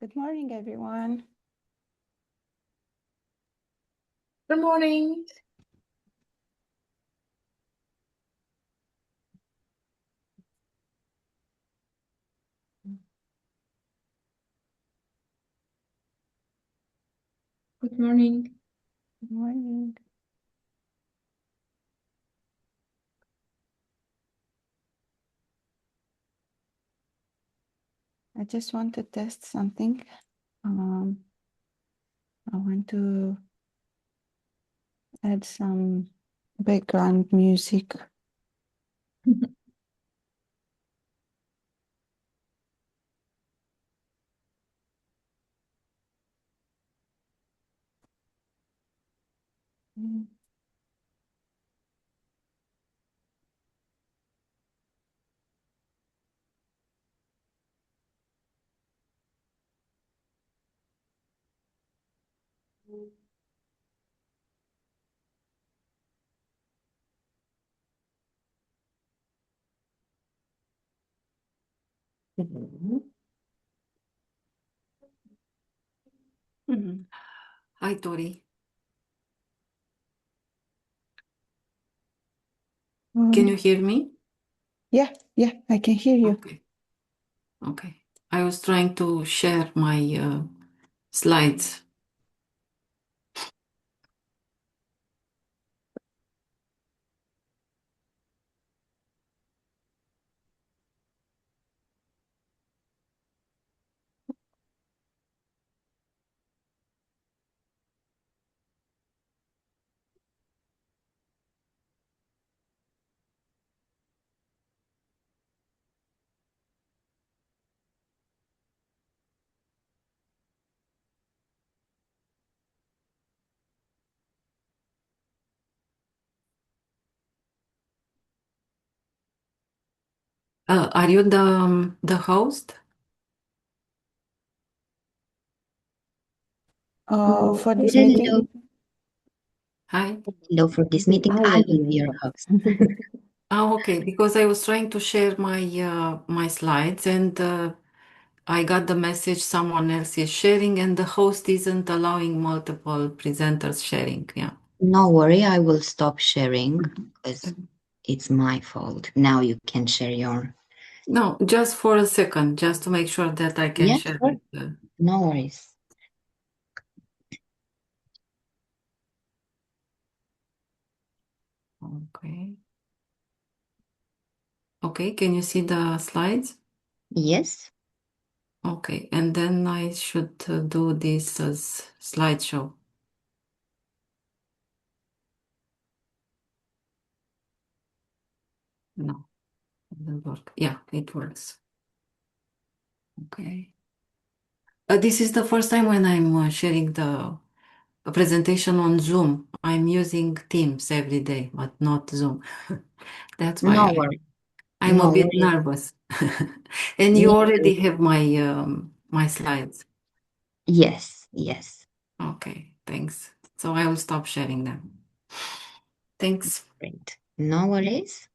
Good morning, everyone. Good morning. Good morning. Good morning. I just want to test something. I want to add some background music. Hi, Tori. Can you hear me? Yeah, I can hear you. Okay. I was trying to share my slides. Are you the host? For this meeting? Hi. Hello, for this meeting, I will be your host. Oh, okay. Because I was trying to share my slides and I got the message someone else is sharing and the host isn't allowing multiple presenters sharing. Yeah. No worry, I will stop sharing because it's my fault. Now you can share your. No, just for a second, just to make sure that I can share Sure. it. No worries. Okay. Okay, can you see the slides? Yes. Okay, and then I should do this as slideshow. No, it doesn't work. Yeah, it works. Okay. This is the first time when I'm sharing the presentation on Zoom. I'm using Teams every day, but not Zoom. That's why No worries. I'm No a bit worries. nervous. And you Me already too. have my slides. Yes, yes. Okay, thanks. So I will stop sharing them. Thanks. Great. No worries.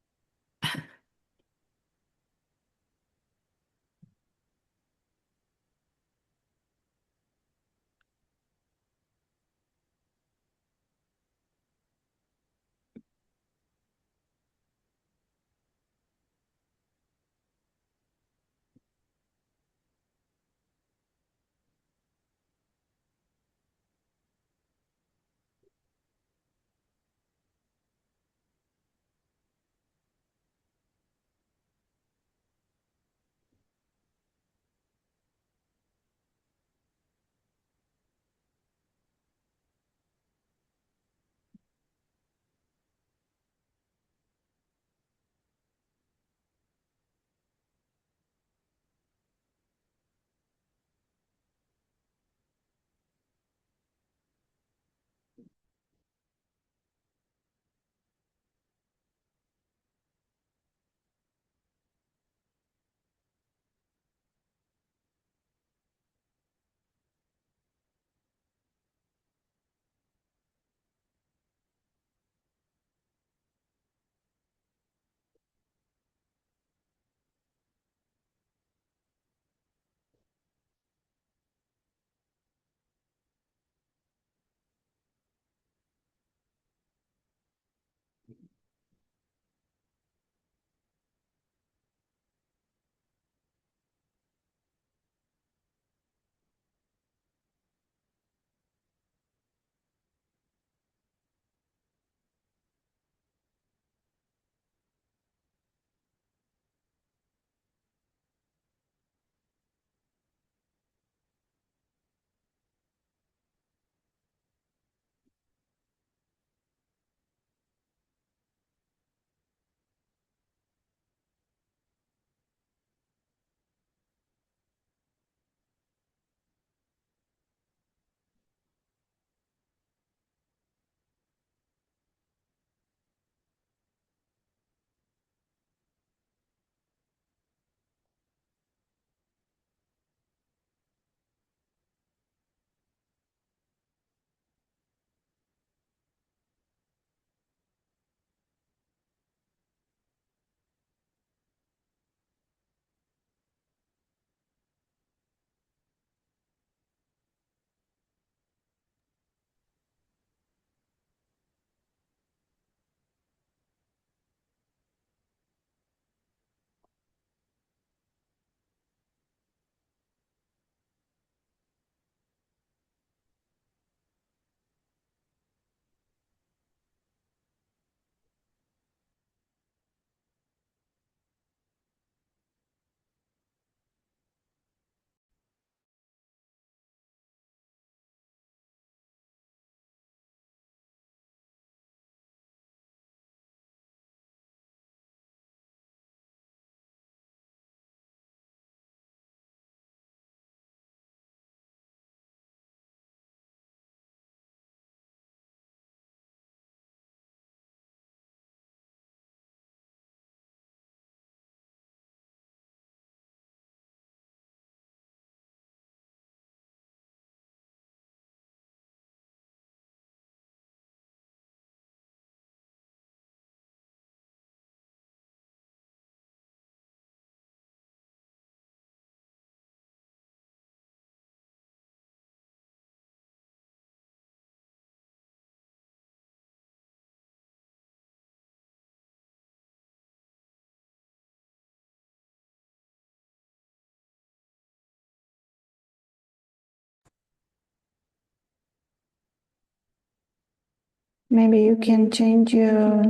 Maybe you can change your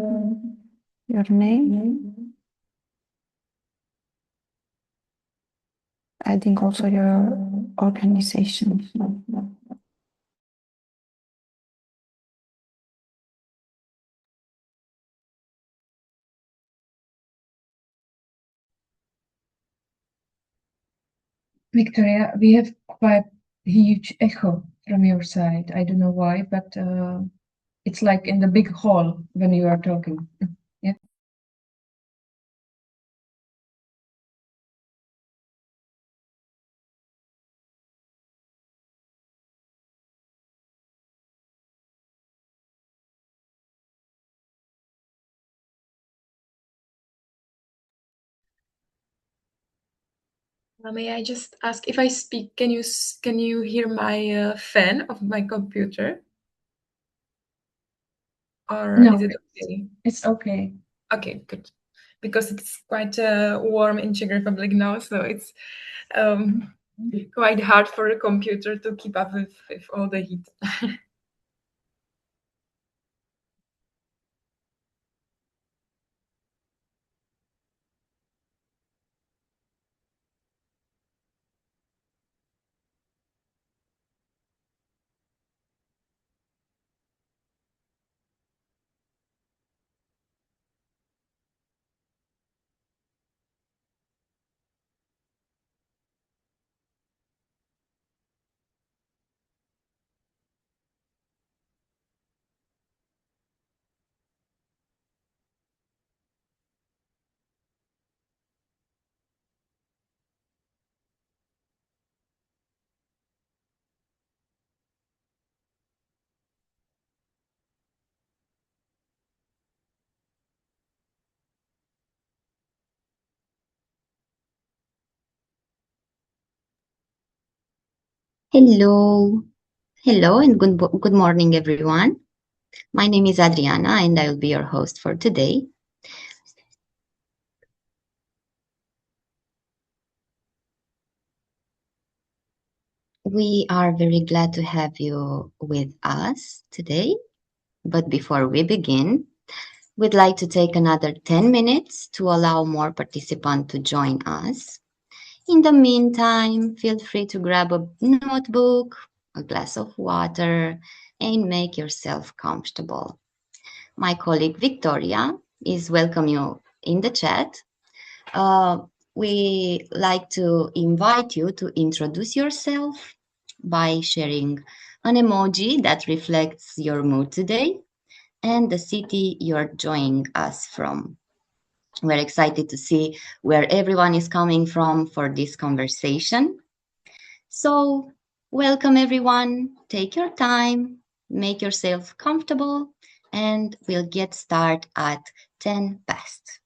name, adding also your organization. Victoria, we have quite a huge echo from your side. I don't know why, but it's like in the big hall when you are talking. Yeah. May I just ask if I speak, can you hear my fan of my computer? Or No, is it okay? it's okay. Okay, good. Because it's quite warm in Czech Republic now, so it's quite hard for a computer to keep up with all the heat. Hello. Hello and good morning, everyone. My name is Adriana and I will be your host for today. We are very glad to have you with us today. But before we begin, we'd like to take another 10 minutes to allow more participants to join us. In the meantime, feel free to grab a notebook, a glass of water, and make yourself comfortable. My colleague Victoria is welcome you in the chat. We like to invite you to introduce yourself by sharing an emoji that reflects your mood today and the city you're joining us from. We're excited to see where everyone is coming from for this conversation. So, welcome everyone. Take your time, make yourself comfortable, and we'll get started at 10 past.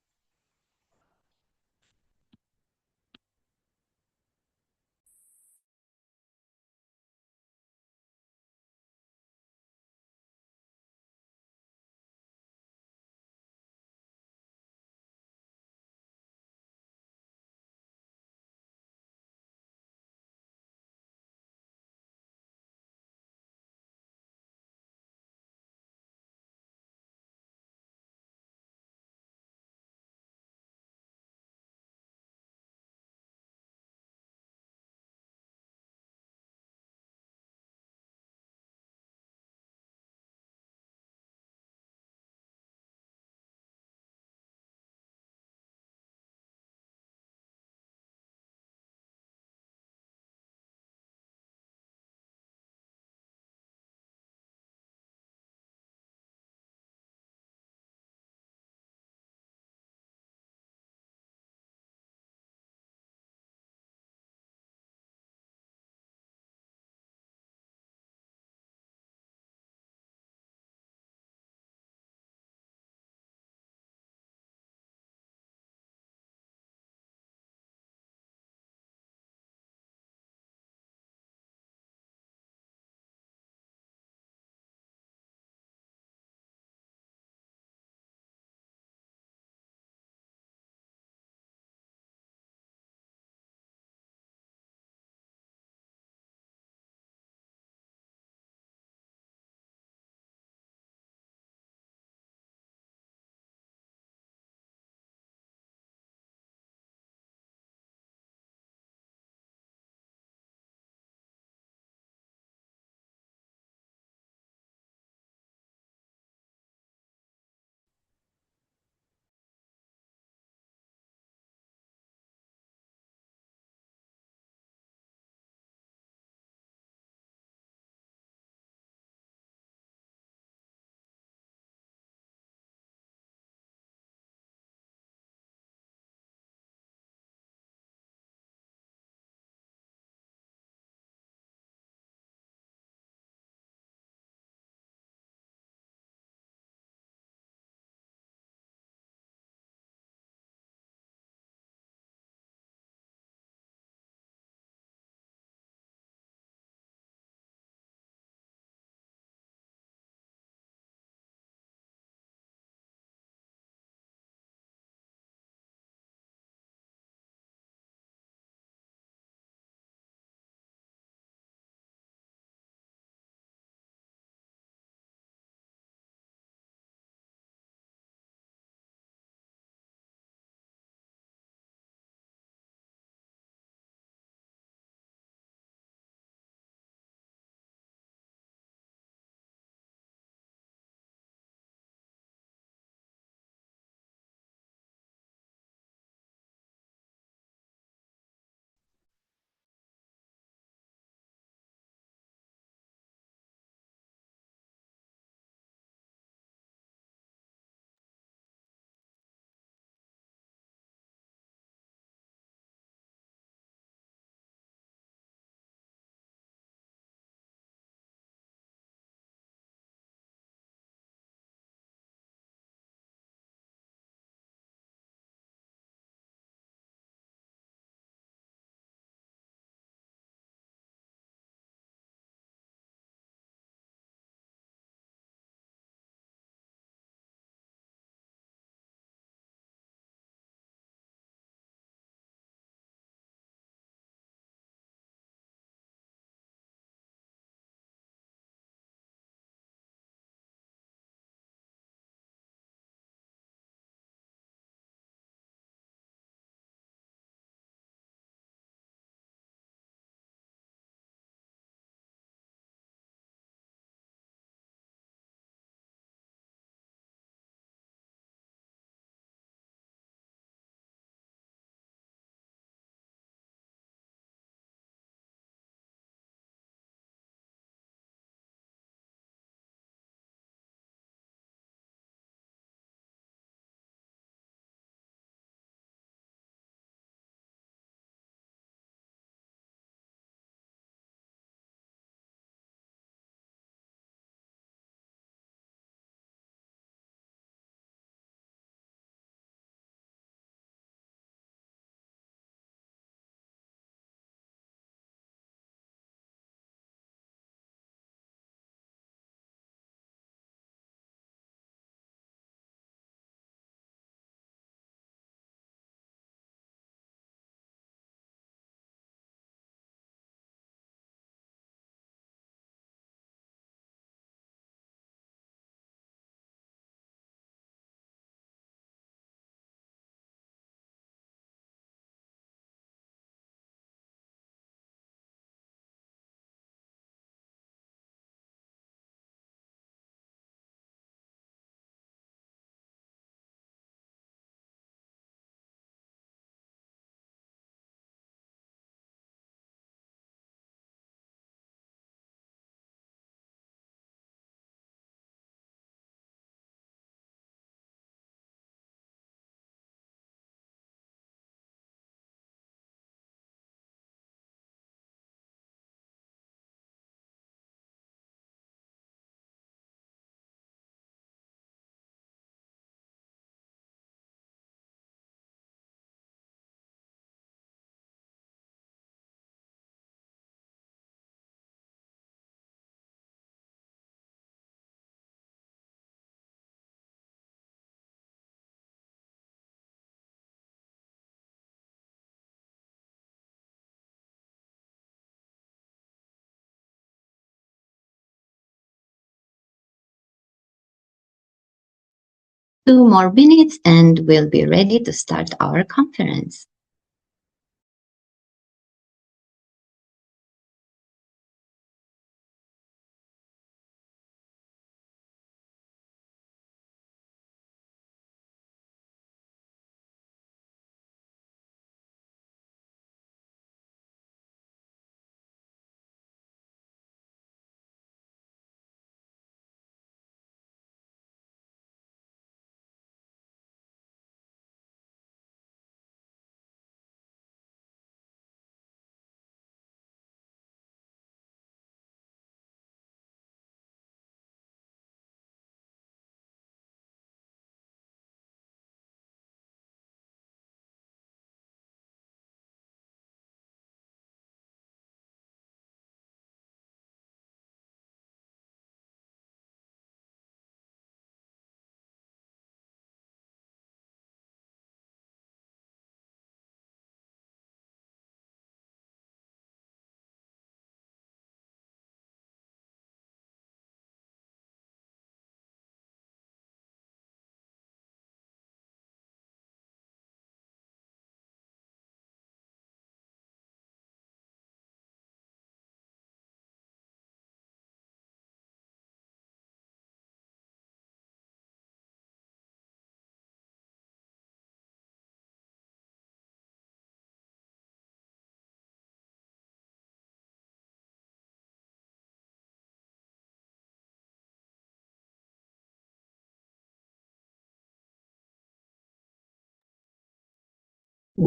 2 more minutes and we'll be ready to start our conference.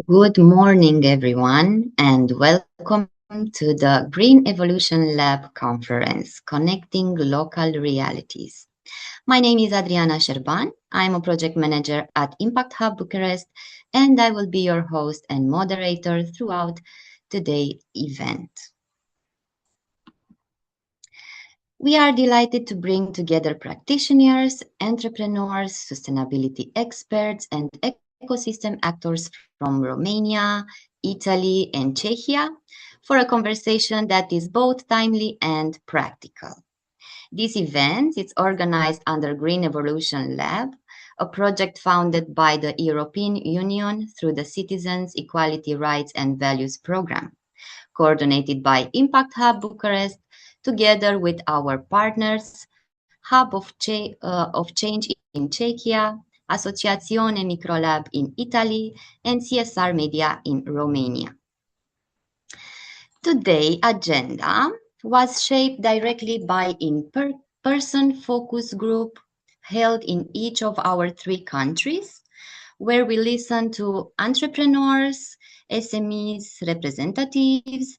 Good morning, everyone, and welcome to the Green Evolution Lab conference, Connecting Local Realities. My name is Adriana Șerban. I'm a project manager at Impact Hub Bucharest, and I will be your host and moderator throughout today's event. We are delighted to bring together practitioners, entrepreneurs, sustainability experts, and ecosystem actors from Romania, Italy, and Czechia for a conversation that is both timely and practical. This event is organized under Green Evolution Lab, a project founded by the European Union through the Citizens, Equality, Rights and Values Program, coordinated by Impact Hub Bucharest, together with our partners, Hub of Change in Czechia, Associazione Microlab in Italy, and CSR Media in Romania. Today's agenda was shaped directly by in-person focus group held in each of our 3 countries, where we listen to entrepreneurs, SMEs, representatives,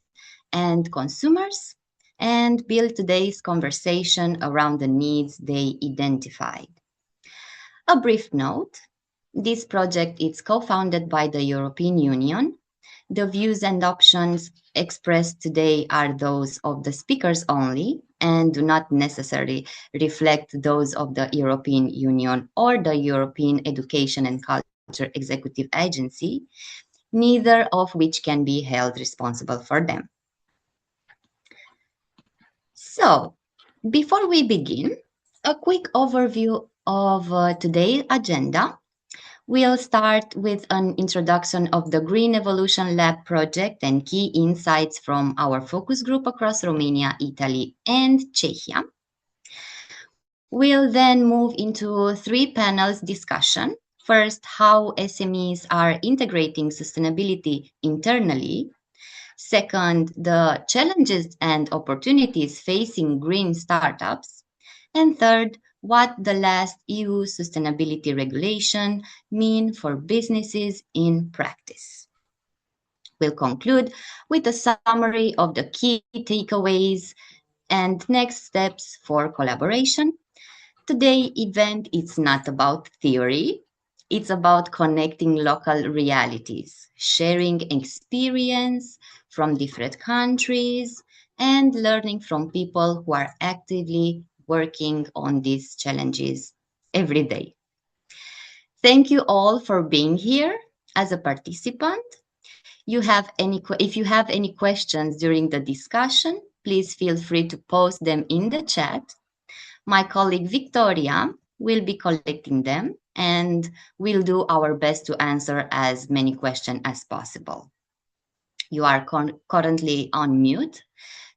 and consumers, and build today's conversation around the needs they identified. A brief note, this project is co-founded by the European Union. The views and options expressed today are those of the speakers only and do not necessarily reflect those of the European Union or the European Education and Culture Executive Agency, neither of which can be held responsible for them. So, before we begin, a quick overview of today's agenda. We'll start with an introduction of the Green Evolution Lab project and key insights from our focus group across Romania, Italy, and Czechia. We'll then move into 3 panels discussion. First, how SMEs are integrating sustainability internally. Second, the challenges and opportunities facing green startups. And third, what the last EU sustainability regulation mean for businesses in practice. We'll conclude with a summary of the key takeaways and next steps for collaboration. Today's event is not about theory. It's about connecting local realities, sharing experience from different countries, and learning from people who are actively working on these challenges every day. Thank you all for being here as a participant. If you have any questions during the discussion, please feel free to post them in the chat. My colleague Victoria will be collecting them and we'll do our best to answer as many questions as possible. You are currently on mute.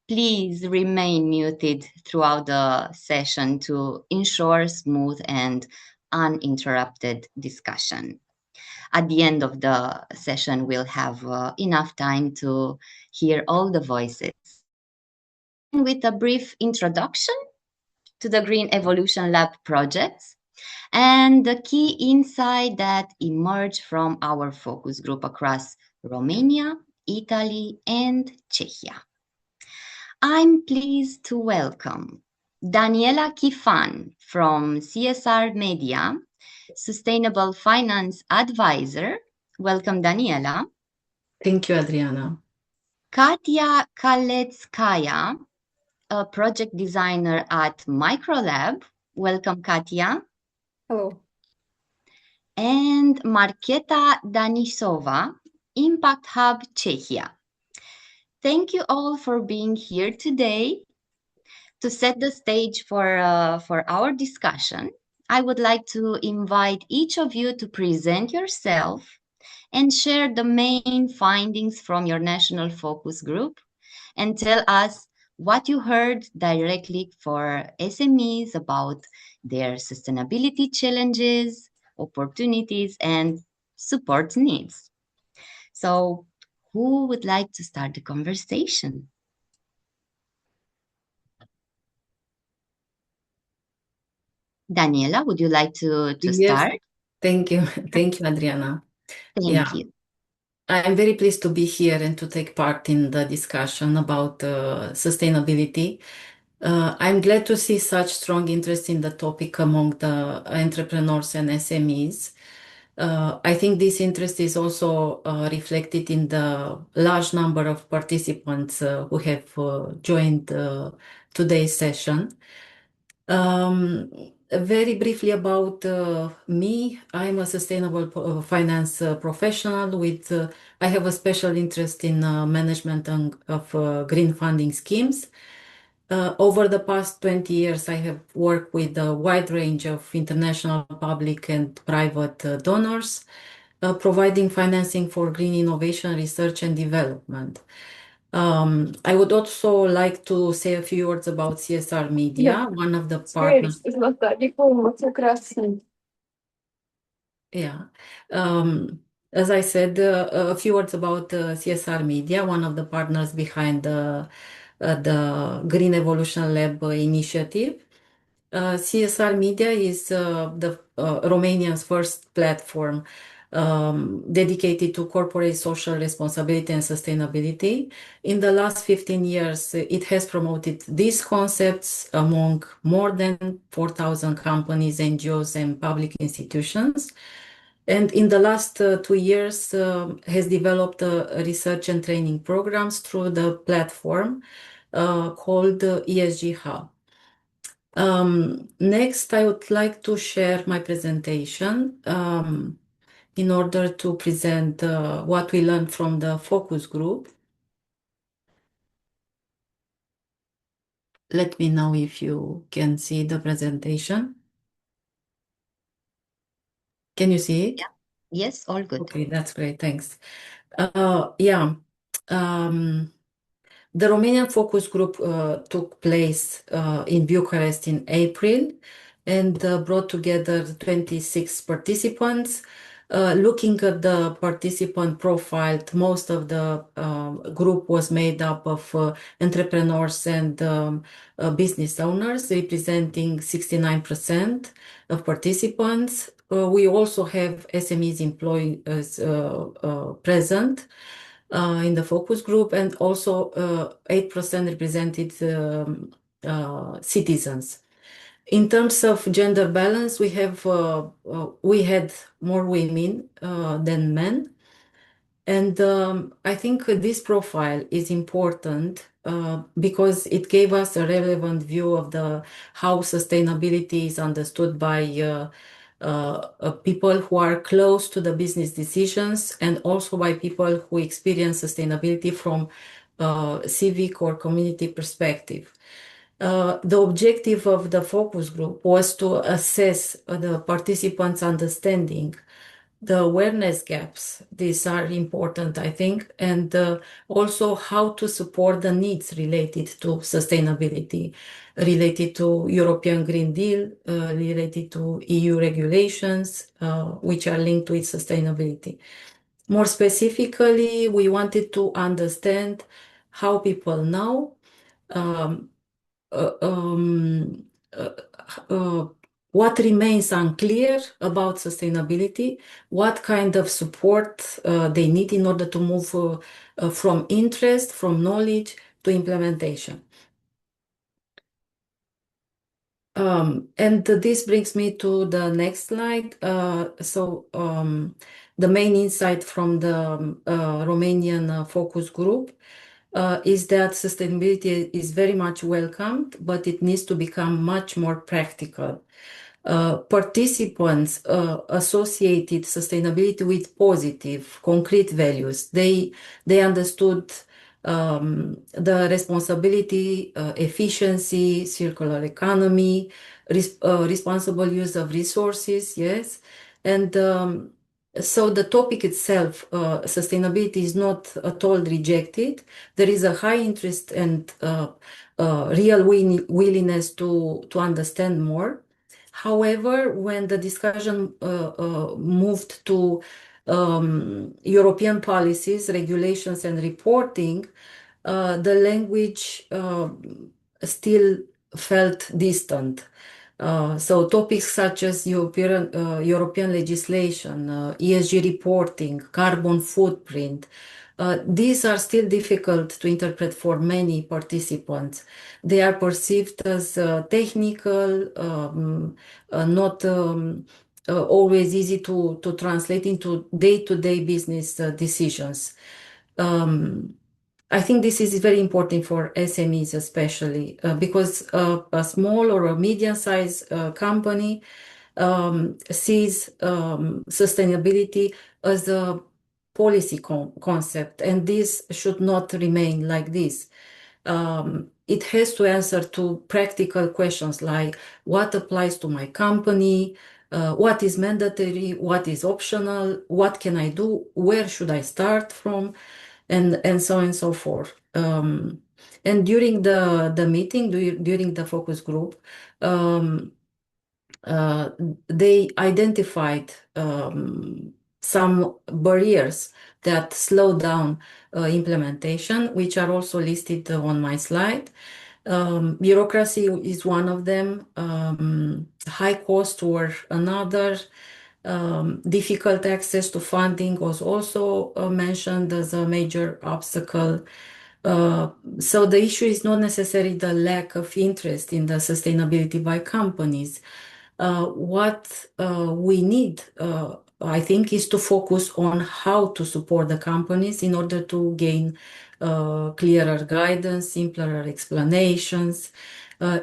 Please remain muted throughout the session to ensure smooth and uninterrupted discussion. At the end of the session, we'll have enough time to hear all the voices. With a brief introduction to the Green Evolution Lab projects and the key insight that emerged from our focus group across Romania, Italy, and Czechia. I'm pleased to welcome Daniela Chifan from CSR Media, Sustainable Finance Advisor. Welcome, Daniela. Thank you, Adriana. Katia Kaletskaya, a project designer at Microlab. Welcome, Katia. Hello. And Marketa Danisova, Impact Hub Czechia. Thank you all for being here today. To set the stage for our discussion, I would like to invite each of you to present yourself and share the main findings from your national focus group and tell us what you heard directly for SMEs about their sustainability challenges, opportunities, and support needs. So, who would like to start the conversation? Daniela, would you like to Yes. start? Thank you. Thank you, Adriana. Thank you. I'm very pleased to be here and to take part in the discussion about sustainability. I'm glad to see such strong interest in the topic among the entrepreneurs and SMEs. I think this interest is also reflected in the large number of participants who have joined today's session. Very briefly about me, I'm a sustainable finance professional with, I have a special interest in management of green funding schemes. Over the past 20 years, I have worked with a wide range of international public and private donors, providing financing for green innovation, research and development. I would also like to say a few words about CSR Media, one of the partners. Zlata, děkuju moc, je krásný. Yeah. As I said, a few words about CSR Media, one of the partners behind the Green Evolution Lab initiative. CSR Media is the Romania's first platform dedicated to corporate social responsibility and sustainability. In the last 15 years, it has promoted these concepts among more than 4,000 companies, NGOs, and public institutions. And in the last 2 years, has developed research and training programs through the platform called ESG Hub. Next, I would like to share my presentation in order to present what we learned from the focus group. Let me know if you can see the presentation. Can you see it? Yeah. Yes, all good. Okay, that's great. Thanks. Yeah. The Romanian focus group took place in Bucharest in April and brought together 26 participants. Looking at the participant profile, most of the group was made up of entrepreneurs and business owners, representing 69% of participants. We also have SMEs employees present in the focus group, and also 8% represented citizens. In terms of gender balance, we had more women than men. And I think this profile is important because it gave us a relevant view of how sustainability is understood by people who are close to the business decisions, and also by people who experience sustainability from civic or community perspective. The objective of the focus group was to assess the participants' understanding, the awareness gaps. These are important, I think, and also how to support the needs related to sustainability, related to European Green Deal, related to EU regulations, which are linked with sustainability. More specifically, we wanted to understand how people now um, uh, um, uh, uh, what remains unclear about sustainability, what kind of support they need in order to move from interest, from knowledge to implementation. And this brings me to the next slide. The main insight from the Romanian focus group is that sustainability is very much welcomed, but it needs to become much more practical. Participants associated sustainability with positive, concrete values. They understood the responsibility, efficiency, circular economy, responsible use of resources, yes. And so the topic itself, sustainability, is not at all rejected. There is a high interest and real willingness to understand more. However, when the discussion moved to European policies, regulations, and reporting, the language still felt distant. So topics such as European legislation, ESG reporting, carbon footprint, these are still difficult to interpret for many participants. They are perceived as technical, not always easy to translate into day-to-day business decisions. I think this is very important for SMEs, especially because a small or a medium-sized company sees sustainability as a policy concept, and this should not remain like this. It has to answer to practical questions like what applies to my company, what is mandatory, what is optional, what can I do, where should I start from, and so on and so forth. And during the meeting, during the focus group, they identified some barriers that slow down implementation, which are also listed on my slide. Bureaucracy is one of them, high cost were another, difficult access to funding was also mentioned as a major obstacle. So the issue is not necessarily the lack of interest in the sustainability by companies. What we need, I think, is to focus on how to support the companies in order to gain clearer guidance, simpler explanations,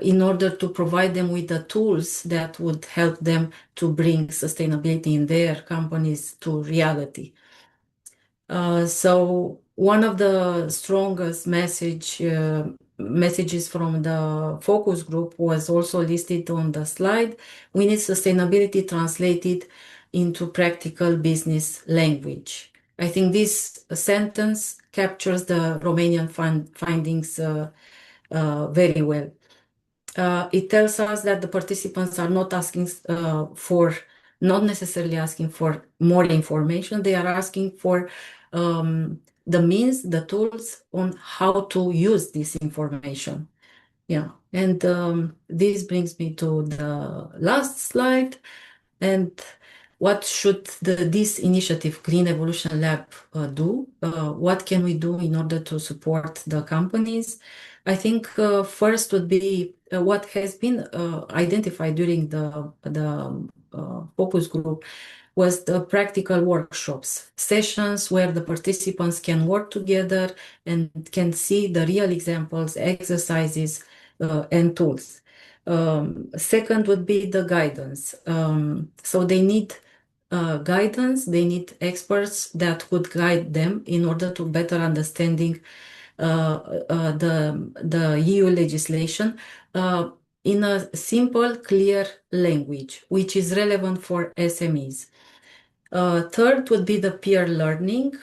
in order to provide them with the tools that would help them to bring sustainability in their companies to reality. So one of the strongest messages from the focus group was also listed on the slide. We need sustainability translated into practical business language. I think this sentence captures the Romanian findings very well. It tells us that the participants are not necessarily asking for more information. They are asking for the means, the tools on how to use this information. Yeah, and this brings me to the last slide. And what should this initiative, Green Evolution Lab, do? What can we do in order to support the companies? I think first would be what has been identified during the focus group was the practical workshops, sessions where the participants can work together and can see the real examples, exercises, and tools. Second would be the guidance. So they need guidance, they need experts that would guide them in order to better understanding the EU legislation in a simple, clear language, which is relevant for SMEs. Third would be the peer learning.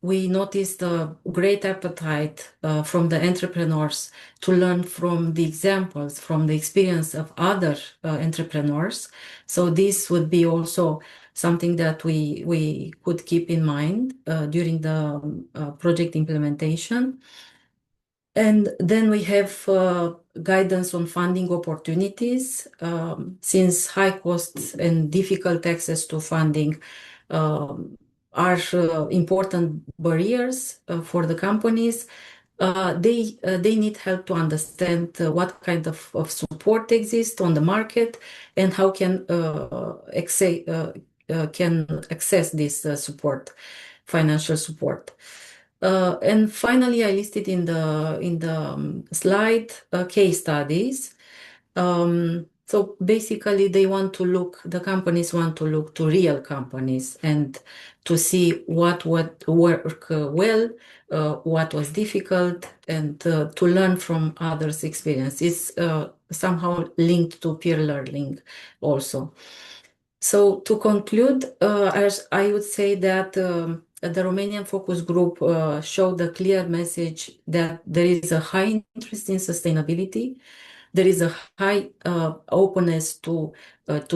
We noticed a great appetite from the entrepreneurs to learn from the examples, from the experience of other entrepreneurs. So this would be also something that we could keep in mind during the project implementation. And then we have guidance on funding opportunities, since high costs and difficult access to funding are important barriers for the companies. They need help to understand what kind of support exists on the market and how can access this support, financial support. And finally, I listed in the slide case studies. So basically, the companies want to look to real companies and to see what worked well, what was difficult, and to learn from others' experience. It's somehow linked to peer learning also. So to conclude, I would say that the Romanian focus group showed a clear message that there is a high interest in sustainability. There is a high openness to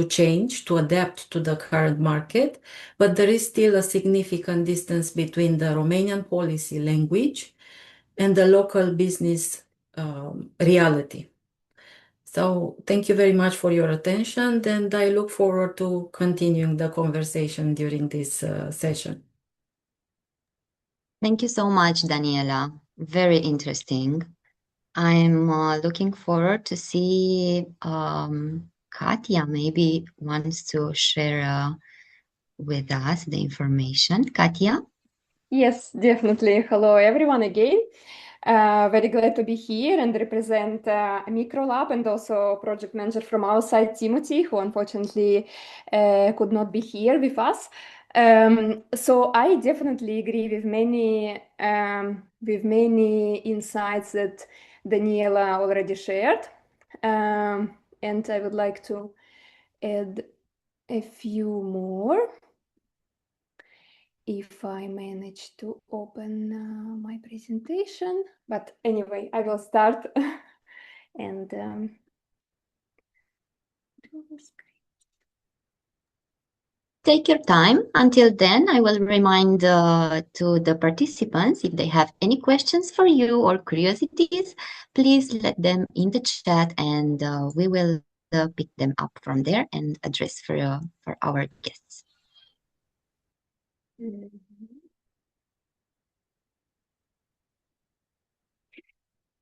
change, to adapt to the current market, but there is still a significant distance between the Romanian policy language and the local business reality. So thank you very much for your attention, and I look forward to continuing the conversation during this session. Thank you so much, Daniela. Very interesting. I'm looking forward to see Katia maybe wants to share with us the information. Katia? Yes, definitely. Hello, everyone again. Very glad to be here and represent Microlab and also project manager from our side, Timothy, who unfortunately could not be here with us. So I definitely agree with many insights that Daniela already shared. And I would like to add a few more. If I manage to open my presentation, but anyway, I will start and Take your time. Until then, I will remind to the participants, if they have any questions for you or curiosities, please let them in the chat and we will pick them up from there and address for our guests.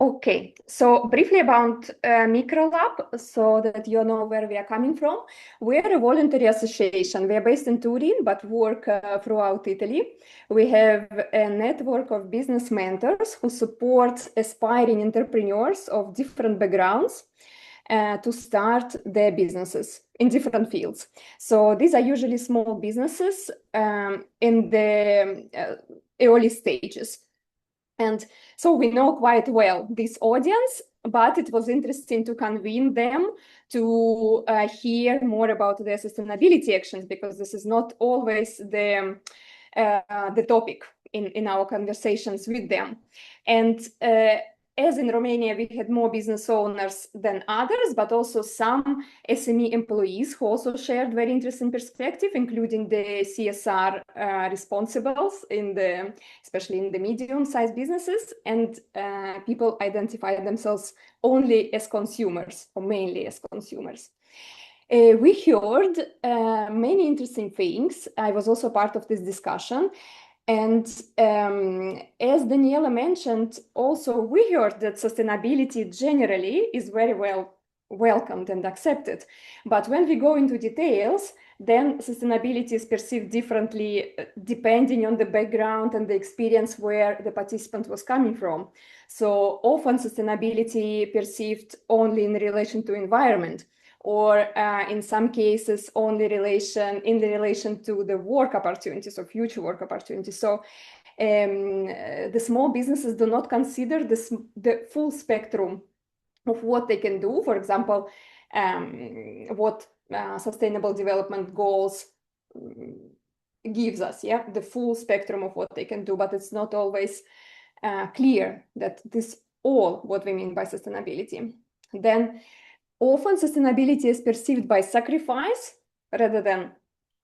Okay, so briefly about Microlab, so that you know where we are coming from. We are a voluntary association. We are based in Turin, but work throughout Italy. We have a network of business mentors who support aspiring entrepreneurs of different backgrounds to start their businesses in different fields. So these are usually small businesses in the early stages. And so we know quite well this audience, but it was interesting to convene them to hear more about their sustainability actions, because this is not always the topic in our conversations with them. And as in Romania, we had more business owners than others, but also some SME employees who also shared very interesting perspective, including the CSR responsibles, especially in the medium-sized businesses, and people identified themselves only as consumers, or mainly as consumers. We heard many interesting things. I was also part of this discussion. And as Daniela mentioned, also we heard that sustainability generally is very well welcomed and accepted. But when we go into details, then sustainability is perceived differently depending on the background and the experience where the participant was coming from. So often sustainability perceived only in relation to environment, or in some cases only in relation to the work opportunities or future work opportunities. So the small businesses do not consider the full spectrum of what they can do. For example, what sustainable development goals gives us, yeah, the full spectrum of what they can do, but it's not always clear that this all what we mean by sustainability. Then often sustainability is perceived by sacrifice rather than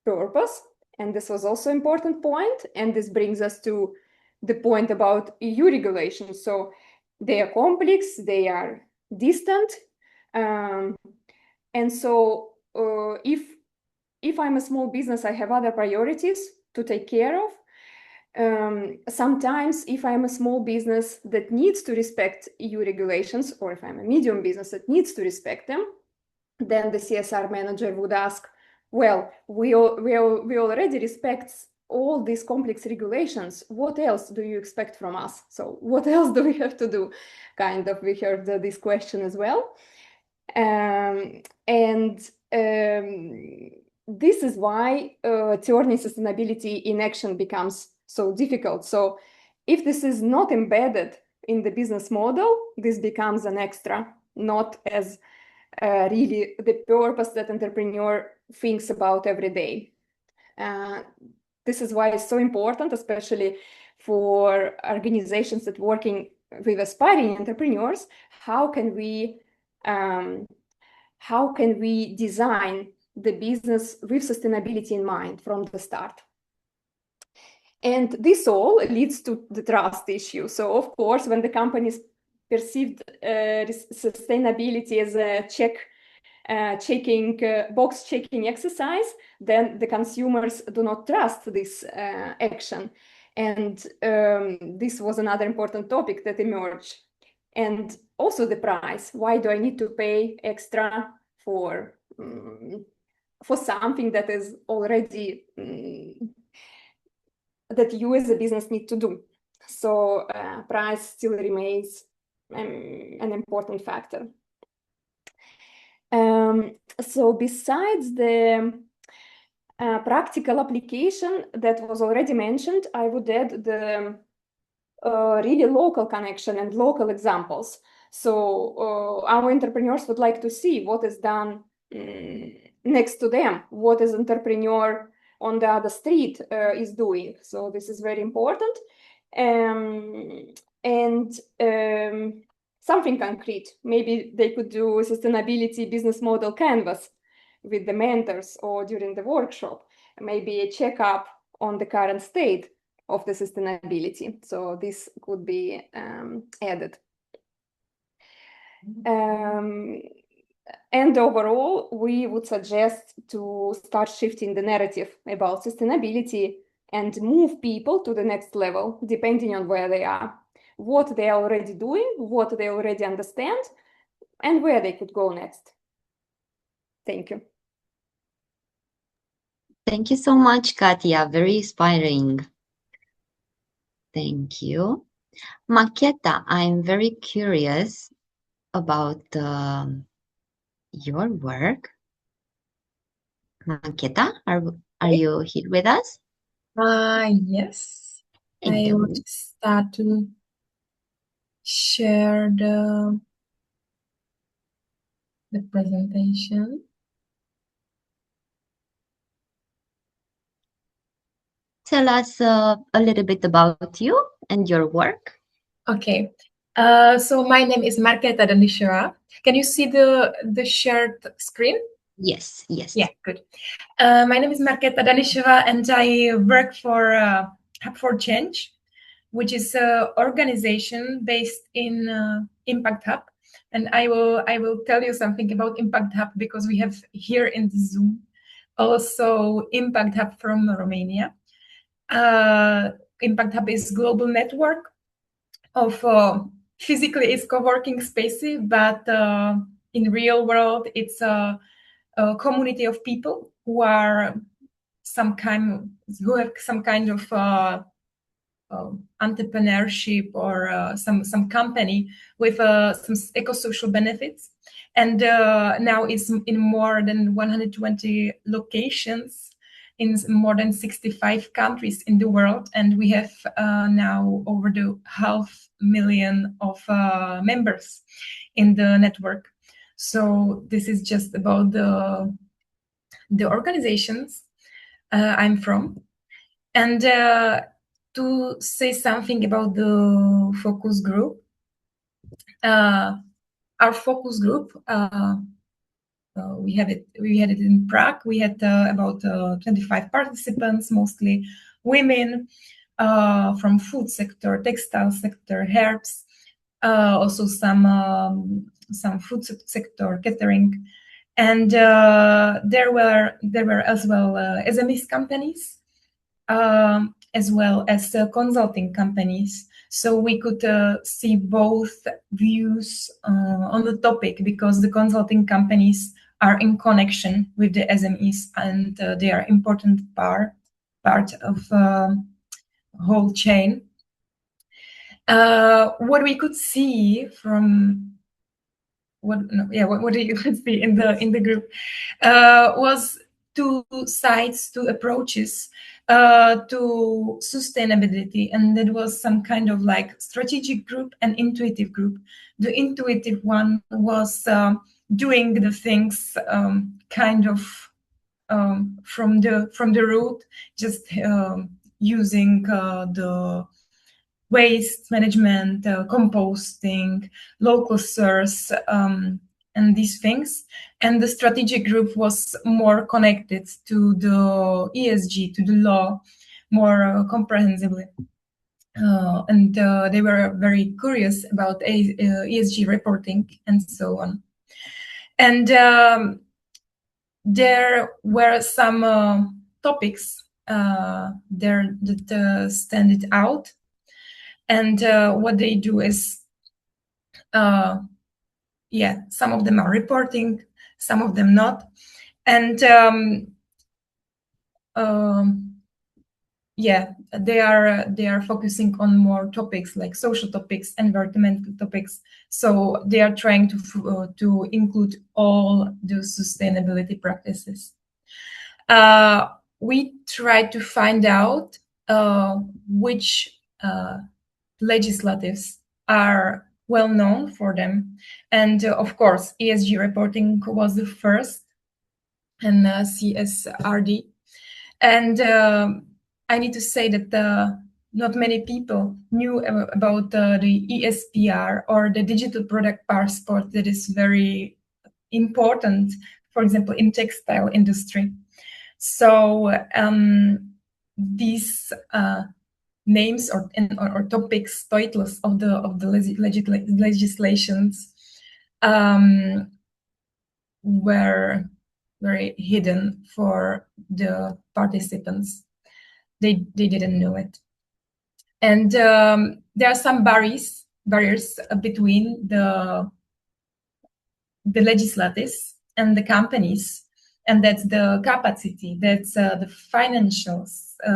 purpose, and this was also an important point, and this brings us to the point about EU regulations. So they are complex, they are distant, and so if I'm a small business, I have other priorities to take care of. Sometimes if I'm a small business that needs to respect EU regulations, or if I'm a medium business that needs to respect them, then the CSR manager would ask, well, we already respect all these complex regulations. What else do you expect from us? So what else do we have to do? Kind of, we heard this question as well. This is why turning sustainability in action becomes so difficult. So if this is not embedded in the business model, this becomes an extra, not as really the purpose that entrepreneur thinks about every day. This is why it's so important, especially for organizations that working with aspiring entrepreneurs. How can we design the business with sustainability in mind from the start? And this all leads to the trust issue. So of course, when the companies perceived sustainability as a box checking exercise, then the consumers do not trust this action. And this was another important topic that emerged. And also the price. Why do I need to pay extra for something that is already that you as a business need to do? So price still remains an important factor. So besides the practical application that was already mentioned, I would add the really local connection and local examples. So our entrepreneurs would like to see what is done next to them, what is entrepreneur on the other street is doing. So this is very important. Something concrete. Maybe they could do a sustainability business model canvas with the mentors or during the workshop. Maybe a checkup on the current state of the sustainability. So this could be added. And overall, we would suggest to start shifting the narrative about sustainability and move people to the next level, depending on where they are, what they are already doing, what they already understand, and where they could go next. Thank you. Thank you so much, Katia. Very inspiring. Thank you. Maketa, I'm very curious about your work. Maketa, are you here with us? Yes. I want to start to share the presentation. Tell us a little bit about you and your work. Okay. So my name is Marketa Danisheva. Can you see the shared screen? Yes, yes. Yeah, good. My name is Marketa Danisheva, and I work for Hub for Change, which is an organization based in Impact Hub. And I will tell you something about Impact Hub, because we have here in the Zoom also Impact Hub from Romania. Impact Hub is a global network of physically it's co-working spaces, but in real world it's a community of people who have some kind of entrepreneurship or some company with some eco-social benefits. And now it's in more than 120 locations. in more than 65 countries in the world, and we have now over the 500,000 of members in the network. So this is just about the organizations I'm from. And to say something about the focus group, our focus group, we had it in Prague. We had about 25 participants, mostly women from food sector, textile sector, herbs, also some food sector, catering, and there were as well SMEs companies, as well as consulting companies. So we could see both views on the topic, because the consulting companies are in connection with the SMEs, and they are important part of whole chain. What we could see from what you could see in the group was two sides, two approaches to sustainability, and that was some kind of like strategic group and intuitive group. The intuitive one was doing the things kind of from the root, just using the waste management, composting, local source, and these things. And the strategic group was more connected to the ESG, to the law, more comprehensively. And they were very curious about ESG reporting and so on. And there were some topics there that stand out. And what they do is, some of them are reporting, some of them not. And they are focusing on more topics like social topics, environmental topics. So they are trying to include all the sustainability practices. We try to find out which legislatives are well known for them, and of course ESG reporting was the first, and CSRD. And I need to say that not many people knew about the ESPR, or the digital product passport, that is very important, for example, in textile industry. So these names or topics, titles of the legislations were very hidden for the participants. They didn't know it. And there are some barriers between the legislators and the companies, and that's the capacity, that's the financial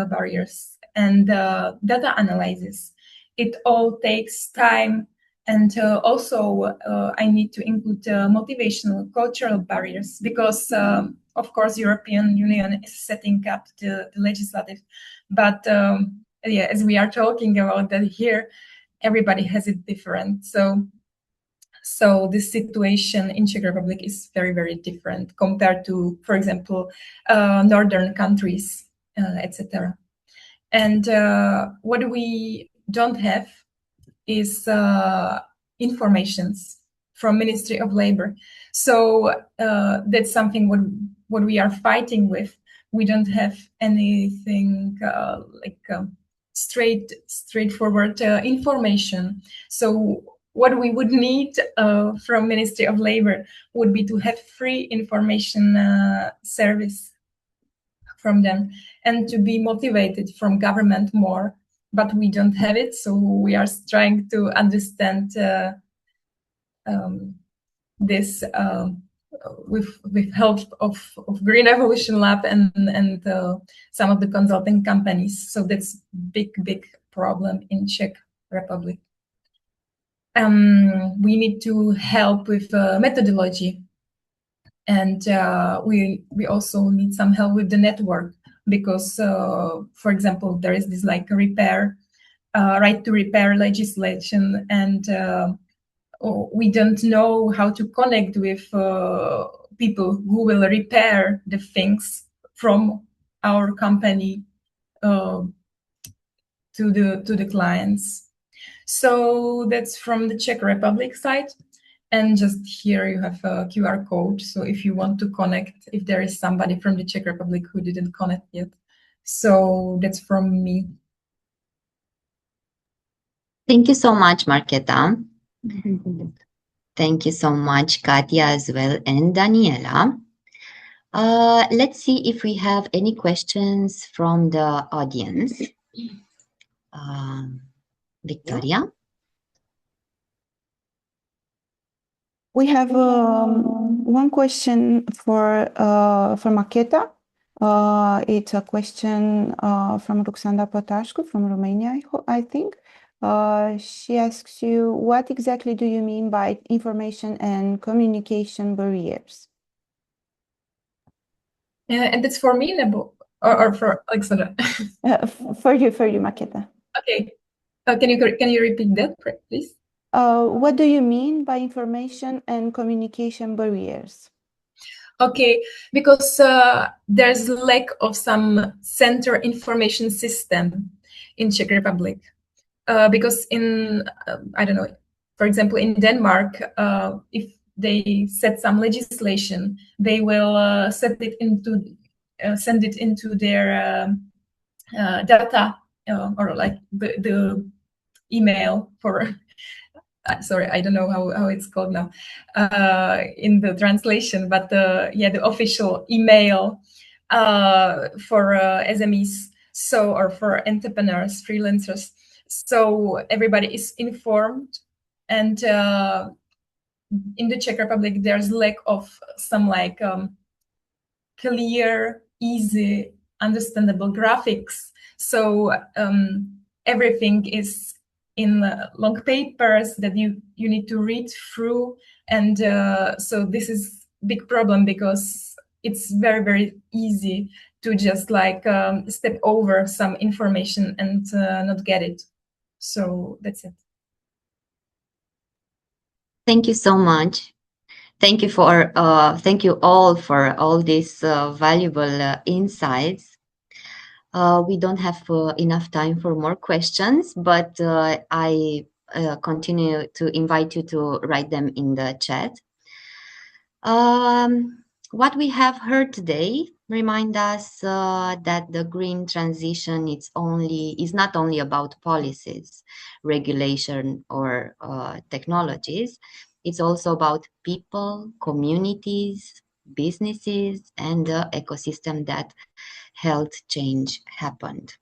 barriers, and data analysis. It all takes time, and also I need to include motivational, cultural barriers, because of course European Union is setting up the legislative, but as we are talking about that here, everybody has it different. So the situation in Czech Republic is very, very different compared to, for example, northern countries, etc. And what we don't have is informations from Ministry of Labor. So that's something what we are fighting with. We don't have anything straightforward information. So what we would need from Ministry of Labor would be to have free information service from them, and to be motivated from government more, but we don't have it. So we are trying to understand this with help of Green Evolution Lab and some of the consulting companies. So that's big problem in Czech Republic. We need to help with methodology, and we also need some help with the network because, for example, there is this like repair, right to repair legislation, and we don't know how to connect with people who will repair the things from our company to the clients. So that's from the Czech Republic side. And just here you have a QR code. So if you want to connect, if there is somebody from the Czech Republic who didn't connect yet. So that's from me. Thank you so much, Marketa. Thank you so much, Katia, as well, and Daniela. Let's see if we have any questions from the audience. Victoria? We have one question for Marketa. It's a question from Ruxandra Potashku from Romania, I think. She asks you, what exactly do you mean by information and communication barriers? And that's for me, Nebo, or for Alexandra? For you, Marketa. Okay. Can you repeat that, please? What do you mean by information and communication barriers? Okay, because there's lack of some center information system in Czech Republic. Because in, I don't know, for example, in Denmark, if they set some legislation, they will send it into their data, or like the email for, sorry, I don't know how it's called now in the translation, but the official email for SMEs, so, or for entrepreneurs, freelancers. So everybody is informed, and in the Czech Republic, there's lack of some like clear, easy, understandable graphics. So everything is in long papers that you need to read through, and so this is big problem, because it's very, very easy to just like step over some information and not get it. So that's it. Thank you so much. Thank you all for all these valuable insights. We don't have enough time for more questions, but I continue to invite you to write them in the chat. What we have heard today remind us that the green transition is not only about policies, regulation, or technologies. It's also about people, communities, businesses, and the ecosystem that health change happened.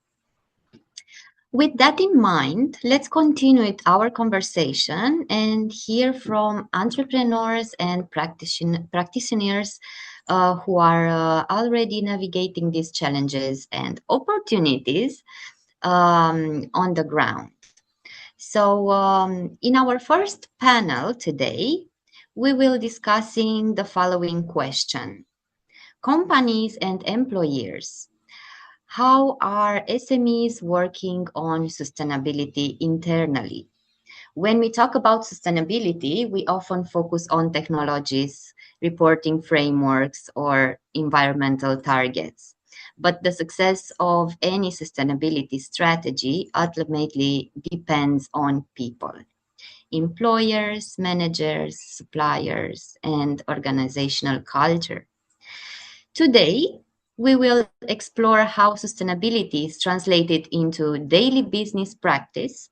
With that in mind, let's continue with our conversation and hear from entrepreneurs and practitioners who are already navigating these challenges and opportunities on the ground. So in our first panel today, we will discussing the following question. Companies and employers, how are SMEs working on sustainability internally? When we talk about sustainability, we often focus on technologies, reporting frameworks, or environmental targets. But the success of any sustainability strategy ultimately depends on people, employers, managers, suppliers, and organizational culture. Today, we will explore how sustainability is translated into daily business practice,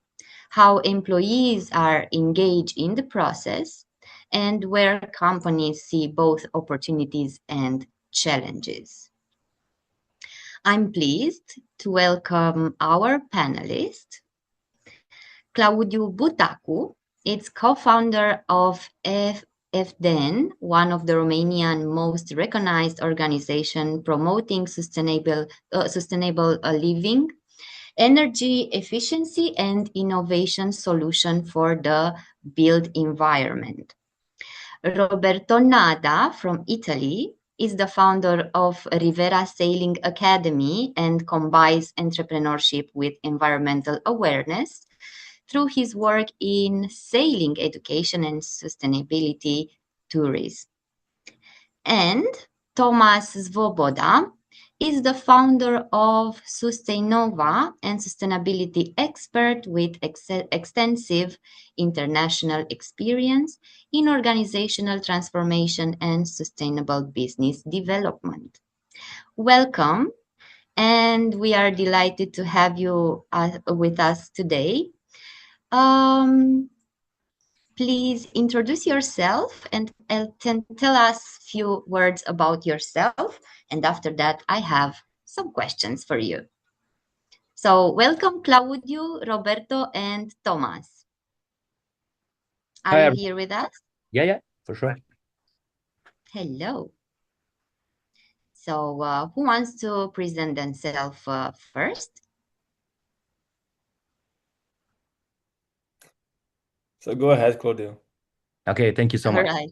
how employees are engaged in the process, and where companies see both opportunities and challenges. I'm pleased to welcome our panelist, Claudiu Butacu. It's co-founder of FDN, one of the Romanian most recognized organizations promoting sustainable living, energy efficiency, and innovation solution for the built environment. Roberto Nada from Italy is the founder of Rivera Sailing Academy and combines entrepreneurship with environmental awareness through his work in sailing education and sustainability tourism. And Thomas Svoboda is the founder of Sustainova and sustainability expert with extensive international experience in organizational transformation and sustainable business development. Welcome, and we are delighted to have you with us today. Please introduce yourself and tell us a few words about yourself. And after that, I have some questions for you. So welcome, Claudio, Roberto, and Thomas. Are you here with us? Yeah, for sure. Hello. So who wants to present themselves first? So go ahead, Claudio. Okay, thank you so much. All right.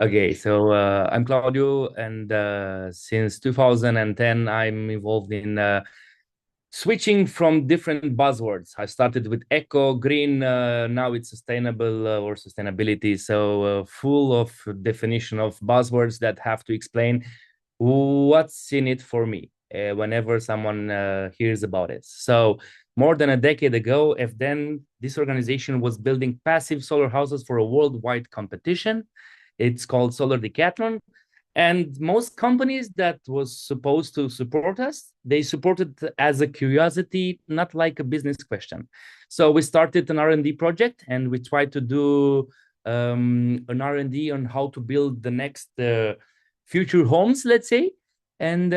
Okay, so I'm Claudio, and since 2010, I'm involved in switching from different buzzwords. I started with eco, green, now it's sustainable or sustainability. So full of definition of buzzwords that have to explain what's in it for me whenever someone hears about it. So more than a decade ago, this organization was building passive solar houses for a worldwide competition. It's called Solar Decathlon. And most companies that was supposed to support us, they supported as a curiosity, not like a business question. So we started an R&D project, and we tried to do an R&D on how to build the next future homes, let's say. And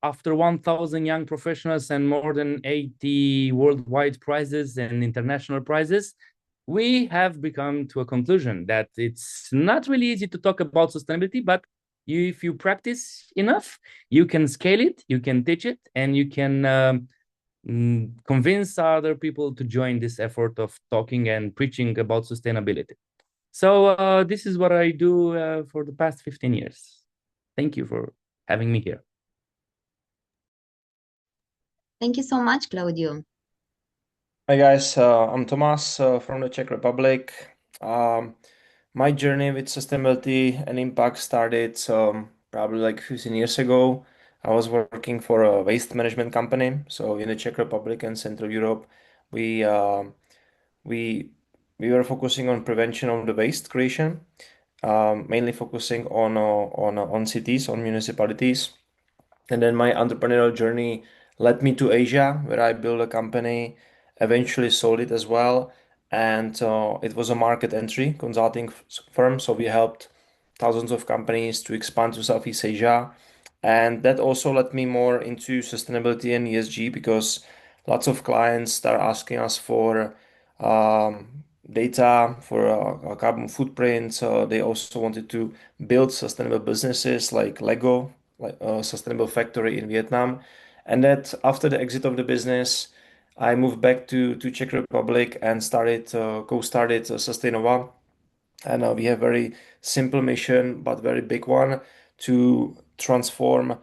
after 1,000 young professionals and more than 80 worldwide prizes and international prizes, we have become to a conclusion that it's not really easy to talk about sustainability, but if you practice enough, you can scale it, you can teach it, and you can convince other people to join this effort of talking and preaching about sustainability. So this is what I do for the past 15 years. Thank you for having me here. Thank you so much, Claudio. Hi guys, I'm Tomas from the Czech Republic. My journey with sustainability and impact started probably like 15 years ago. I was working for a waste management company. So in the Czech Republic and Central Europe, we were focusing on prevention of the waste creation, mainly focusing on cities, on municipalities. And then my entrepreneurial journey led me to Asia, where I built a company, eventually sold it as well. And it was a market entry consulting firm. So we helped thousands of companies to expand to Southeast Asia. And that also led me more into sustainability and ESG, because lots of clients start asking us for data for a carbon footprint. So they also wanted to build sustainable businesses like Lego, like a sustainable factory in Vietnam. And that after the exit of the business, I moved back to Czech Republic and co-started Sustainova. And we have very simple mission, but very big one, to transform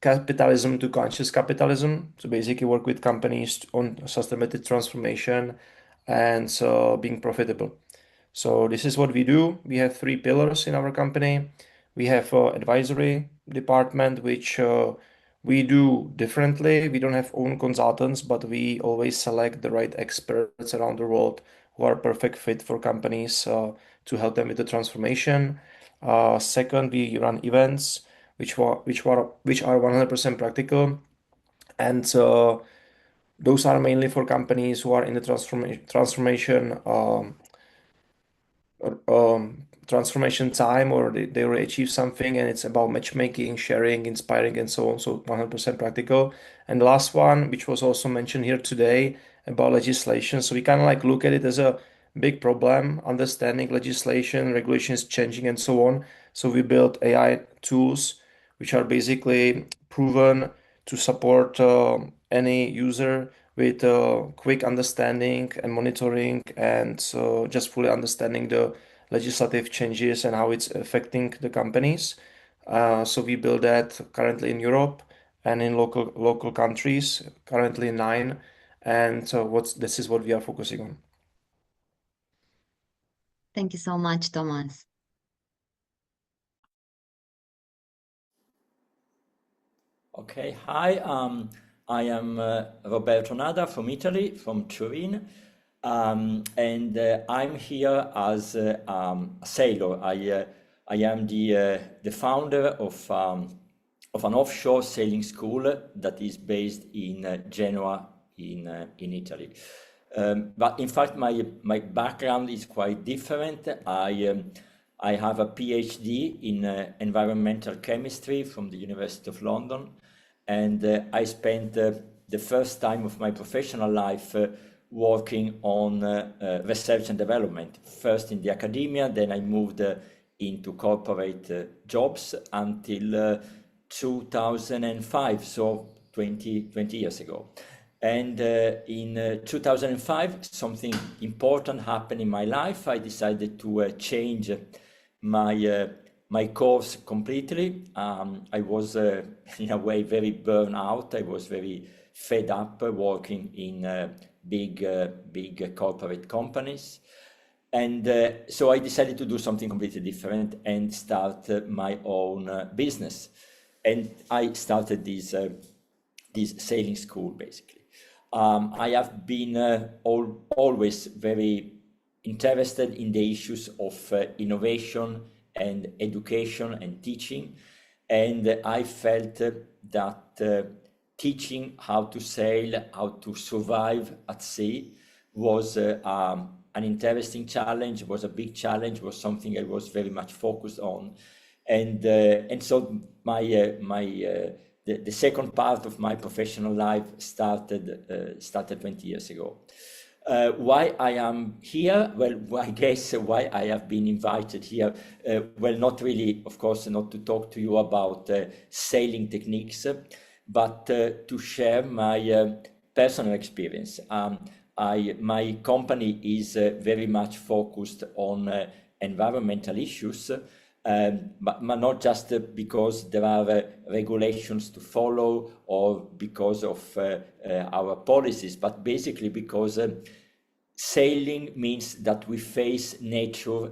capitalism to conscious capitalism. So basically work with companies on sustainability transformation and so being profitable. So this is what we do. We have 3 pillars in our company. We have advisory department, which we do differently. We don't have own consultants, but we always select the right experts around the world who are perfect fit for companies to help them with the transformation. Second, we run events, which are 100% practical, and those are mainly for companies who are in the transformation time, or they already achieve something, and it's about matchmaking, sharing, inspiring, and so on. So 100% practical. And the last one, which was also mentioned here today, about legislation. So we kind of like look at it as a big problem, understanding legislation, regulations changing, and so on. So we built AI tools, which are basically proven to support any user with quick understanding and monitoring, and so just fully understanding the legislative changes and how it's affecting the companies. So we build that currently in Europe and in local countries, currently 9. And so this is what we are focusing on. Thank you so much, Thomas. Okay, hi, I am Roberto Nada from Italy, from Turin, and I'm here as a sailor. I am the founder of an offshore sailing school that is based in Genoa in Italy. But in fact, my background is quite different. I have a PhD in environmental chemistry from the University of London, and I spent the first time of my professional life working on research and development, first in the academia, then I moved into corporate jobs until 2005, so 20 years ago. And in 2005, something important happened in my life. I decided to change my course completely. I was in a way very burned out. I was very fed up working in big corporate companies. And so I decided to do something completely different and start my own business. And I started this sailing school, basically. I have been always very interested in the issues of innovation and education and teaching. And I felt that teaching how to sail, how to survive at sea was an interesting challenge, was a big challenge, was something I was very much focused on. And so the second part of my professional life started 20 years ago. Why I am here? Well, I guess why I have been invited here. Well, not really, of course, not to talk to you about sailing techniques, but to share my personal experience. My company is very much focused on environmental issues, but not just because there are regulations to follow or because of our policies, but basically because sailing means that we face nature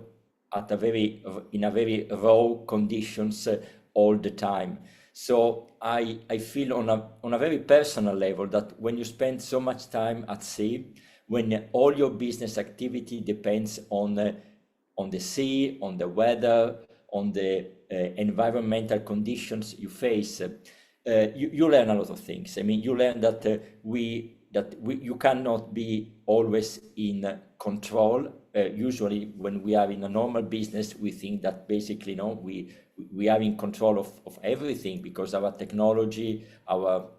in a very raw conditions all the time. So I feel on a very personal level that when you spend so much time at sea, when all your business activity depends on the sea, on the weather, on the environmental conditions you face, you learn a lot of things. I mean, you learn that you cannot be always in control. Usually, when we are in a normal business, we think that basically, we are in control of everything because our technology, our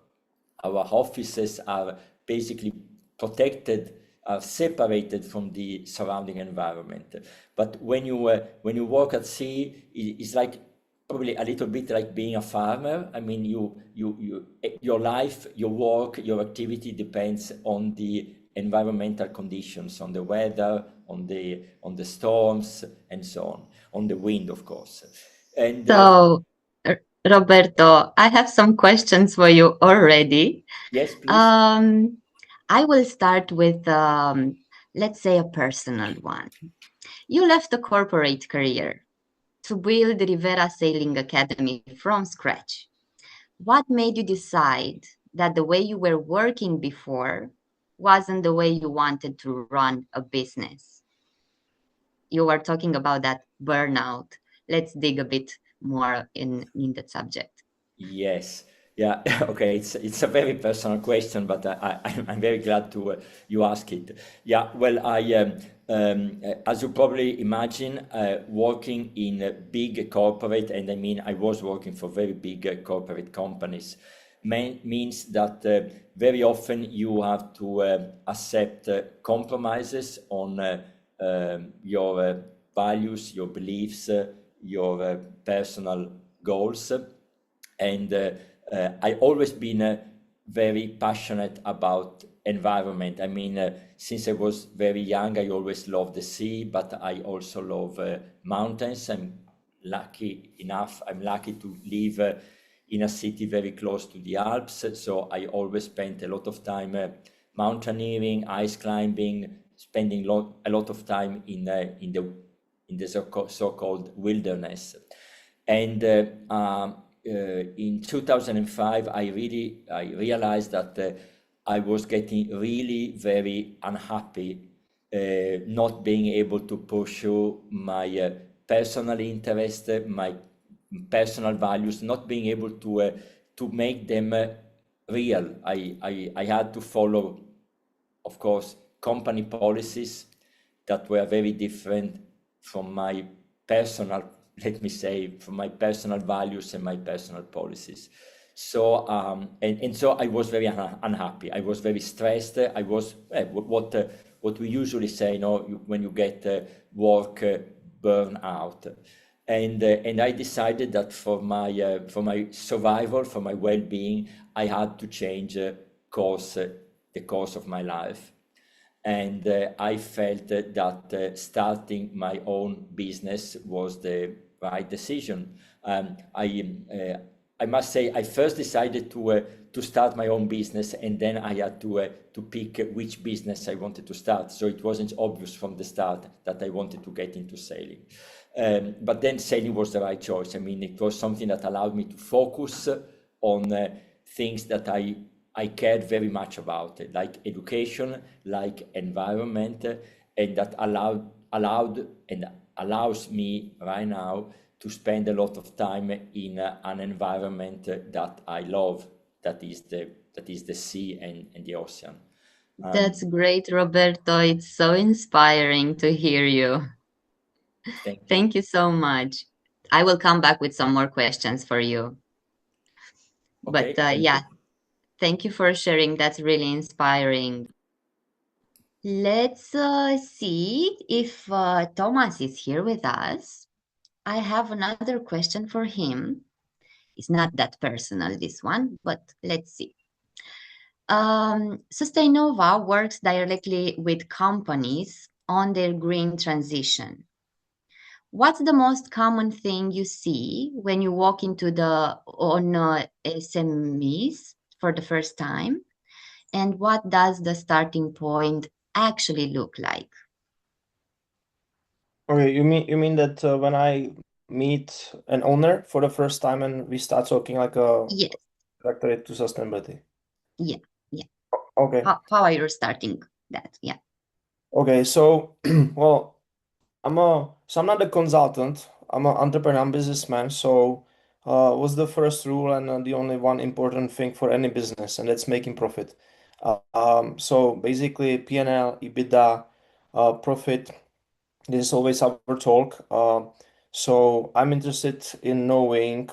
offices are basically protected, are separated from the surrounding environment. But when you work at sea, it's like probably a little bit like being a farmer. I mean, your life, your work, your activity depends on the environmental conditions, on the weather, on the storms, and so on the wind, of course. And So, Roberto, I have some questions for you already. Yes, please. I will start with, let's say, a personal one. You left a corporate career to build Rivera Sailing Academy from scratch. What made you decide that the way you were working before wasn't the way you wanted to run a business? You were talking about that burnout. Let's dig a bit more in that subject. Yes. Yeah. Okay. It's a very personal question, but I'm very glad to you ask it. Yeah. Well, as you probably imagine, working in a big corporate, and I mean, I was working for very big corporate companies, means that very often you have to accept compromises on your values, your beliefs, your personal goals. And I always been very passionate about environment. I mean, since I was very young, I always loved the sea, but I also love mountains. I'm I'm lucky to live in a city very close to the Alps, so I always spent a lot of time mountaineering, ice climbing, spending a lot of time in the so-called wilderness. And in 2005, I realized that I was getting really very unhappy, not being able to pursue my personal interest, my personal values, not being able to make them real. I had to follow, of course, company policies that were very different from my personal, let me say, from my personal values and my personal policies. So and so I was very unhappy. I was very stressed. I was what we usually say, you know, when you get work burnout. And I decided that for my survival, for my well-being, I had to change the course of my life. And I felt that starting my own business was the right decision. I must say, I first decided to start my own business, and then I had to pick which business I wanted to start. So it wasn't obvious from the start that I wanted to get into sailing. But then sailing was the right choice. I mean, it was something that allowed me to focus on things that I cared very much about, like education, like environment, and that allowed and allows me right now to spend a lot of time in an environment that I love, that is the sea and the ocean. That's great, Roberto. It's so inspiring to hear you. Thank you. Thank you so much. I will come back with some more questions for you. Okay, But yeah, thank you for sharing. That's really inspiring. Let's see if Thomas is here with us. I have another question for him. It's not that personal, this one, but let's see. Sustainova works directly with companies on their green transition. What's the most common thing you see when you walk into SMEs for the first time? And what does the starting point actually look like? Okay, you mean that when I meet an owner for the first time and we start talking like a Yes. directorate to sustainability? Yeah. Okay. How are you starting that? Yeah. Okay, so well, I'm not a consultant. I'm an entrepreneur, I'm a businessman. So what's the first rule and the only one important thing for any business, and that's making profit. So basically P&L, EBITDA, profit. This is always our talk. So I'm interested in knowing,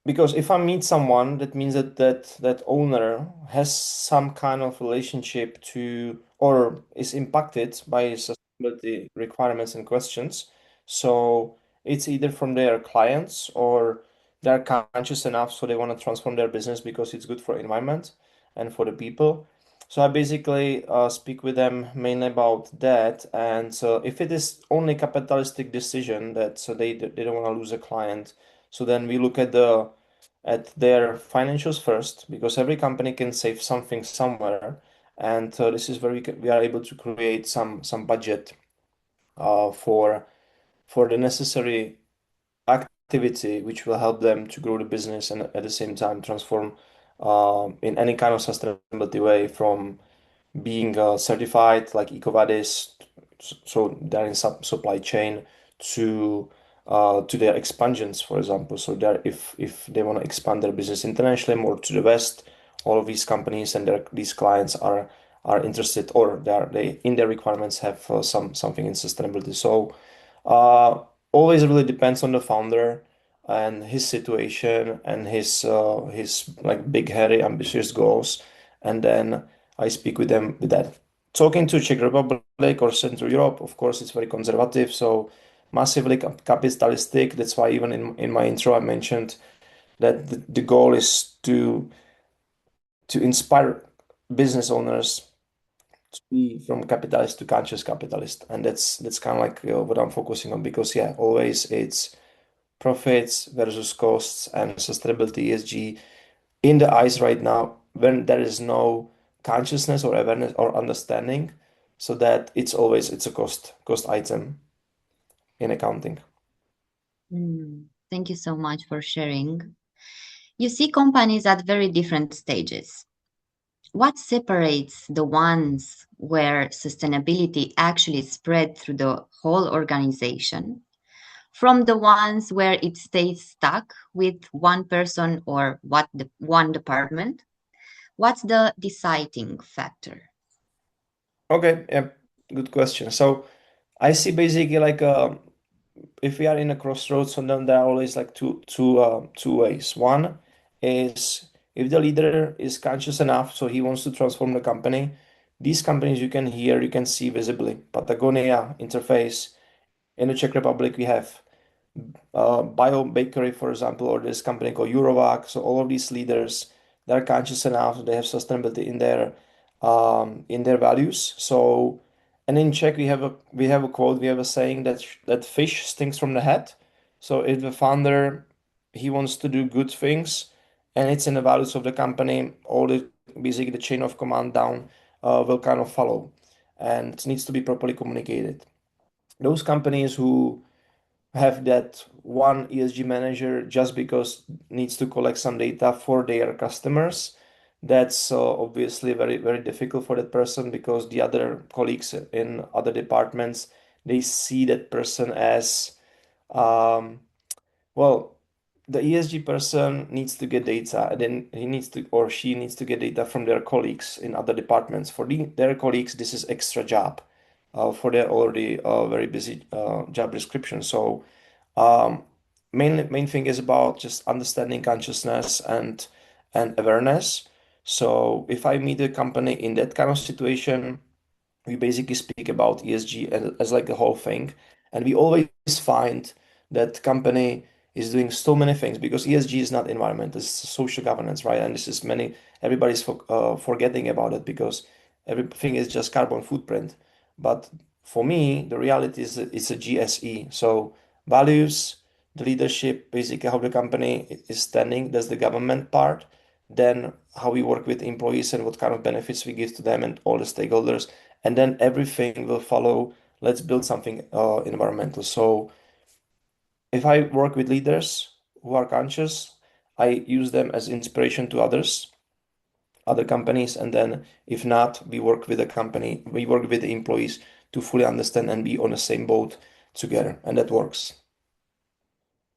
because if I meet someone, that means that owner has some kind of relationship to or is impacted by sustainability requirements and questions. So it's either from their clients or they're conscious enough so they want to transform their business because it's good for environment and for the people. So I basically speak with them mainly about that. And so if it is only capitalistic decision that so they don't want to lose a client, so then we look at their financials first, because every company can save something somewhere, and this is where we are able to create some budget for the necessary activity which will help them to grow the business and at the same time transform in any kind of sustainability way, from being certified like EcoVadis, so they're in supply chain, to their expansions, for example. So they're if they want to expand their business internationally more to the west, all of these companies and these clients are interested, or they in their requirements have something in sustainability. So always really depends on the founder and his situation and his like big hairy ambitious goals, and then I speak with them with that. Talking to Czech Republic or Central Europe, of course, it's very conservative, so massively capitalistic. That's why even in my intro I mentioned that the goal is to inspire business owners to be from capitalist to conscious capitalist, and that's kind of like what I'm focusing on, because yeah, always it's profits versus costs and sustainability ESG in the eyes right now when there is no consciousness or awareness or understanding, so that it's a cost item in accounting. Thank you so much for sharing. You see companies at very different stages. What separates the ones where sustainability actually spread through the whole organization from the ones where it stays stuck with one person or one department? What's the deciding factor? Okay, yeah, good question. So I see basically like if we are in a crossroads, so then there are always like two ways. One is if the leader is conscious enough, so he wants to transform the company. These companies you can see visibly. Patagonia, Interface. In the Czech Republic, we have Bio Bakery, for example, or this company called Eurovac. So all of these leaders, they're conscious enough, they have sustainability in their values. So, and in Czech we have a quote, we have a saying that fish stinks from the head. So if the founder he wants to do good things, and it's in the values of the company, all the basically the chain of command down will kind of follow, and it needs to be properly communicated. Those companies who have that one ESG manager just because needs to collect some data for their customers, that's obviously very, very difficult for that person, because the other colleagues in other departments, they see that person as, well, the ESG person needs to get data, and then he needs to, or she needs to get data from their colleagues in other departments. For their colleagues, this is extra job for their already very busy job description. So main thing is about just understanding consciousness and awareness. So if I meet a company in that kind of situation, we basically speak about ESG as like the whole thing, and we always find that company is doing so many things, because ESG is not environment, it's social governance, right? And this is everybody's forgetting about it, because everything is just carbon footprint. But for me, the reality is that it's a GSE. So values, the leadership, basically how the company is standing, that's the government part. Then how we work with employees and what kind of benefits we give to them and all the stakeholders. And then everything will follow. Let's build something environmental. So if I work with leaders who are conscious, I use them as inspiration to other companies. And then if not, we work with the employees to fully understand and be on the same boat together. And that works.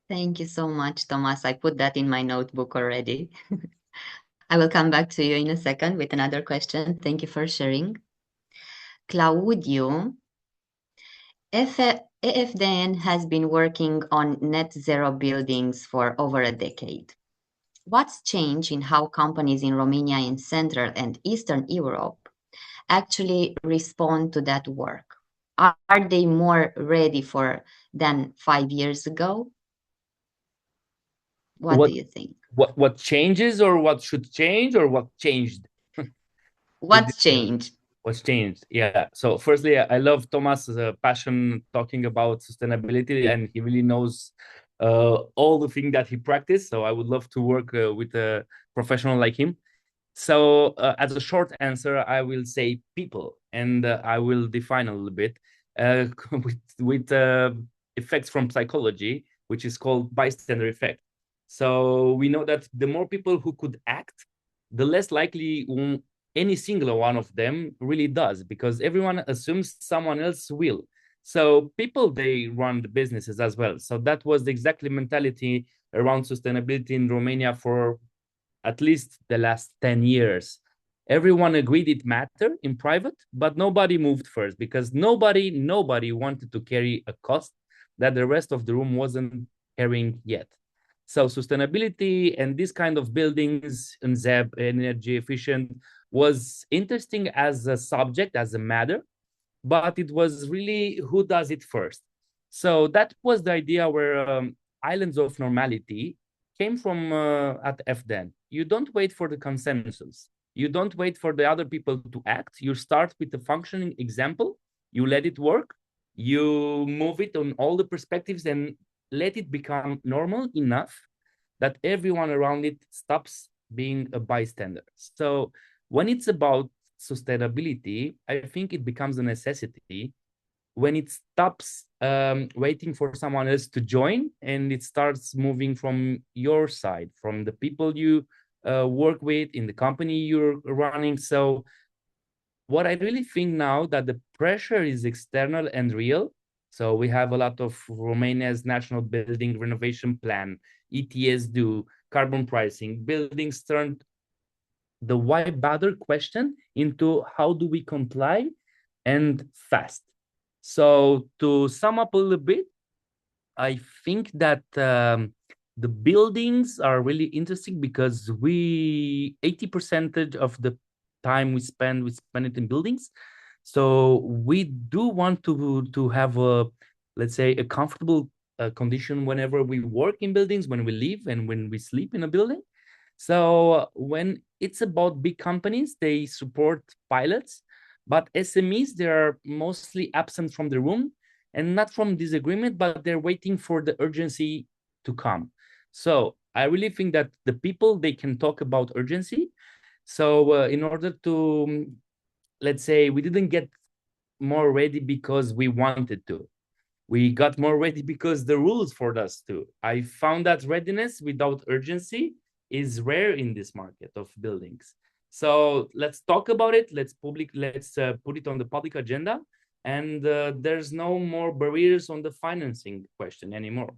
Thank you so much, Thomas. I put that in my notebook already. I will come back to you in a second with another question. Thank you for sharing. Claudio, EFDN has been working on net zero buildings for over a decade. What's changed in how companies in Romania and Central and Eastern Europe actually respond to that work? Are they more ready than 5 years ago? What do you think? What changes, or what should change, or what changed? What's changed? What's changed? Yeah. So firstly, I love Thomas' passion talking about sustainability, and he really knows all the things that he practiced. So I would love to work with a professional like him. So as a short answer, I will say people, and I will define a little bit with effects from psychology, which is called bystander effect. So we know that the more people who could act, the less likely any single one of them really does, because everyone assumes someone else will. So people, they run the businesses as well. So that was the exactly mentality around sustainability in Romania for at least the last 10 years. Everyone agreed it mattered in private, but nobody moved first, because nobody wanted to carry a cost that the rest of the room wasn't carrying yet. So sustainability and this kind of buildings and ZEB, energy efficient, was interesting as a subject, as a matter, but it was really who does it first. So that was the idea where islands of normality came from at FDN. You don't wait for the consensus. You don't wait for the other people to act. You start with a functioning example. You let it work. You move it on all the perspectives, and let it become normal enough that everyone around it stops being a bystander. So when it's about sustainability, I think it becomes a necessity when it stops waiting for someone else to join and it starts moving from your side, from the people you work with in the company you're running. So what I really think now that the pressure is external and real. So we have a lot of Romania's national building renovation plan, ETS do, carbon pricing, buildings turned the why bother question into how do we comply and fast. So to sum up a little bit, I think that the buildings are really interesting because 80% of the time we spend it in buildings. So we do want to have a, let's say, a comfortable condition whenever we work in buildings, when we live and when we sleep in a building. So when it's about big companies, they support pilots, but SMEs, they are mostly absent from the room and not from disagreement, but they're waiting for the urgency to come. So I really think that the people, they can talk about urgency. So in order to, let's say, we didn't get more ready because we wanted to. We got more ready because the rules forced us to. I found that readiness without urgency is rare in this market of buildings. So let's talk about it. Let's put it on the public agenda. And there's no more barriers on the financing question anymore.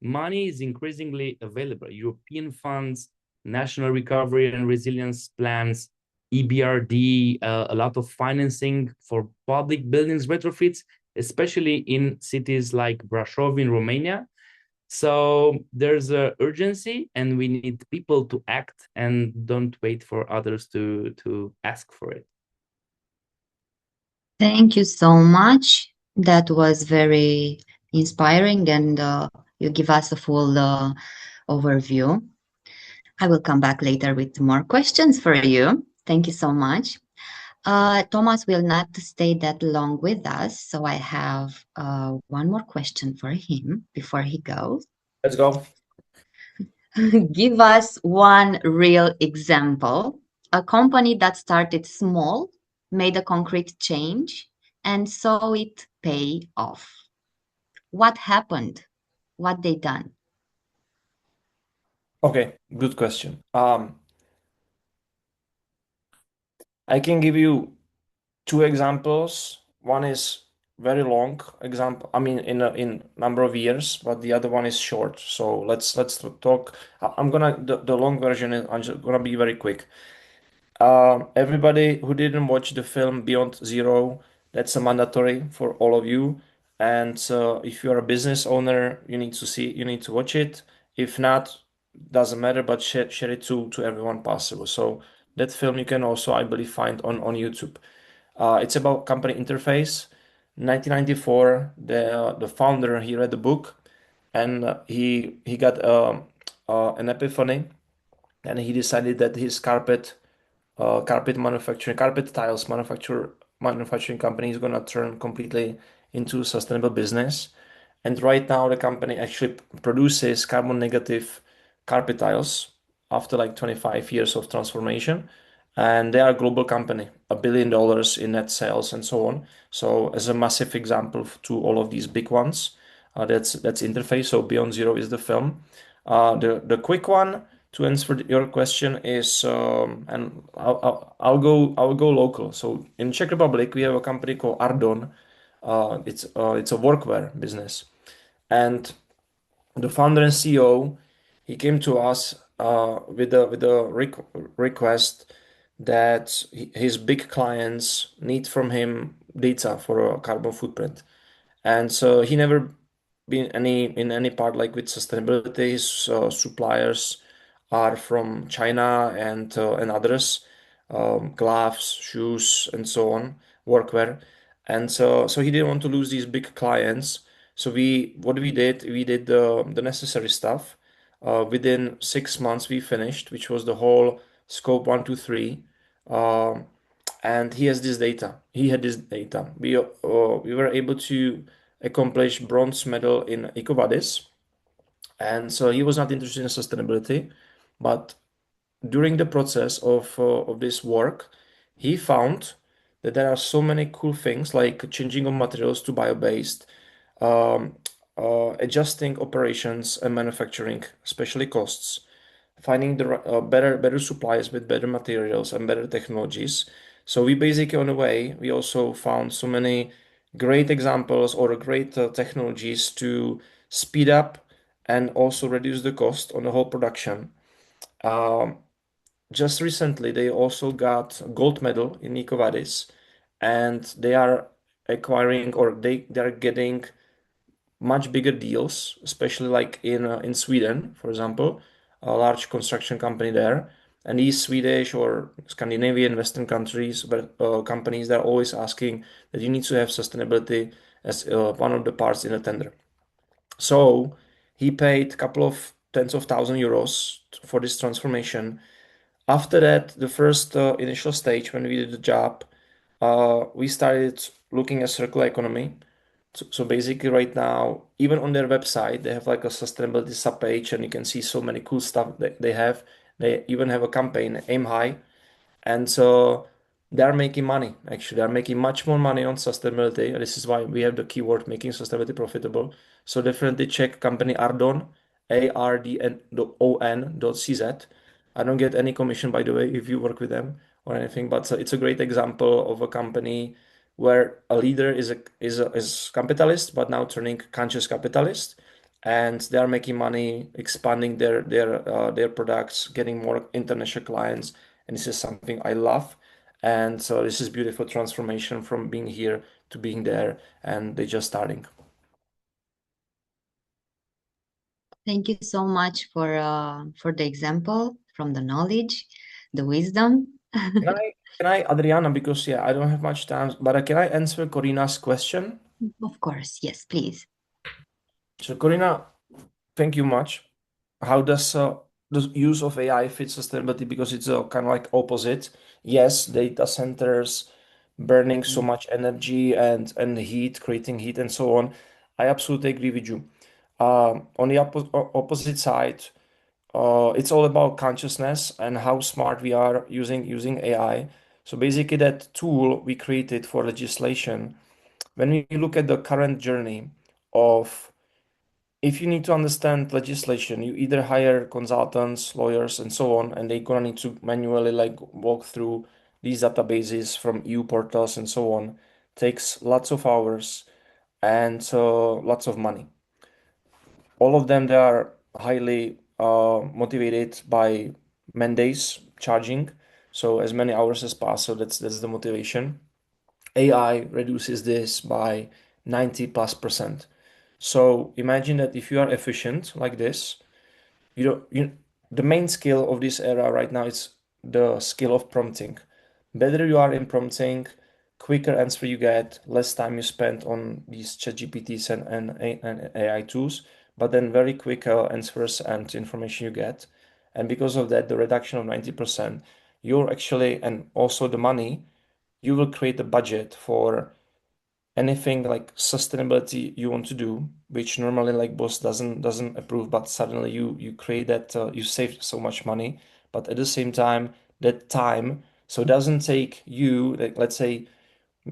Money is increasingly available. European funds, national recovery and resilience plans, EBRD, a lot of financing for public buildings retrofits, especially in cities like Brașov in Romania. So there's an urgency and we need people to act and don't wait for others to ask for it. Thank you so much. That was very inspiring and you give us a full overview. I will come back later with more questions for you. Thank you so much. Thomas will not stay that long with us, so I have one more question for him before he goes. Let's go. Give us one real example, a company that started small, made a concrete change, and saw it pay off. What happened? What they done? Okay, good question. I can give you two examples. One is very long example. I mean, in number of years, but the other one is short. So let's talk. I'm gonna the long version is I'm just gonna be very quick. Everybody who didn't watch the film Beyond Zero, that's a mandatory for all of you. And if you're a business owner, you need to watch it. If not, doesn't matter, but share it to everyone possible. So that film you can also, I believe, find on YouTube. It's about company interface. 1994, the founder, he read the book and he got an epiphany, and he decided that his carpet tiles manufacturing company is gonna turn completely into sustainable business. And right now the company actually produces carbon negative carpet tiles after like 25 years of transformation. And they are a global company, $1 billion in net sales and so on. So as a massive example to all of these big ones, that's interface. So Beyond Zero is the film. The quick one to answer your question is, and I'll go local. So in Czech Republic, we have a company called Ardon. It's a workwear business, and the founder and CEO, he came to us with a request that his big clients need from him data for a carbon footprint, and so he never been in any part like with sustainability. His suppliers are from China and others, gloves, shoes, and so on, workwear, and so he didn't want to lose these big clients. So we did the necessary stuff. Within 6 months we finished, which was the whole scope 1, 2, 3. And he has this data. He had this data. We were able to accomplish bronze medal in EcoVadis, And so he was not interested in sustainability, but during the process of this work, he found that there are so many cool things like changing of materials to bio-based, um, adjusting operations and manufacturing, especially costs, finding the better suppliers with better materials and better technologies. So we basically, on the way, we also found so many great examples or great technologies to speed up and also reduce the cost on the whole production. Um, just recently, they also got a gold medal in EcoVadis, and they are acquiring or they are getting much bigger deals, especially like in Sweden, for example, a large construction company there. And these Swedish or Scandinavian Western countries, but companies, they're always asking that you need to have sustainability as one of the parts in a tender. So he paid a couple of tens of €1,000 for this transformation. After that, the first initial stage when we did the job, we started looking at circular economy. So basically, right now, even on their website, they have like a sustainability subpage, and you can see so many cool stuff that they have. They even have a campaign, Aim High, and so they're making money. Actually, they're making much more money on sustainability. This is why we have the keyword making sustainability profitable. So definitely check company Ardon, ARDNON.cz. I don't get any commission, by the way, if you work with them or anything, but it's a great example of a company where a leader is capitalist, but now turning conscious capitalist, and they are making money, expanding their products, getting more international clients, and this is something I love. And so this is beautiful transformation from being here to being there, and they're just starting. Thank you so much for the example, from the knowledge, the wisdom. Can I, Adriana, because yeah, I don't have much time, but can I answer Corina's question? Of course, yes, please. So Corina, thank you much. How does the use of AI fit sustainability? Because it's a kind of like opposite. Yes, data centers burning so much energy and heat, creating heat and so on. I absolutely agree with you. On the opposite side, it's all about consciousness and how smart we are using AI. So basically, that tool we created for legislation, when we look at the current journey of if you need to understand legislation, you either hire consultants, lawyers, and so on, and they're gonna need to manually like walk through these databases from EU portals and so on. Takes lots of hours and lots of money. All of them, they are highly motivated by mandates charging. So as many hours as possible, that's the motivation. AI reduces this by 90+%. So imagine that if you are efficient like this, the main skill of this era right now is the skill of prompting. Better you are in prompting, quicker answer you get, less time you spend on these ChatGPTs and AI tools, but then very quick answers and information you get. And because of that, the reduction of 90%, you're actually, and also the money, you will create a budget for anything like sustainability you want to do, which normally like boss doesn't approve, but suddenly you create that you save so much money, but at the same time that time, so it doesn't take you, like, let's say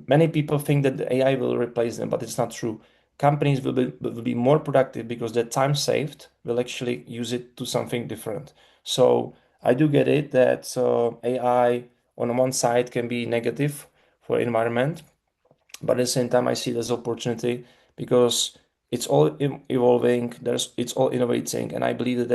many people think that the AI will replace them, but it's not true. Companies will be more productive because the time saved will actually use it to something different. So I do get it that AI on one side can be negative for environment, but at the same time I see it as opportunity because it's all evolving, it's all innovating, and I believe that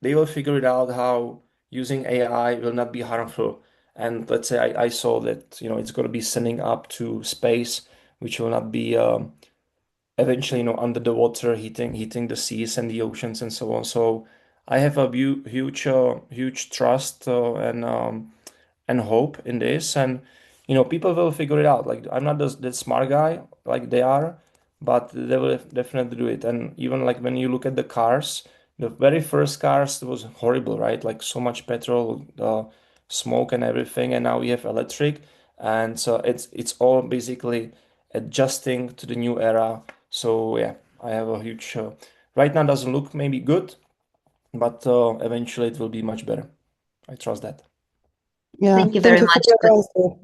they will figure it out how using AI will not be harmful. And let's say I saw that it's going to be sending up to space, which will not be eventually under the water, heating the seas and the oceans and so on. So I have a huge trust and hope in this, and people will figure it out. Like, I'm not that smart guy like they are, but they will definitely do it. And even like when you look at the cars, the very first cars was horrible, right? Like so much petrol, smoke and everything, and now we have electric, and so it's all basically adjusting to the new era. So yeah, I have a huge Right now doesn't look maybe good, but eventually it will be much better. I trust that. Yeah, Thank you very for much. your answer.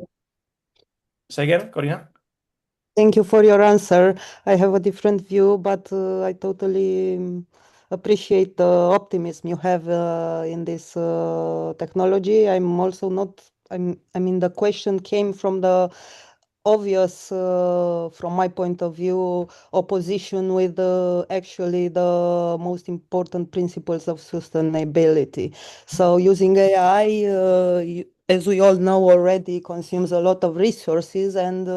Say again, Corina? Thank you for your answer. I have a different view, but I totally appreciate the optimism you have in this technology. I'm also not, I mean, the question came from the obvious, from my point of view, opposition with actually the most important principles of sustainability. So using AI, as we all know already, consumes a lot of resources, and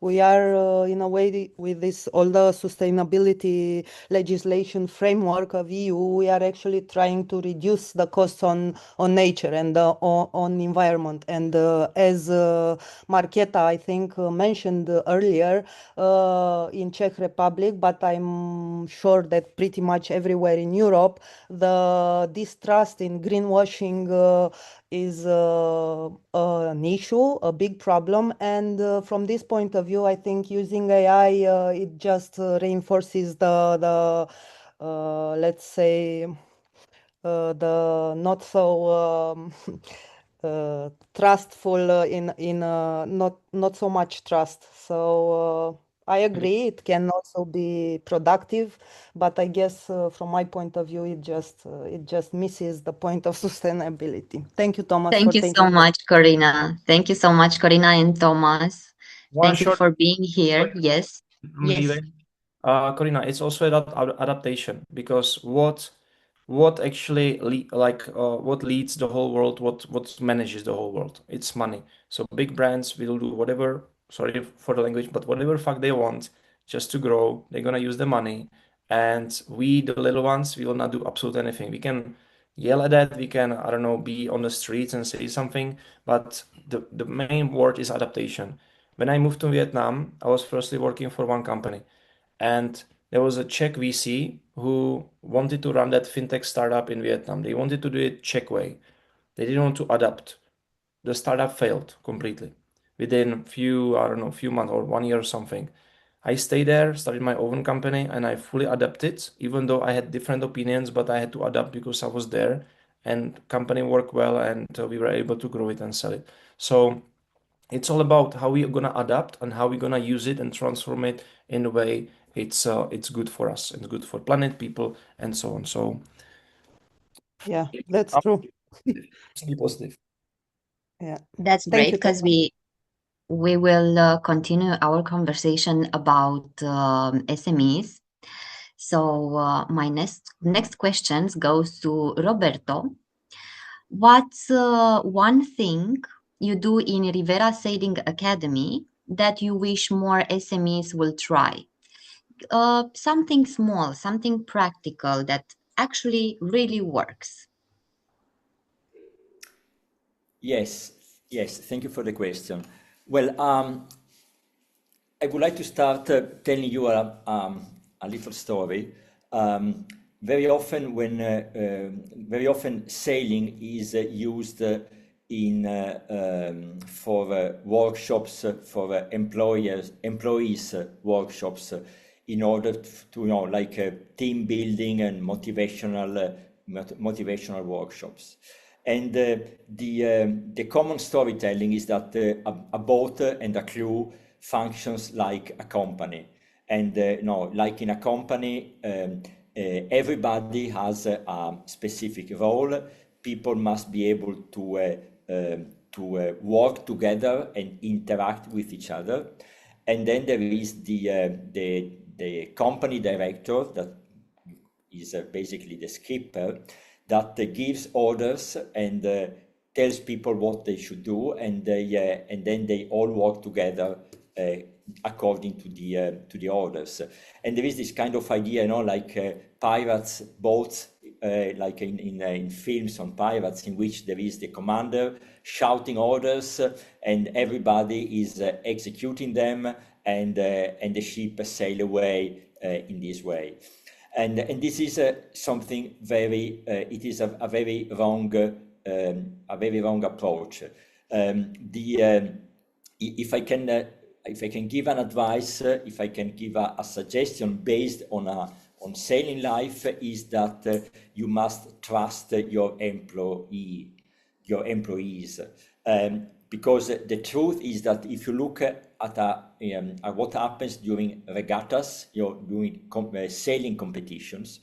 we are in a way with this all the sustainability legislation framework of EU, we are actually trying to reduce the costs on nature and on environment. And as Marketa, I think, mentioned earlier, in Czech Republic, but I'm sure that pretty much everywhere in Europe, the distrust in greenwashing is an issue, a big problem. And from this point of view, I think using AI, it just reinforces let's say, the not so trustful in not so much trust. So I agree, it can also be productive, but I guess from my point of view, it just misses the point of sustainability. Thank you, Thomas, for Thank you so taking the much, Corina. Thank you so much, Corina and Thomas. One Thank you short for being here. Yes. I'm Yes. leaving. Corina, it's also about adaptation, because what actually what leads the whole world, what manages the whole world? It's money. So big brands will do whatever, sorry for the language, but whatever fuck they want just to grow. They're gonna use the money, and we, the little ones, we will not do absolutely anything. We can yell at that, we can, I don't know, be on the streets and say something, but the main word is adaptation. When I moved to Vietnam, I was firstly working for one company, and there was a Czech VC who wanted to run that fintech startup in Vietnam. They wanted to do it Czech way. They didn't want to adapt. The startup failed completely within few months or 1 year or something. I stayed there, started my own company, and I fully adapted, even though I had different opinions, but I had to adapt because I was there, and company worked well, and we were able to grow it and sell it. So it's all about how we're gonna adapt and how we're gonna use it and transform it in a way it's good for us, it's good for planet, people, and so on. So Yeah, that's true. be positive. Yeah. That's Thank great you, because Thomas. we will continue our conversation about SMEs. So my next questions goes to Roberto. What's one thing you do in Rivera Sailing Academy that you wish more SMEs will try? Something small, something practical that actually really works. Yes, yes, thank you for the question. Well, I would like to start telling you a little story. Very often, very often sailing is used for workshops for employees workshops in order to like team building and motivational workshops. And the common storytelling is that a boat and a crew functions like a company, and like in a company, everybody has a specific role. People must be able to work together and interact with each other. And then there is the company director, that is basically the skipper, that gives orders and tells people what they should do, and then they all work together according to the orders. And there is this kind of idea, like pirates boats, like in films on pirates, in which there is the commander shouting orders and everybody is executing them, and the ship sail away in this way. And this is something very. It is a very wrong approach. If I can give an advice, if I can give a suggestion based on on sailing life is that you must trust your employees. Because the truth is that if you look at what happens during regattas, during sailing competitions,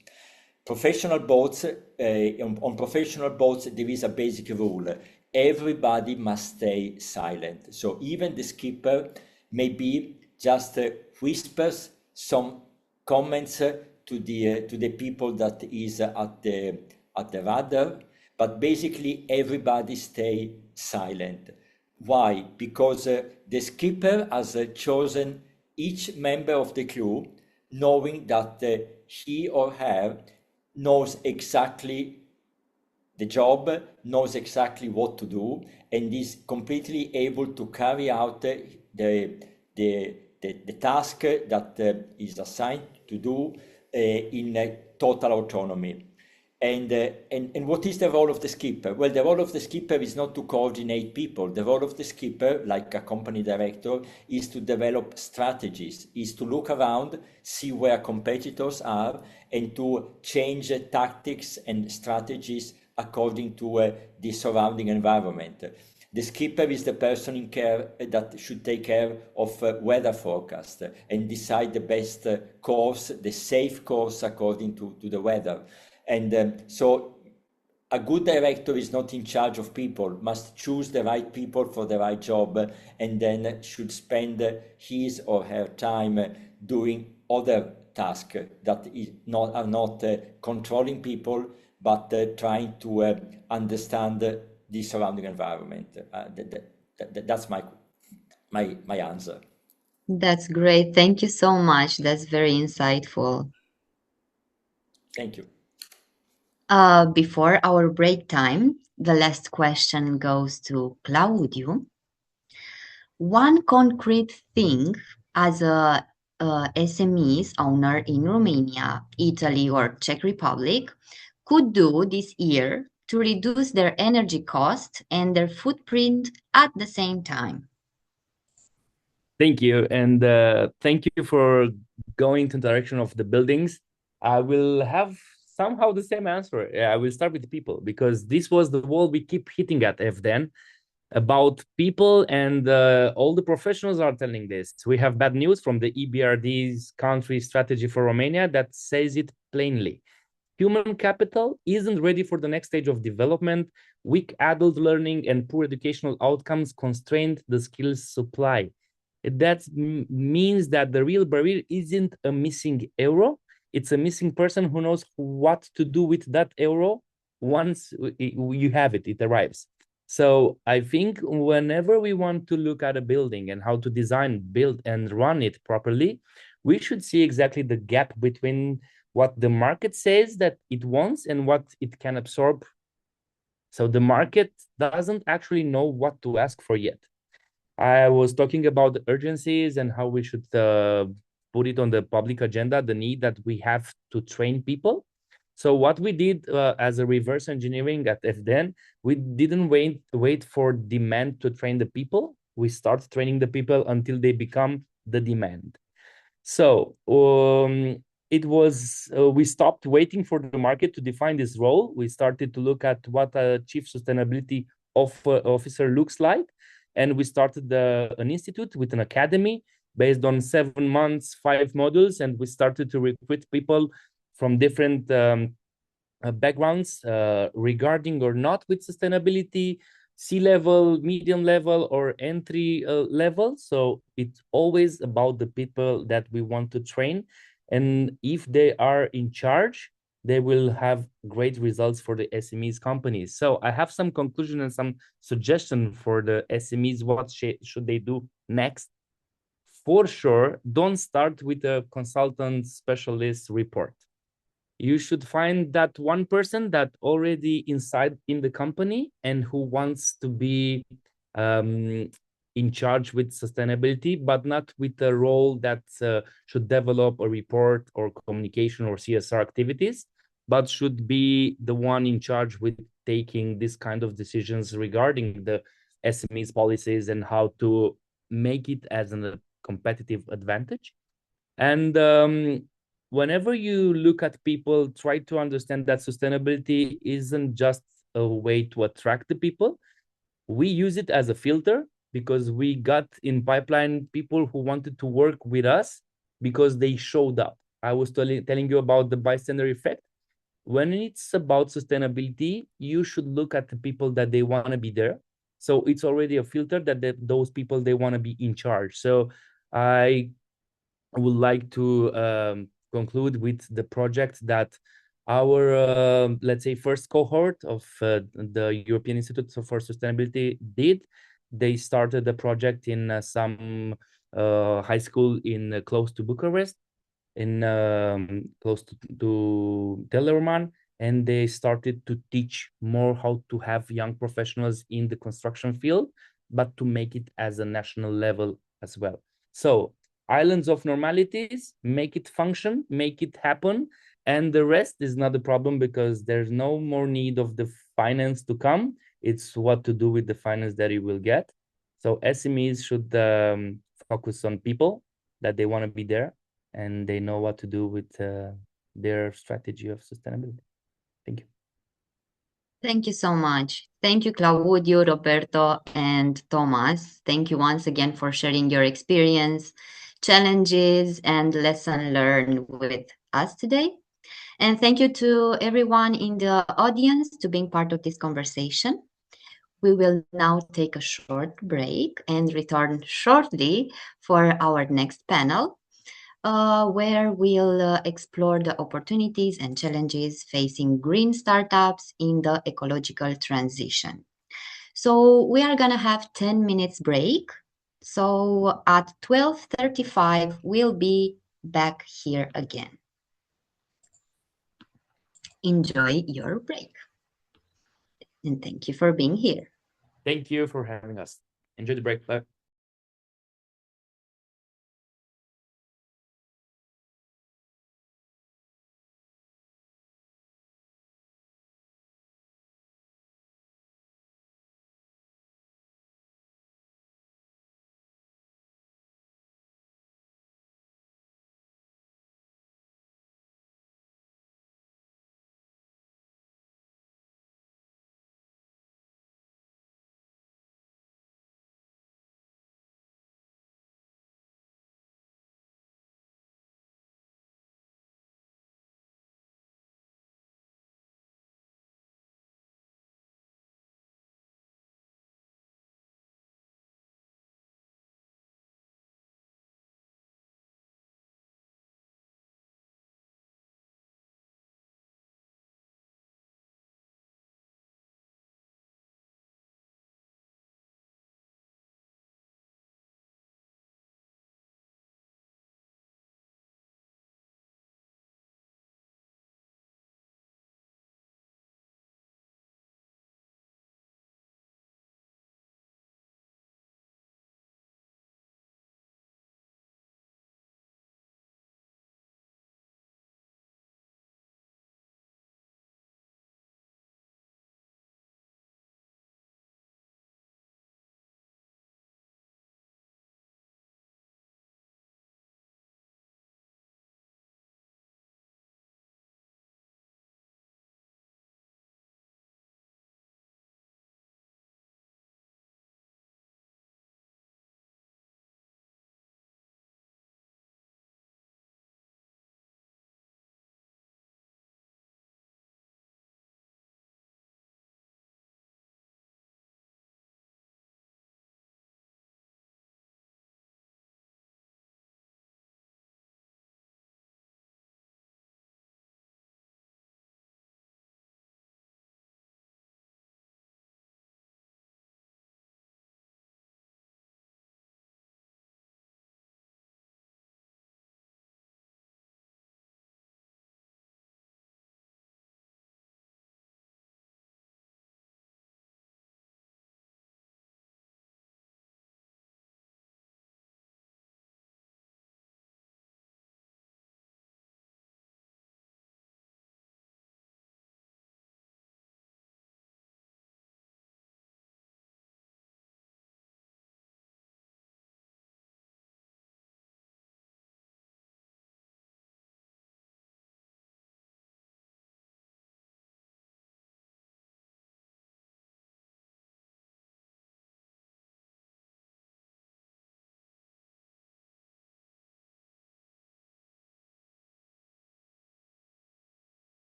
professional boats, on professional boats, there is a basic rule. Everybody must stay silent. So even the skipper maybe just whispers some comments to the people that is at the rudder, but basically everybody stay silent. Why? Because the skipper has chosen each member of the crew, knowing that he or her knows exactly the job, knows exactly what to do, and is completely able to carry out the task that is assigned to do in total autonomy. And what is the role of the skipper? Well, the role of the skipper is not to coordinate people. The role of the skipper, like a company director, is to develop strategies, is to look around, see where competitors are, and to change tactics and strategies according to the surrounding environment. The skipper is the person in care that should take care of weather forecast and decide the best course, the safe course according to the weather. And so a good director is not in charge of people, must choose the right people for the right job, and then should spend his or her time doing other tasks that are not controlling people, but trying to understand the surrounding environment. That's my answer. That's great. Thank you so much. That's very insightful. Thank you. Before our break time, the last question goes to Claudiu. One concrete thing as a SMEs owner in Romania, Italy, or Czech Republic could do this year to reduce their energy cost and their footprint at the same time? Thank you. And thank you for going to the direction of the buildings. I will have somehow the same answer. I will start with the people, because this was the wall we keep hitting at FDN about people, and all the professionals are telling this. We have bad news from the EBRD's country strategy for Romania that says it plainly. Human capital isn't ready for the next stage of development. Weak adult learning and poor educational outcomes constrain the skills supply. That means that the real barrier isn't a missing euro. It's a missing person who knows what to do with that euro once you have it, it arrives. So I think whenever we want to look at a building and how to design, build, and run it properly, we should see exactly the gap between what the market says that it wants and what it can absorb. So the market doesn't actually know what to ask for yet. I was talking about the urgencies and how we should put it on the public agenda, the need that we have to train people. So what we did as a reverse engineering at FDN, we didn't wait for demand to train the people. We start training the people until they become the demand. So it was we stopped waiting for the market to define this role. We started to look at what a chief sustainability officer looks like. And we started an institute with an academy based on 7 months, 5 modules, and we started to recruit people from different backgrounds regarding or not with sustainability, C-level, medium level, or entry level. So it's always about the people that we want to train. And if they are in charge, they will have great results for the SMEs companies. So I have some conclusion and some suggestion for the SMEs. What should they do next? For sure, don't start with a consultant specialist report. You should find that one person that already inside in the company and who wants to be in charge with sustainability, but not with a role that should develop a report or communication or CSR activities, but should be the one in charge with taking this kind of decisions regarding the SMEs policies and how to make it as a competitive advantage. And whenever you look at people, try to understand that sustainability isn't just a way to attract the people. We use it as a filter because we got in pipeline people who wanted to work with us because they showed up. I was telling you about the bystander effect. When it's about sustainability, you should look at the people that they want to be there. So it's already a filter that those people, they want to be in charge. So I would like to conclude with the project that our, let's say, first cohort of the European Institute for Sustainability did. They started the project in some high school in close to Bucharest, in close to Teleorman, and they started to teach more how to have young professionals in the construction field, but to make it as a national level as well. So islands of normalities, make it function, make it happen, and the rest is not a problem because there's no more need of the finance to come. It's what to do with the finance that you will get. So SMEs should focus on people that they want to be there, and they know what to do with their strategy of sustainability. Thank you. Thank you so much. Thank you, Claudio, Roberto, and Thomas. Thank you once again for sharing your experience, challenges, and lesson learned with us today. And thank you to everyone in the audience to being part of this conversation. We will now take a short break and return shortly for our next panel, where we'll explore the opportunities and challenges facing green startups in the ecological transition. So we are going to have 10 minutes break. So at 12:35, we'll be back here again. Enjoy your break. And thank you for being here. Thank you for having us. Enjoy the break. Bye.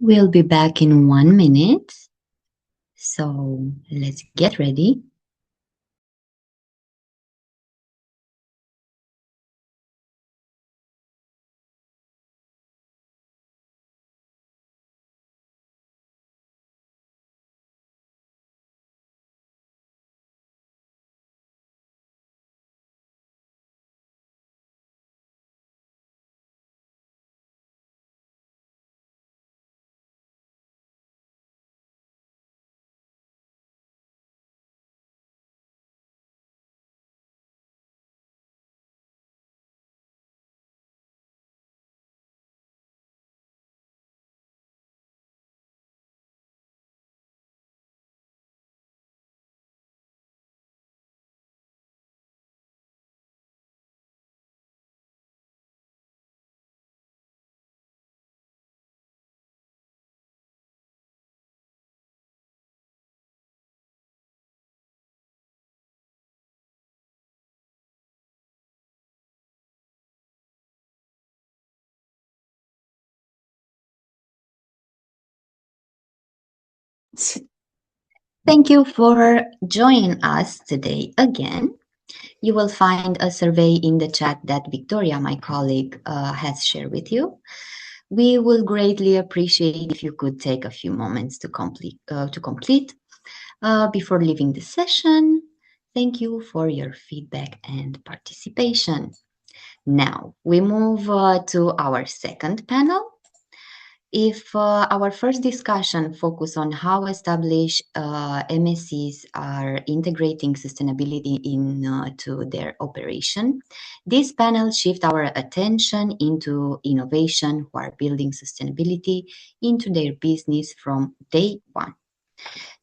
We'll be back in 1 minute. So let's get ready. Thank you for joining us today again. You will find a survey in the chat that Victoria, my colleague, has shared with you. We will greatly appreciate if you could take a few moments to complete before leaving the session. Thank you for your feedback and participation. Now we move to our second panel. If our first discussion focused on how established MSCs are integrating sustainability into their operation, this panel shifts our attention into innovation who are building sustainability into their business from day one.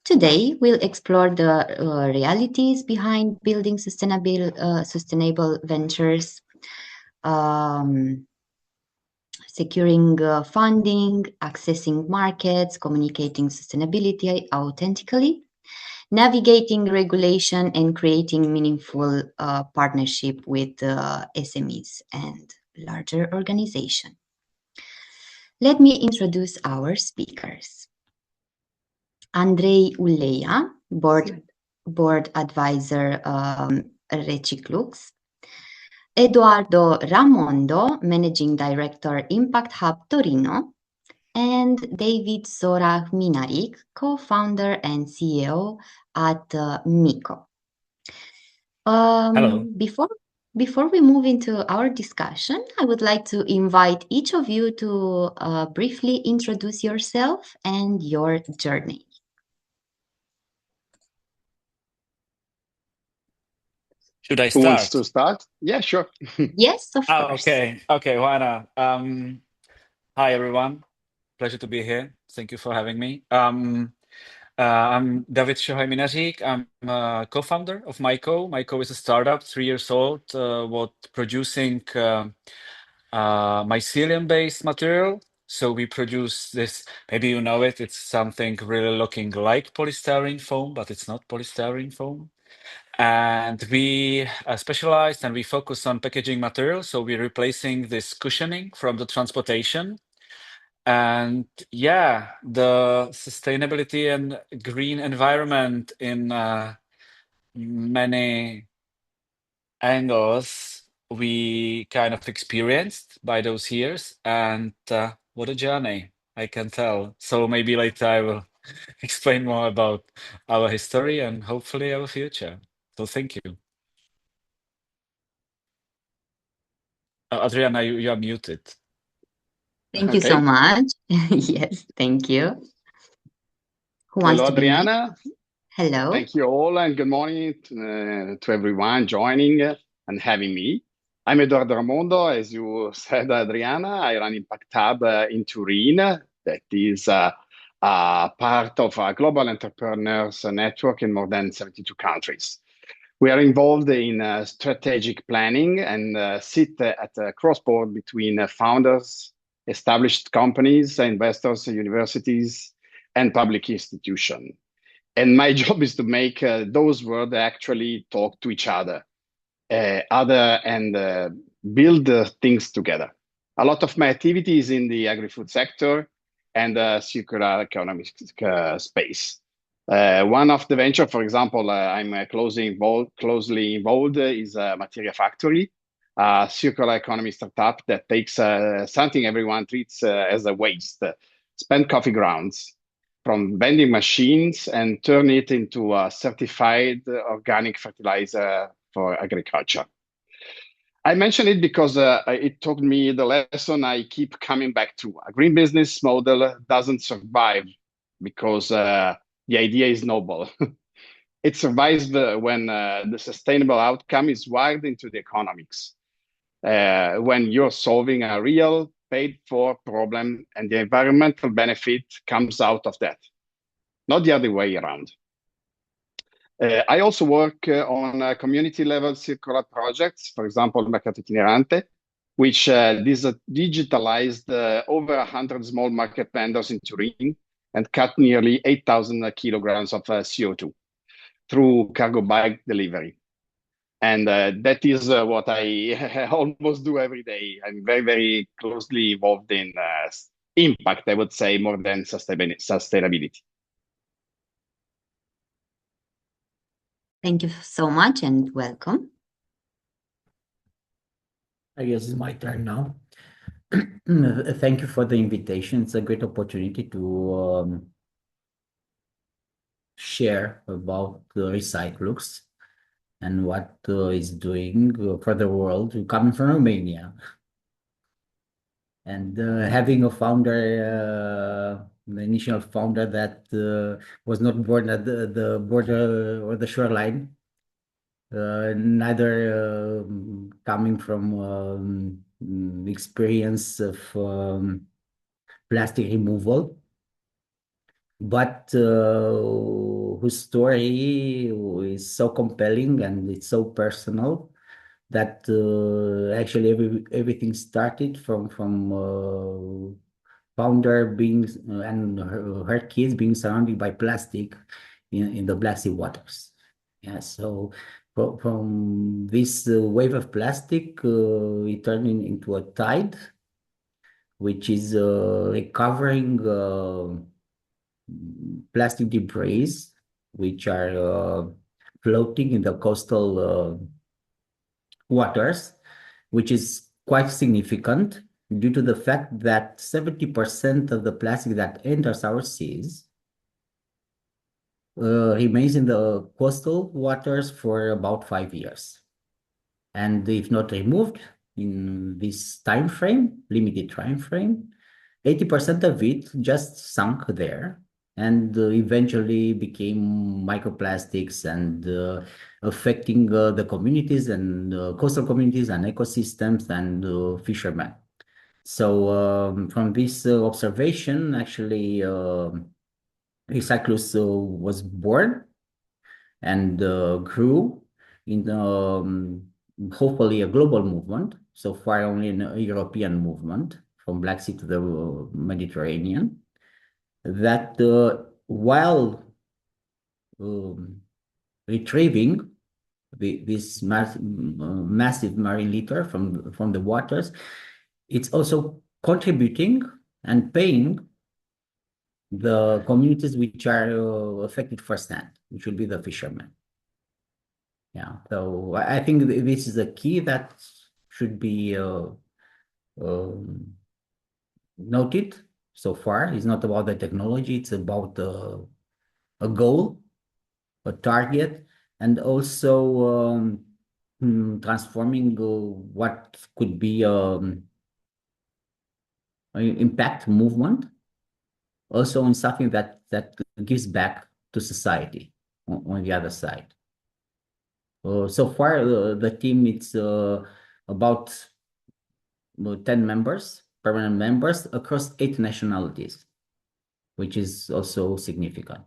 Today, we'll explore the realities behind building sustainable ventures, securing funding, accessing markets, communicating sustainability authentically, navigating regulation, and creating meaningful partnership with SMEs and larger organizations. Let me introduce our speakers. Andrei Uleia, board advisor, Reciclux. Eduardo Ramondo, Managing Director, Impact Hub Torino, and David Sora Minarik, co-founder and CEO at Miko. Hello. Before we move into our discussion, I would like to invite each of you to briefly introduce yourself and your journey. Should I Who wants start? to start? Yeah, sure. Yes, of course. Okay, Juana. Hi, everyone. Pleasure to be here. Thank you for having me. I'm David Shohai-Minazik. I'm a co-founder of Myco. Myco is a startup, 3 years old, producing mycelium-based material. So we produce this, maybe you know it, it's something really looking like polystyrene foam, but it's not polystyrene foam. And we specialized and we focus on packaging materials. So we're replacing this cushioning from the transportation. And yeah, the sustainability and green environment in many angles we kind of experienced by those years. And what a journey, I can tell. So maybe later I will explain more about our history and hopefully our future. So thank you. Adriana, you are muted. Thank you so much. Yes, thank you. Who wants Hello, to be next? Adriana. Hello. Thank you all, and good morning to everyone joining and having me. I'm Eduardo Ramondo. As you said, Adriana, I run Impact Hub in Turin. That is part of a global entrepreneurs network in more than 72 countries. We are involved in strategic planning and sit at a crossroad between founders, established companies, investors, universities, and public institutions. And my job is to make those words actually talk to each other, build things together. A lot of my activity is in the agri-food sector, and circular economy space. One of the venture, for example, I'm closely involved is Materia Factory, a circular economy startup that takes something everyone treats as a waste, spent coffee grounds, from vending machines and turn it into a certified organic fertilizer for agriculture. I mention it because it taught me the lesson I keep coming back to. A green business model doesn't survive because the idea is noble. It survives when the sustainable outcome is wired into the economics. When you're solving a real paid-for problem and the environmental benefit comes out of that, not the other way around. I also work on community-level circular projects, for example, Mercato Itinerante, which digitalized over 100 small market vendors in Turin and cut nearly 8,000 kilograms of CO2 through cargo bike delivery. And that is what I almost do every day. I'm very, very closely involved in impact, I would say, more than sustainability. Thank you so much and welcome. I guess it's my turn now. Thank you for the invitation. It's a great opportunity to share about Recyclux and what it's doing for the world, coming from Romania. And having a founder, the initial founder that was not born at the border or the shoreline, neither coming from experience of plastic removal, but whose story is so compelling and it's so personal that actually everything started from founder being and her kids being surrounded by plastic in the Black Sea waters. Yeah, so from this wave of plastic, it turned into a tide, which is recovering plastic debris, which are floating in the coastal waters, which is quite significant due to the fact that 70% of the plastic that enters our seas remains in the coastal waters for about 5 years. And if not removed in this time frame, limited time frame, 80% of it just sunk there and eventually became microplastics and affecting the communities and coastal communities and ecosystems and fishermen. So from this observation, actually, Recyclux was born and grew in hopefully a global movement. So far only a European movement from Black Sea to the Mediterranean, that while retrieving this massive marine litter from the waters, it's also contributing and paying the communities which are affected firsthand, which will be the fishermen. Yeah, so I think this is a key that should be noted so far. It's not about the technology, it's about a goal, a target, and also transforming what could be an impact movement also on something that gives back to society on the other side. So far, the team, it's about 10 members, permanent members across 8 nationalities, which is also significant.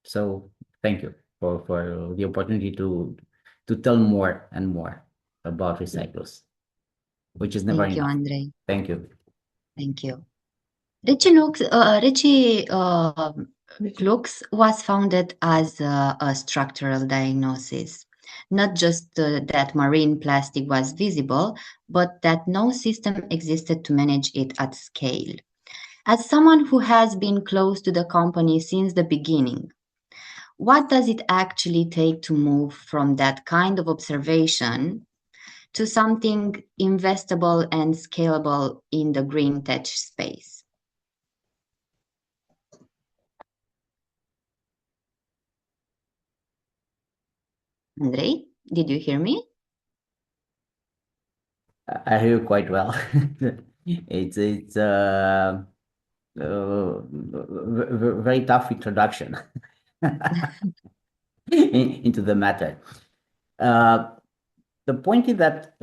So thank you for the opportunity to tell more and more about Recyclux, which is never enough. Thank you, Andrei. Thank you. Thank you. Recyclux was founded as a structural diagnosis, not just that marine plastic was visible, but that no system existed to manage it at scale. As someone who has been close to the company since the beginning, what does it actually take to move from that kind of observation to something investable and scalable in the green tech space? Andrei, did you hear me? I hear you quite well. It's very tough introduction into the matter. The point is that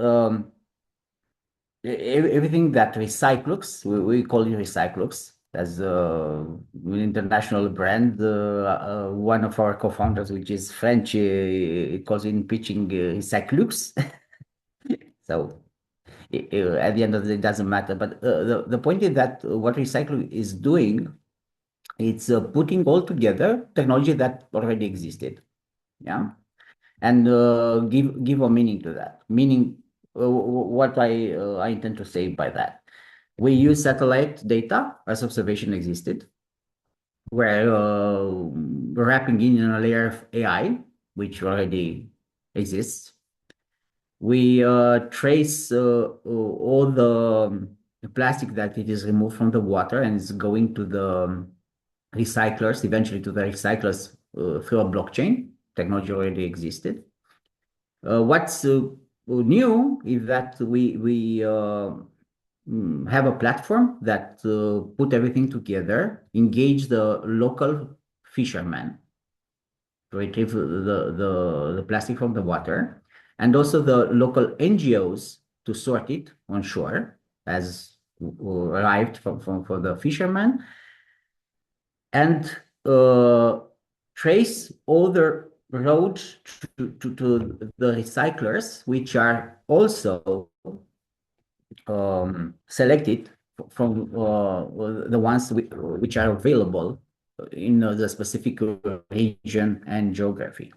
everything that Recyclux, we call it Recyclux, as an international brand. One of our co-founders, which is French, calls in pitching Recyclux. So at the end of the day, it doesn't matter. But the point is that what Recyclux is doing, it's putting all together technology that already existed. Yeah. And give a meaning to that. Meaning, what I intend to say by that. We use satellite data as observation existed. We're wrapping in a layer of AI, which already exists. We trace all the plastic that it is removed from the water and is going to the recyclers, eventually to the recyclers through a blockchain. Technology already existed. What's new is that we have a platform that put everything together, engage the local fishermen to retrieve the plastic from the water, and also the local NGOs to sort it on shore as arrived for the fishermen, and trace all the roads to the recyclers, which are also selected from the ones which are available in the specific region and geography.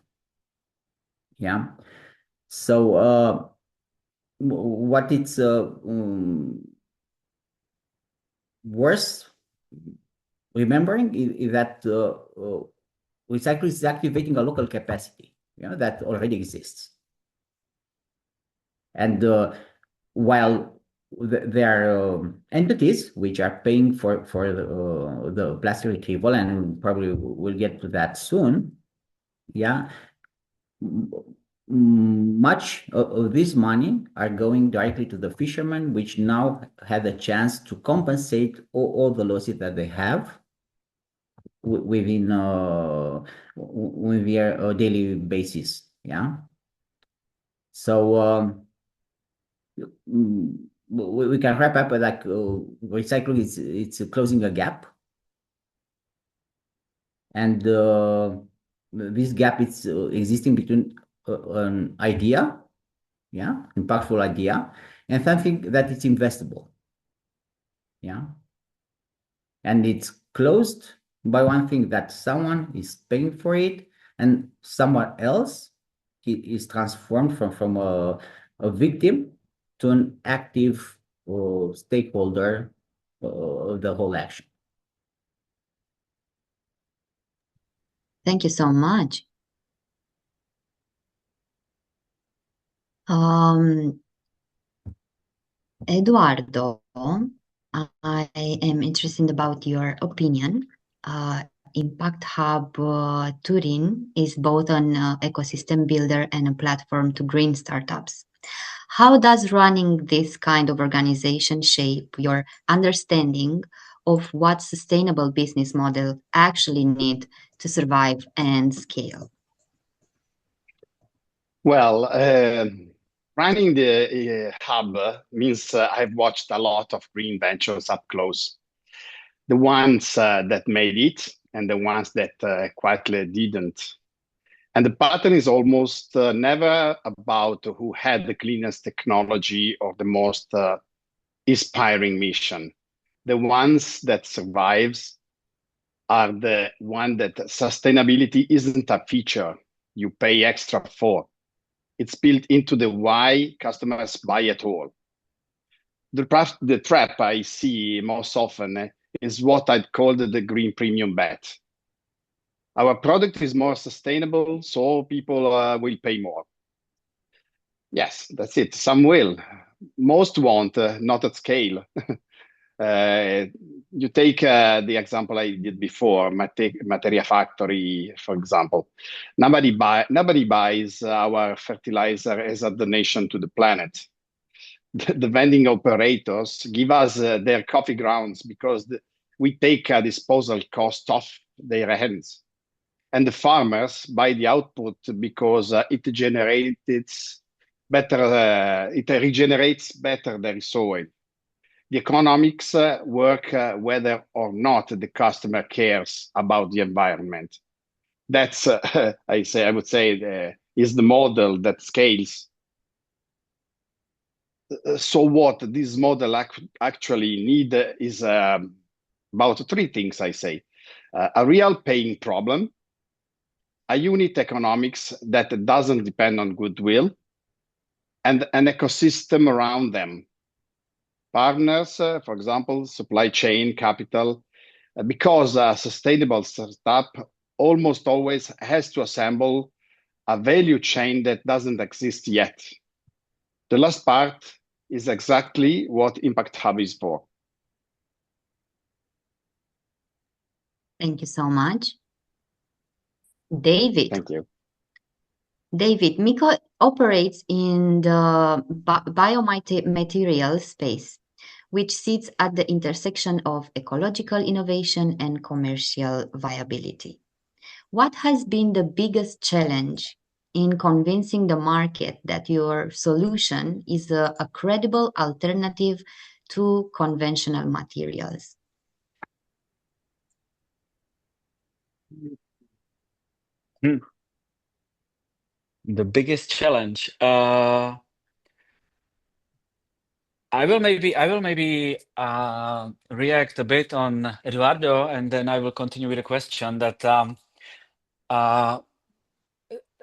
Yeah. So what it's worth remembering is that recycling is activating a local capacity, that already exists. And while there are entities which are paying for the plastic retrieval, and probably we'll get to that soon, yeah, much of this money are going directly to the fishermen, which now have a chance to compensate all the losses that they have within with their daily basis. Yeah. So we can wrap up with like recycling it's closing a gap, and this gap is existing between an idea, yeah, impactful idea, and something that is investable, yeah, and it's closed by one thing, that someone is paying for it, and someone else is transformed from a victim to an active stakeholder of the whole action. Thank you so much. Eduardo, I am interested about your opinion. Impact Hub Turin is both an ecosystem builder and a platform to green startups. How does running this kind of organization shape your understanding of what sustainable business model actually need to survive and scale? Well, running the hub means I've watched a lot of green ventures up close. The ones that made it and the ones that quietly didn't. And the pattern is almost never about who had the cleanest technology or the most inspiring mission. The ones that survives are the one that sustainability isn't a feature you pay extra for. It's built into the why customers buy at all. The trap I see most often is what I'd call the green premium bet. Our product is more sustainable, so people will pay more. Yes, that's it. Some will. Most won't, not at scale. You take the example I did before, Materia Factory, for example. Nobody buys our fertilizer as a donation to the planet. The vending operators give us their coffee grounds because we take a disposal cost off their hands. And the farmers buy the output because it regenerates better their soil. The economics work whether or not the customer cares about the environment. That's, I would say, is the model that scales. So what this model actually need is about three things, I say. A real paying problem, a unit economics that doesn't depend on goodwill, and an ecosystem around them. Partners, for example, supply chain, capital, because a sustainable startup almost always has to assemble a value chain that doesn't exist yet. The last part is exactly what Impact Hub is for. Thank you so much. David. Thank you. David, Miko operates in the biomaterial space, which sits at the intersection of ecological innovation and commercial viability. What has been the biggest challenge in convincing the market that your solution is a credible alternative to conventional materials? The biggest challenge. I will maybe react a bit on Eduardo, and then I will continue with a question that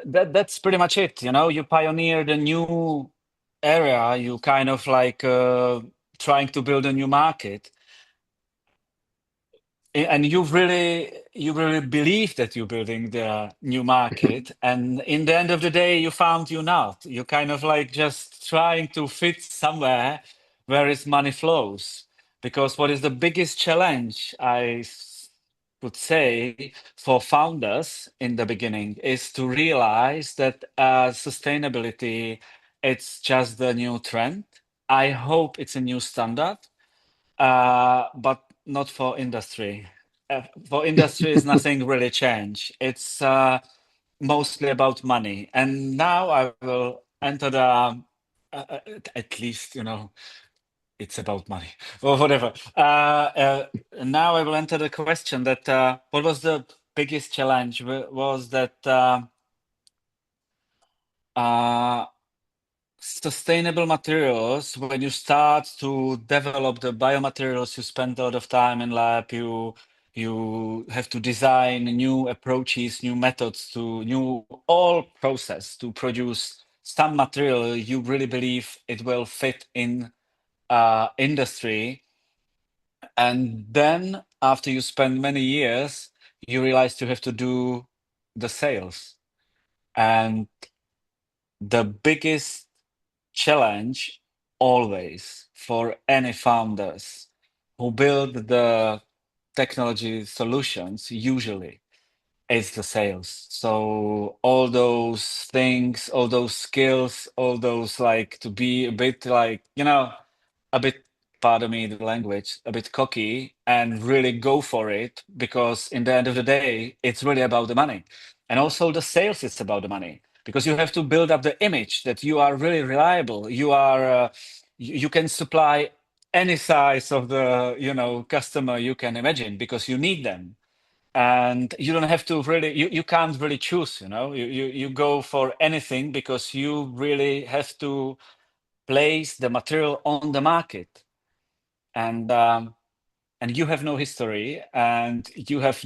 that's pretty much it. You know, you pioneered a new area. You kind of like trying to build a new market, and you really believe that you're building the new market, and in the end of the day you found you're not. You're kind of like just trying to fit somewhere where its money flows, because what is the biggest challenge would say for founders in the beginning is to realize that sustainability, it's just the new trend. I hope it's a new standard, but not for industry. For industry, is nothing really changed. It's mostly about money. And now I will enter the, at least, you know, it's about money or whatever. Now I will enter the question that what was the biggest challenge was that sustainable materials, when you start to develop the biomaterials, you spend a lot of time in lab, you have to design new approaches, new methods to new all process to produce some material you really believe it will fit in industry. And then after you spend many years, you realize you have to do the sales. And the biggest challenge always for any founders who build the technology solutions usually is the sales. So all those things, all those skills, all those like to be a bit like, you know, a bit, pardon me the language, a bit cocky and really go for it, because in the end of the day, it's really about the money. And also the sales is about the money, because you have to build up the image that you are really reliable. You are, you can supply any size of the, you know, customer you can imagine, because you need them. And you don't have to really, you can't really choose, you know, you go for anything because you really have to place the material on the market. And you have no history, and you have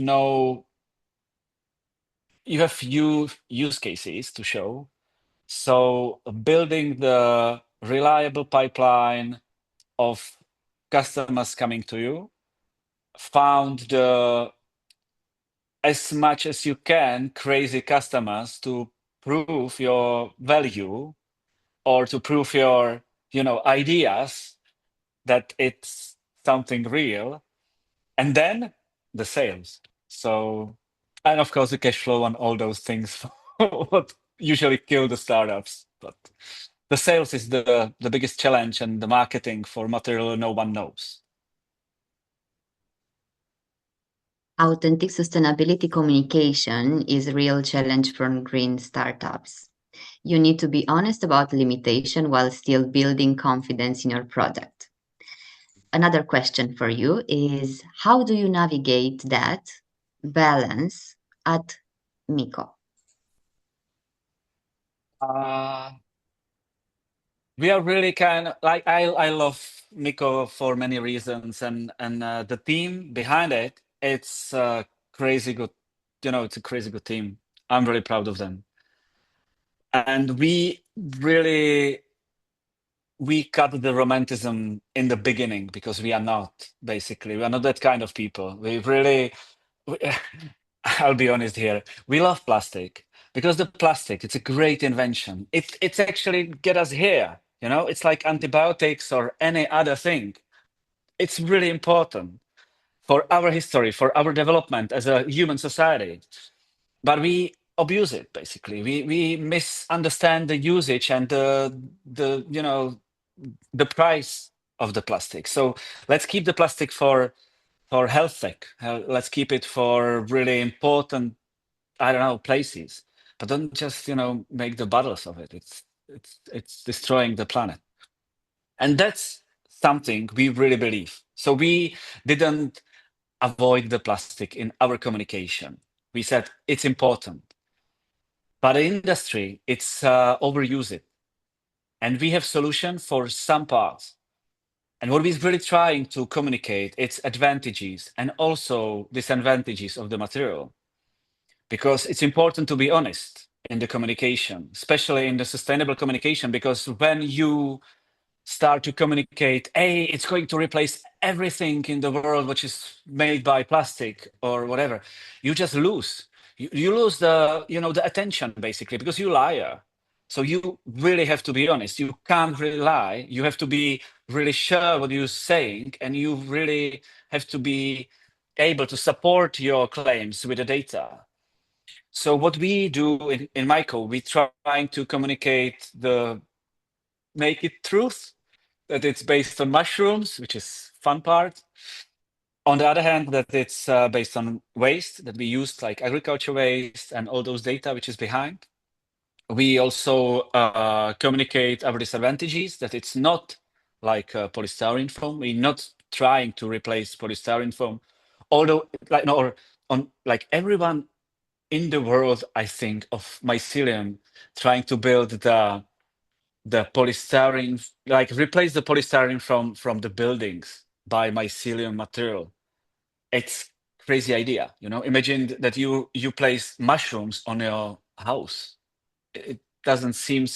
use cases to show. So building the reliable pipeline of customers coming to you found the as much as you can crazy customers to prove your value or to prove your ideas that it's something real, and then the sales. So, and of course the cash flow and all those things what usually kill the startups. But the sales is the biggest challenge, and the marketing for material no one knows. Authentic sustainability communication is a real challenge for green startups. You need to be honest about limitation while still building confidence in your product. Another question for you is, how do you navigate that balance at Miko? We are really kind of like I love Miko for many reasons, and the team behind it, it's crazy good. It's a crazy good team. I'm really proud of them, and we cut the romanticism in the beginning because we are not that kind of people. I'll be honest here. We love plastic because the plastic, it's a great invention. It's actually get us here. It's like antibiotics or any other thing. It's really important for our history, for our development as a human society. But we abuse it basically. We misunderstand the usage and the price of the plastic. So let's keep the plastic for health sake. Let's keep it for really important, I don't know, places. But don't just make the bottles of it. It's destroying the planet, and that's something we really believe. So we didn't avoid the plastic in our communication. We said it's important, but the industry it's overuse it, and we have solution for some parts. And what we're really trying to communicate, its advantages and also disadvantages of the material. Because it's important to be honest in the communication, especially in the sustainable communication, because when you start to communicate, hey, it's going to replace everything in the world which is made by plastic or whatever, you just lose. You lose the attention basically because you're a liar. So you really have to be honest. You can't really lie. You have to be really sure what you're saying, and you really have to be able to support your claims with the data. So what we do in Myco, we trying to communicate make it truth, that it's based on mushrooms, which is fun part. On the other hand, that it's based on waste that we used, like agriculture waste and all those data which is behind. We also communicate our disadvantages, that it's not like polystyrene foam. We're not trying to replace polystyrene foam, although like everyone in the world, I think, of mycelium trying to build the polystyrene, like replace the polystyrene from the buildings by mycelium material. It's crazy idea, Imagine that you place mushrooms on your house. It doesn't seem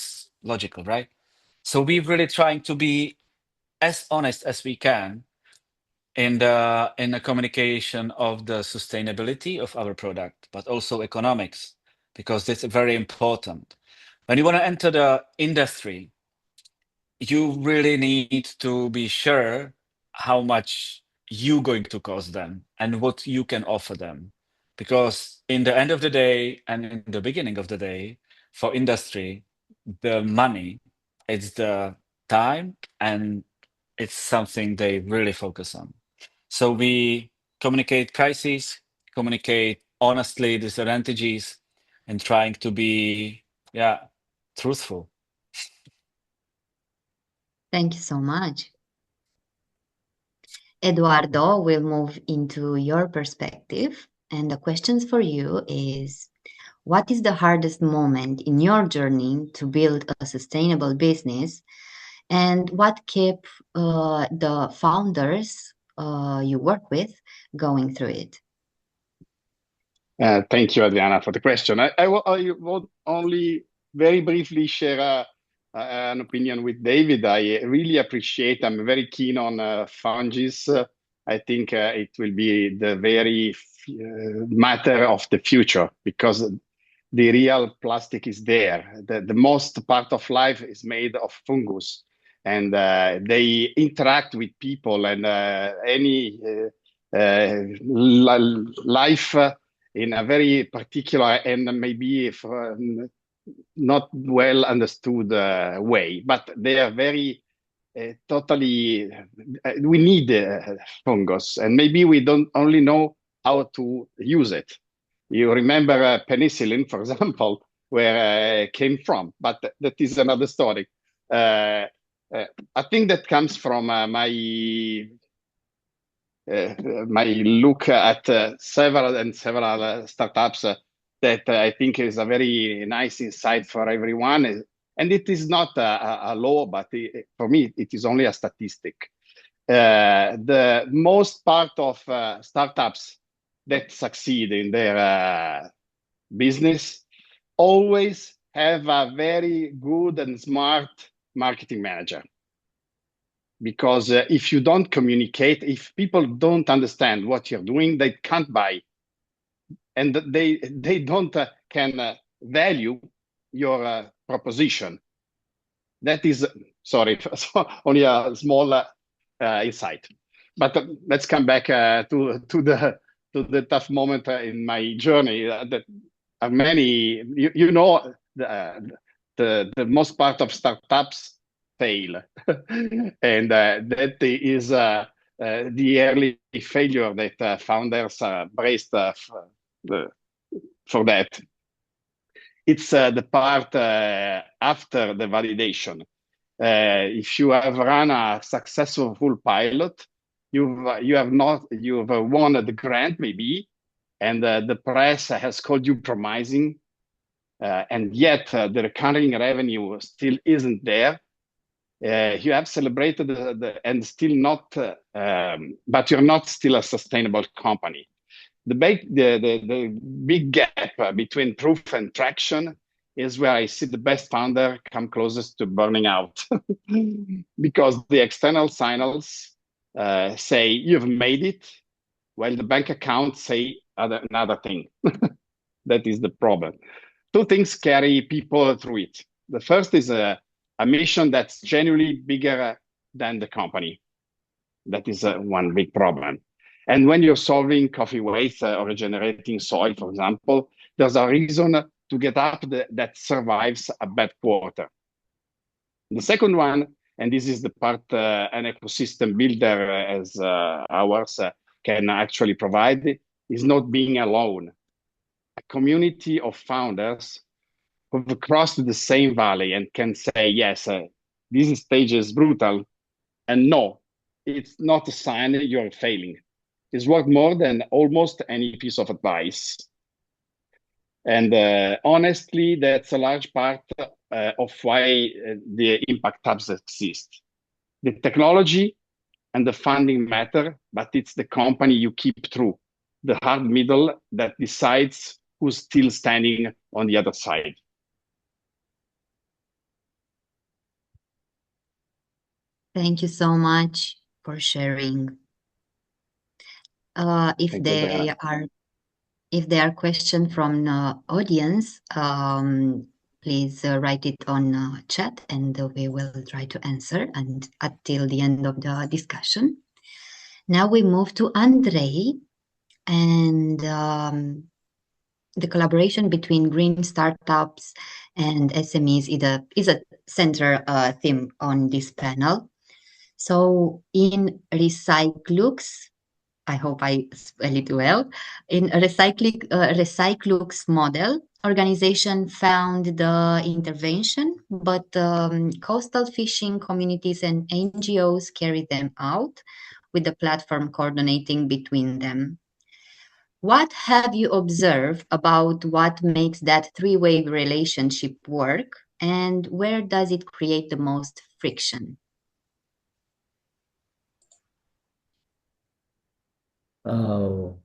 logical, right? So we're really trying to be as honest as we can in the communication of the sustainability of our product, but also economics, because it's very important. When you want to enter the industry, you really need to be sure how much you're going to cost them and what you can offer them. Because in the end of the day and in the beginning of the day, for industry, the money, it's the time, and it's something they really focus on. So we communicate prices, communicate honestly disadvantages, and trying to be, truthful. Thank you so much. Eduardo, we'll move into your perspective. And the questions for you is, what is the hardest moment in your journey to build a sustainable business? And what kept the founders you work with going through it? Thank you, Adriana, for the question. I will only very briefly share an opinion with David. I really appreciate, I'm very keen on fungus I think it will be the very matter of the future, because the real plastic is there. The most part of life is made of fungus, and they interact with people, and any life in a very particular and maybe not well understood way, but they are very totally, we need fungus, and maybe we don't only know how to use it. You remember penicillin, for example, where it came from, but that is another story. I think that comes from my look at several startups that I think is a very nice insight for everyone. And it is not a law, but for me, it is only a statistic. The most part of startups that succeed in their business always have a very good and smart marketing manager. Because if you don't communicate, if people don't understand what you're doing, they can't buy, and they don't can value your proposition. That is, sorry, only a small insight. But let's come back to the tough moment in my journey. That many, you know, the most part of startups fail, and that is the early failure that founders braced for that. It's the part after the validation. If you have run a successful pilot, you've won the grant maybe, and the press has called you promising, and yet the recurring revenue still isn't there. You have celebrated and still not, but you're not still a sustainable company. The big gap between proof and traction is where I see the best founder come closest to burning out, because the external signals say you've made it, while the bank accounts say another thing. That is the problem. Two things carry people through it. The first is a mission that's genuinely bigger than the company. That is one big problem. And when you're solving coffee waste or regenerating soil, for example, there's a reason to get up that survives a bad quarter. The second one, and this is the part an ecosystem builder as ours can actually provide, is not being alone. A community of founders who've crossed the same valley and can say, yes, this stage is brutal, and no, it's not a sign that you're failing. It's worth more than almost any piece of advice. And honestly, that's a large part of why the impact hubs exist. The technology and the funding matter, but it's the company you keep through, the hard middle that decides who's still standing on the other side. Thank you so much for sharing. If there are questions from the audience, please write it on chat, and we will try to answer until the end of the discussion. Now we move to Andrei, and the collaboration between green startups and SMEs is a central theme on this panel. So in Recyclux, I hope I spell it well, in Recyclux model, organization found the intervention, but coastal fishing communities and NGOs carried them out, with the platform coordinating between them. What have you observed about what makes that three-way relationship work, and where does it create the most friction? Oh,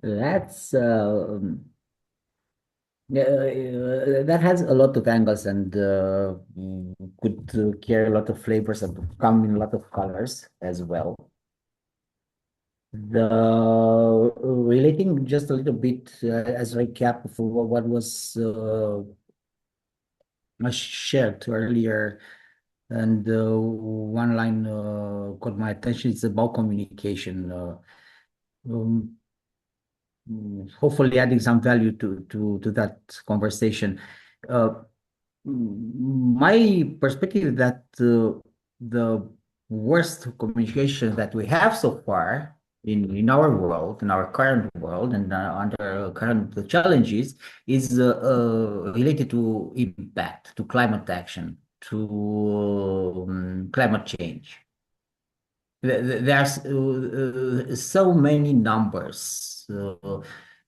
that's That has a lot of angles and could carry a lot of flavors and come in a lot of colors as well. Relating just a little bit as a recap of what was shared earlier, and one line caught my attention. It's about communication. Um, Hopefully adding some value to that conversation. My perspective is that the worst communication that we have so far in our world, in our current world, and under current challenges, is related to impact, to climate action, to climate change. There's so many numbers.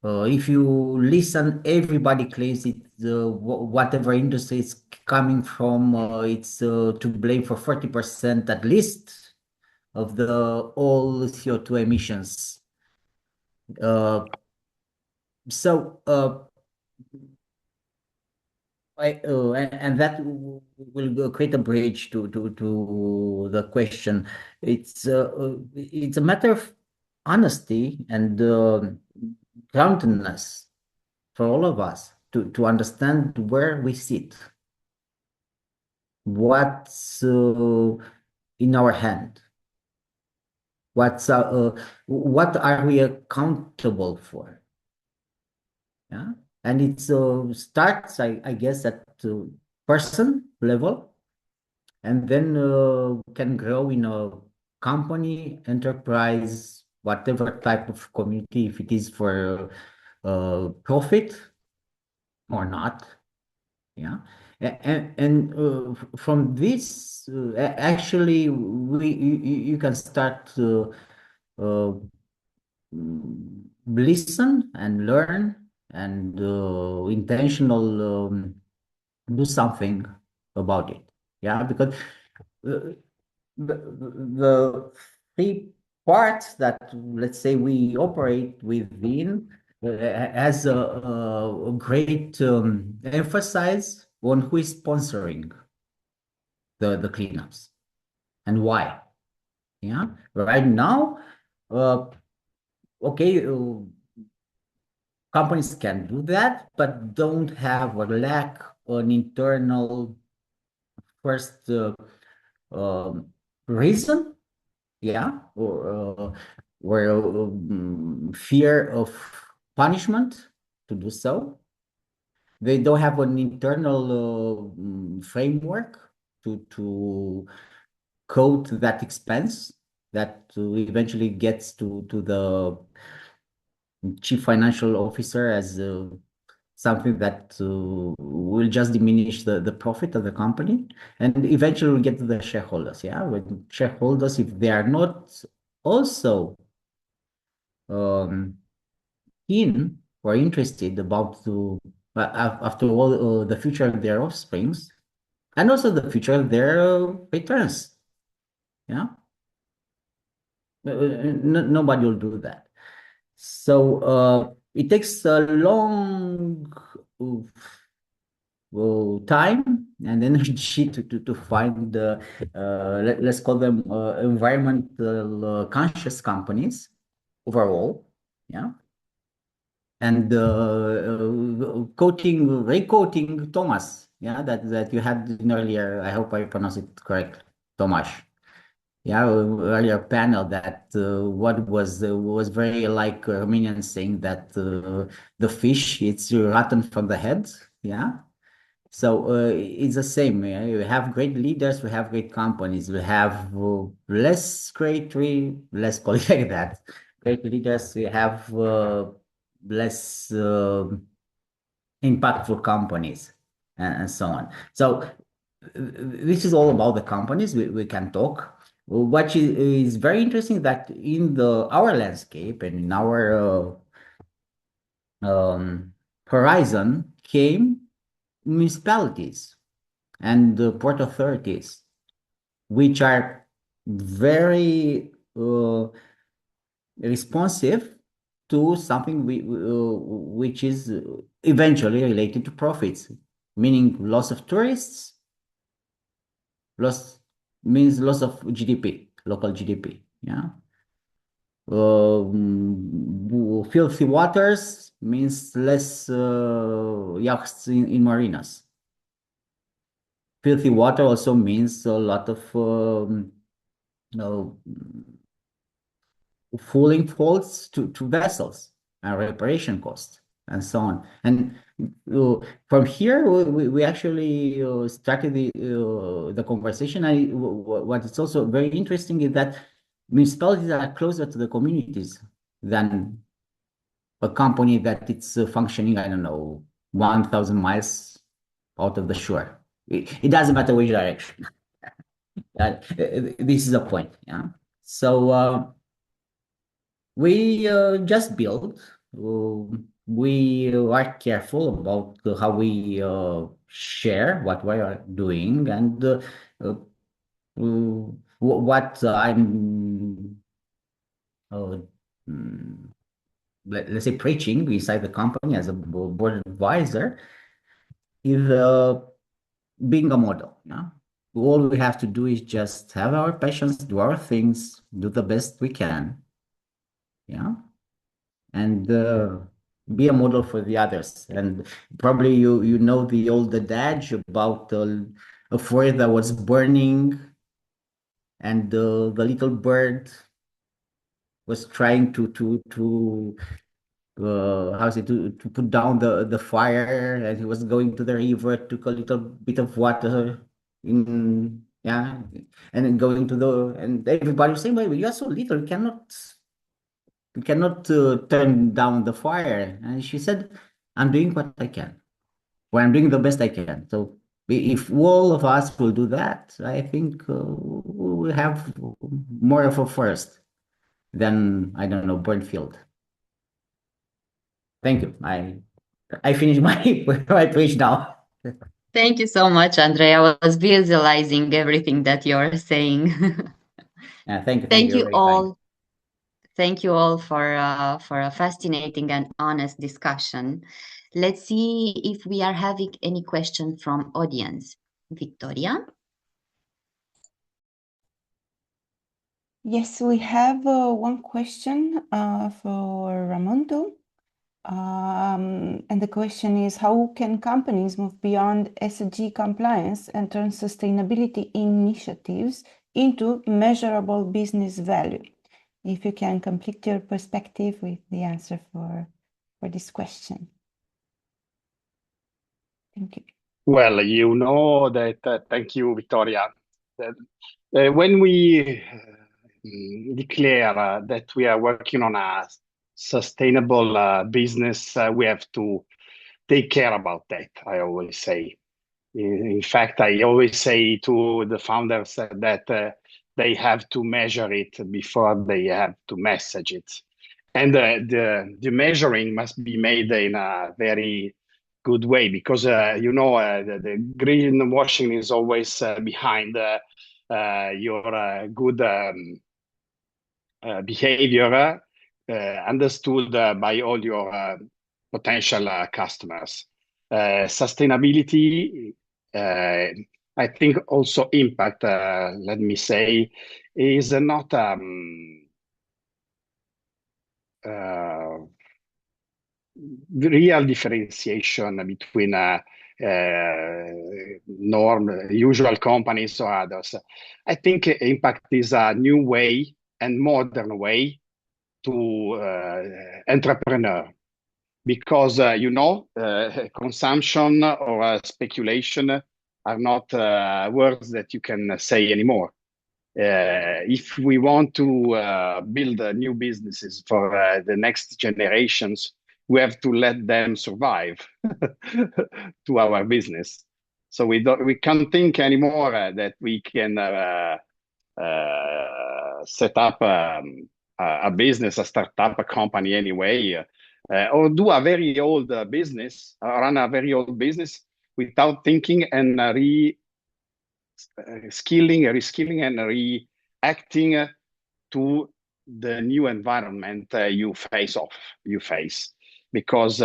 If you listen, everybody claims it. Whatever industry it's coming from, it's to blame for 40% at least of the all CO2 emissions. So and that will create a bridge to the question. It's a matter of honesty and groundedness for all of us to understand where we sit, what's in our hand, what are we accountable for? Yeah. And it starts, I guess, at person level, and then can grow in a company, enterprise, whatever type of community, if it is for profit or not. Yeah. And from this, actually, you can start to listen and learn and intentional do something about it. Yeah, because the three parts that, let's say, we operate within has a great emphasis on who is sponsoring the cleanups and why. Yeah, right now, okay, companies can do that, but don't have or lack an internal first reason, yeah, or fear of punishment to do so. They don't have an internal framework to code that expense that eventually gets to the chief financial officer as something that will just diminish the profit of the company, and eventually will get to the shareholders. Yeah, when shareholders, if they are not also keen or interested about after all the future of their offsprings and also the future of their returns. Yeah, nobody will do that. So it takes a long time and energy to find the let's call them environmental conscious companies overall. Yeah. And re-quoting Thomas, yeah, that you had in earlier, I hope I pronounced it correct, Tomasz. Yeah, earlier panel that what was very like Armenians saying that the fish, it's rotten from the head. Yeah. So it's the same. Yeah? We have great leaders, we have great companies, we have less let's call it like that. Great leaders, we have less impactful companies and so on. So this is all about the companies. We can talk. What is very interesting that in our landscape and in our horizon came municipalities and port authorities, which are very responsive to something which is eventually related to profits, meaning loss of tourists, loss means loss of GDP, local GDP. Yeah. Filthy waters means less yachts in marinas. Filthy water also means a lot of fooling faults to vessels and reparation costs and so on. And from here, we actually started the conversation. What is also very interesting is that municipalities are closer to the communities than a company that it's functioning, I don't know, 1,000 miles out of the shore. It doesn't matter which direction. This is the point. Yeah. So we just build. We are careful about how we share what we are doing and what I'm let's say preaching inside the company as a board advisor is being a model. Yeah? All we have to do is just have our passions, do our things, do the best we can. Yeah. And be a model for the others. And probably you know the old adage about a forest that was burning and the little bird was trying to how's it to put down the fire, and he was going to the river, took a little bit of water in, yeah, and then going to and everybody was saying, well, you are so little, you cannot turn down the fire. And she said, I'm doing what I can, or I'm doing the best I can. So if all of us will do that, I think we will have more of a forest than, I don't know, burnt field. Thank you. I finished my page now. Thank you so much, Andrea. I was visualizing everything that you're saying. Yeah, thank you. Thank you Very all. kind. Thank you all for a fascinating and honest discussion. Let's see if we are having any questions from audience. Victoria? Yes, we have one question for Ramondo. And the question is, how can companies move beyond ESG compliance and turn sustainability initiatives into measurable business value? If you can complete your perspective with the answer for this question. Thank you. Well, you know that, thank you, Victoria. That, when we declare that we are working on a sustainable business, we have to take care about that, I always say. In fact, I always say to the founders that they have to measure it before they have to message it. And the measuring must be made in a very good way, because the greenwashing is always behind your good behavior, understood by all your potential customers. Sustainability, I think also impact, let me say, is not real differentiation between usual companies or others. I think impact is a new way and modern way to entrepreneur, because consumption or speculation are not words that you can say anymore. If we want to build new businesses for the next generations, we have to let them survive to our business. So we can't think anymore that we can set up a business, a startup, a company anyway, or do a very old business, run a very old business without thinking and reskilling and reacting to the new environment you face, because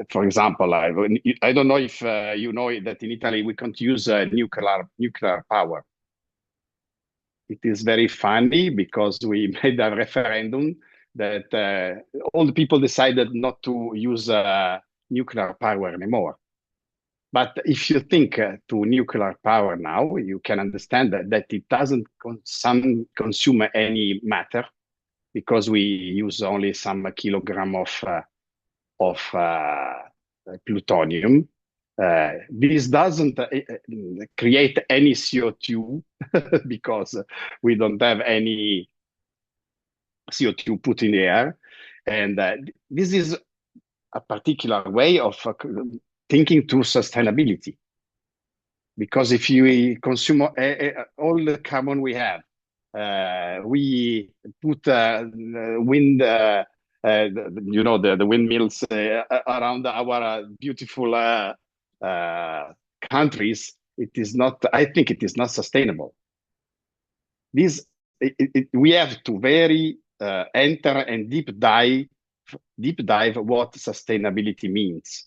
for example, I don't know if you know that in Italy we can't use nuclear power. It is very funny because we made a referendum that all the people decided not to use nuclear power anymore. But if you think to nuclear power now, you can understand that it doesn't consume any matter, because we use only some kilogram of plutonium. This doesn't create any CO2 because we don't have any CO2 put in the air. And this is a particular way of thinking to sustainability. Because if you consume all the carbon we have, we put wind, the windmills around our beautiful countries, it is not. I think it is not sustainable. We have to very enter and deep dive what sustainability means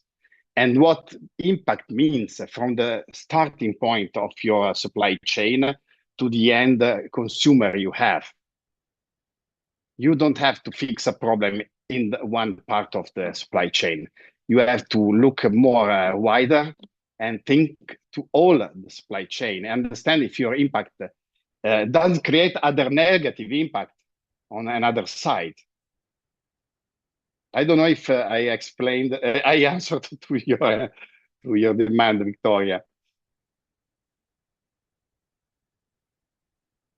and what impact means from the starting point of your supply chain to the end consumer you have. You don't have to fix a problem in one part of the supply chain. You have to look more wider and think to all the supply chain, understand if your impact does create other negative impact on another side. I don't know if I explained, I answered to your demand, Victoria.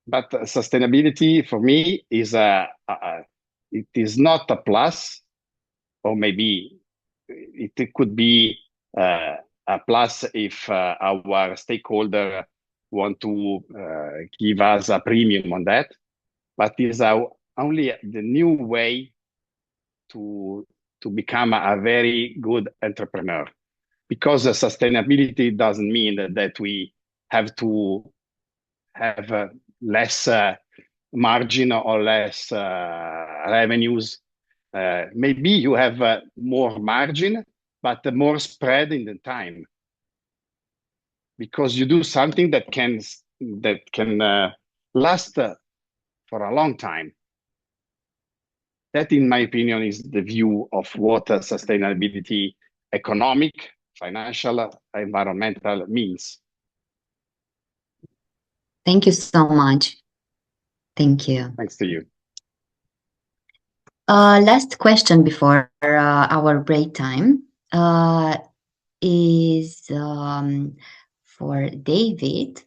But sustainability for me is it is not a plus, or maybe it could be a plus if our stakeholder want to give us a premium on that, but is only the new way to become a very good entrepreneur. Because sustainability doesn't mean that we have to have less margin or less revenues. Maybe you have more margin, but more spread in the time, because you do something that can last for a long time. That, in my opinion, is the view of what sustainability, economic, financial, environmental means. Thank you so much. Thank you. Thanks to you. Last question before our break time is for David.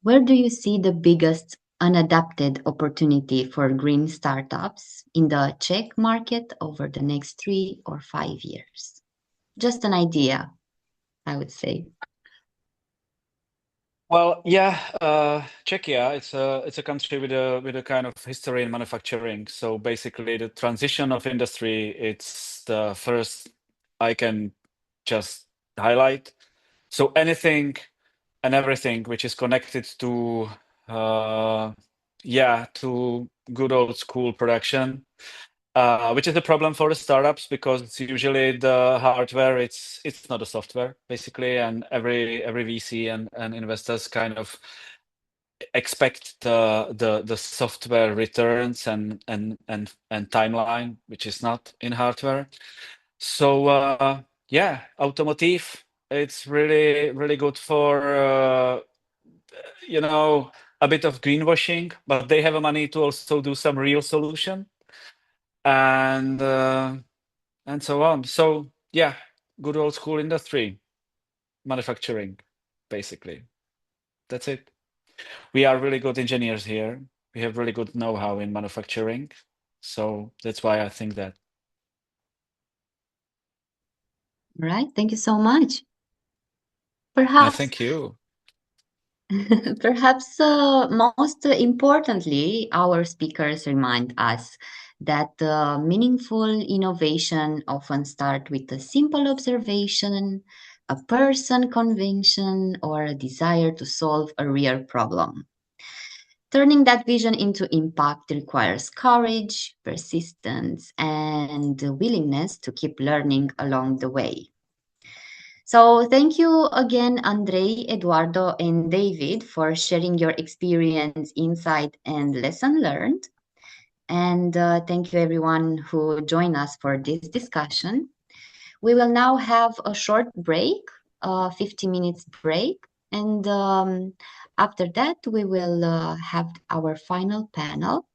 Where do you see the biggest unadapted opportunity for green startups in the Czech market over the next 3 or 5 years? Just an idea, I would say. Well, yeah, Czechia, it's a country with a kind of history in manufacturing. So basically, the transition of industry, it's the first I can just highlight. So anything and everything which is connected to to good old school production, which is a problem for the startups, because it's usually the hardware, it's not the software basically, and every VC and investors kind of expect the software returns and timeline, which is not in hardware. So automotive, it's really good for a bit of greenwashing, but they have money to also do some real solution and so on. So yeah, good old school industry, manufacturing, basically. That's it. We are really good engineers here. We have really good know-how in manufacturing. So that's why I think that. All right, thank you so much. Perhaps. Thank you. Perhaps most importantly, our speakers remind us that meaningful innovation often starts with a simple observation, a person conviction, or a desire to solve a real problem. Turning that vision into impact requires courage, persistence, and the willingness to keep learning along the way. So thank you again, Andrei, Eduardo, and David for sharing your experience, insight, and lesson learned. And thank you everyone who joined us for this discussion. We will now have a short break, 50 minutes break. And after that, we will have our final panel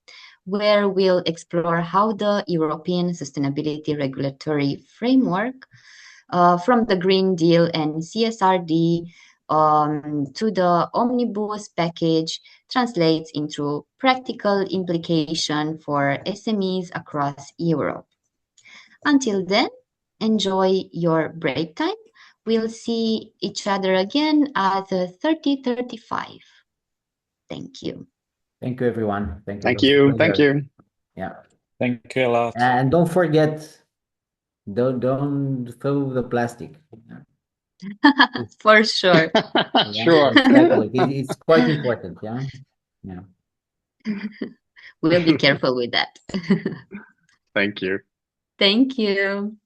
where we'll explore how the European Sustainability Regulatory Framework from the Green Deal and CSRD to the Omnibus package translates into practical implication for SMEs across Europe. Until then, enjoy your break time. We'll see each other again at 30:35. Thank you. Thank you, everyone. Thank you. Thank you. Thank you. Yeah. Thank you a lot. And don't forget, don't throw the plastic. For sure. Yeah, Sure. exactly. It's quite important. Yeah. Yeah. We'll be careful with that. Thank you. Thank you.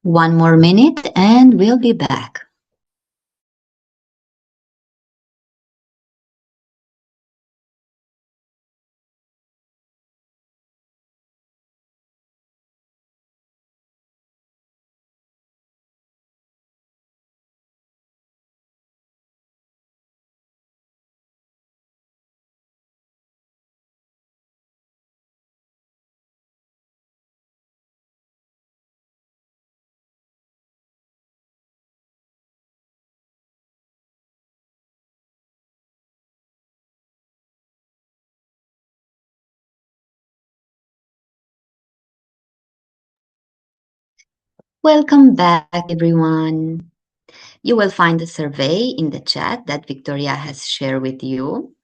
One more minute and we'll be back. Welcome back, everyone. You will find a survey in the chat that Victoria has shared with you.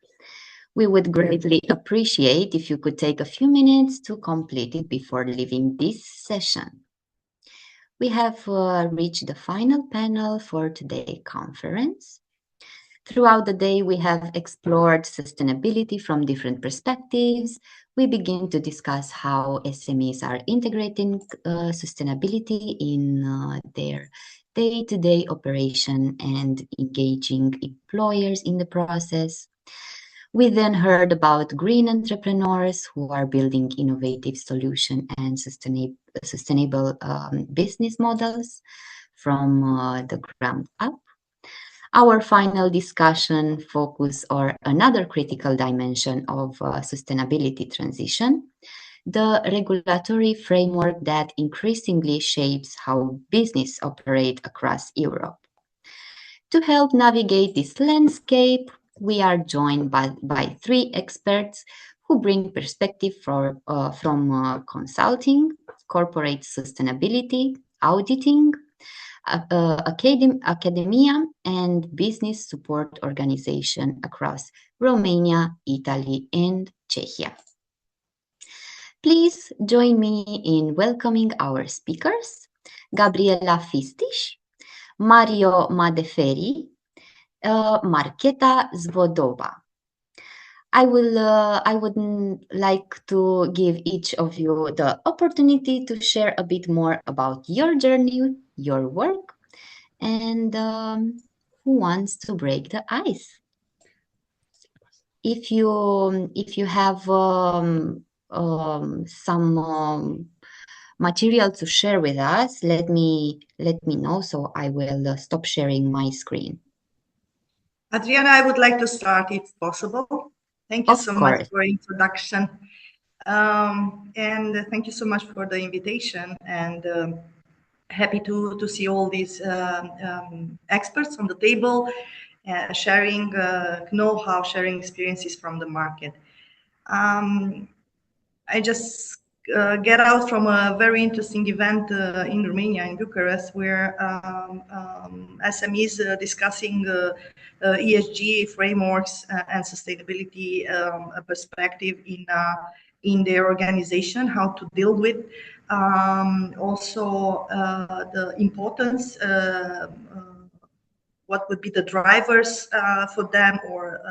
We would greatly appreciate if you could take a few minutes to complete it before leaving this session. We have reached the final panel for today's conference. Throughout the day, we have explored sustainability from different perspectives. We begin to discuss how SMEs are integrating sustainability in their day-to-day operation and engaging employers in the process. We then heard about green entrepreneurs who are building innovative solutions and sustainable business models from the ground up. Our final discussion focused on another critical dimension of sustainability transition, the regulatory framework that increasingly shapes how business operate across Europe. To help navigate this landscape, we are joined by three experts who bring perspective from consulting, corporate sustainability, auditing, academia, and business support organization across Romania, Italy, and Czechia. Please join me in welcoming our speakers, Gabriela Fistiș, Mario Madeferi, Marketa Zvodova. I would like to give each of you the opportunity to share a bit more about your journey, your work, and who wants to break the ice? If you have some material to share with us, let me know, so I will stop sharing my screen. Adriana, I would like to start if possible. Thank you so much for introduction. And thank you so much for the invitation, and happy to see all these experts on the table, sharing know-how, sharing experiences from the market. I just get out from a very interesting event in Romania, in Bucharest, where SMEs discussing ESG frameworks and sustainability perspective in their organization, how to deal with. Also, the importance, what would be the drivers for them, or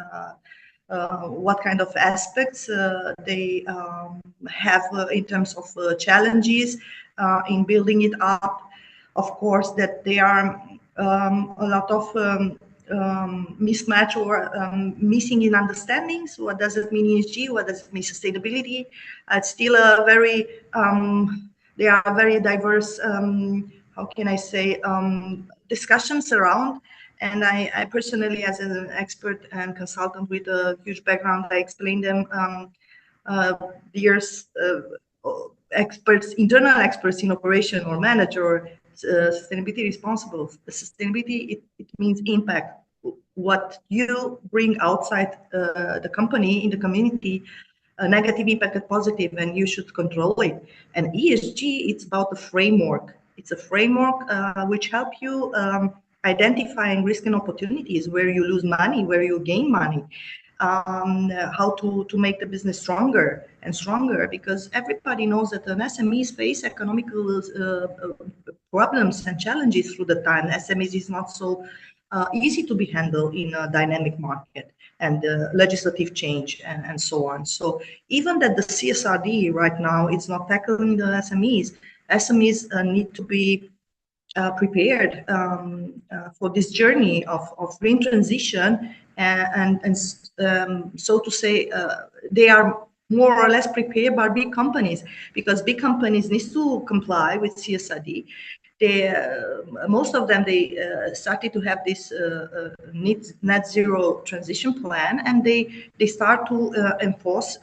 what kind of aspects they have in terms of challenges in building it up. Of course, that there are a lot of mismatch or missing in understandings. What does it mean ESG? What does it mean sustainability? It's still a very, there are very diverse, how can I say, discussions around. And I personally, as an expert and consultant with a huge background, I explain them years experts, internal experts in operation or manager or sustainability responsible. Sustainability, it means impact. What you bring outside the company, in the community, a negative impact, a positive, and you should control it. And ESG, it's about the framework. It's a framework which help you identifying risk and opportunities, where you lose money, where you gain money, how to make the business stronger and stronger, because everybody knows that an SMEs face economical problems and challenges through the time. SMEs is not so easy to be handled in a dynamic market and legislative change and so on. So even that the CSRD right now is not tackling the SMEs, SMEs need to be prepared for this journey of green transition, and so to say, they are more or less prepared by big companies, because big companies need to comply with CSRD. Most of them, they started to have this net zero transition plan, and they start to enforce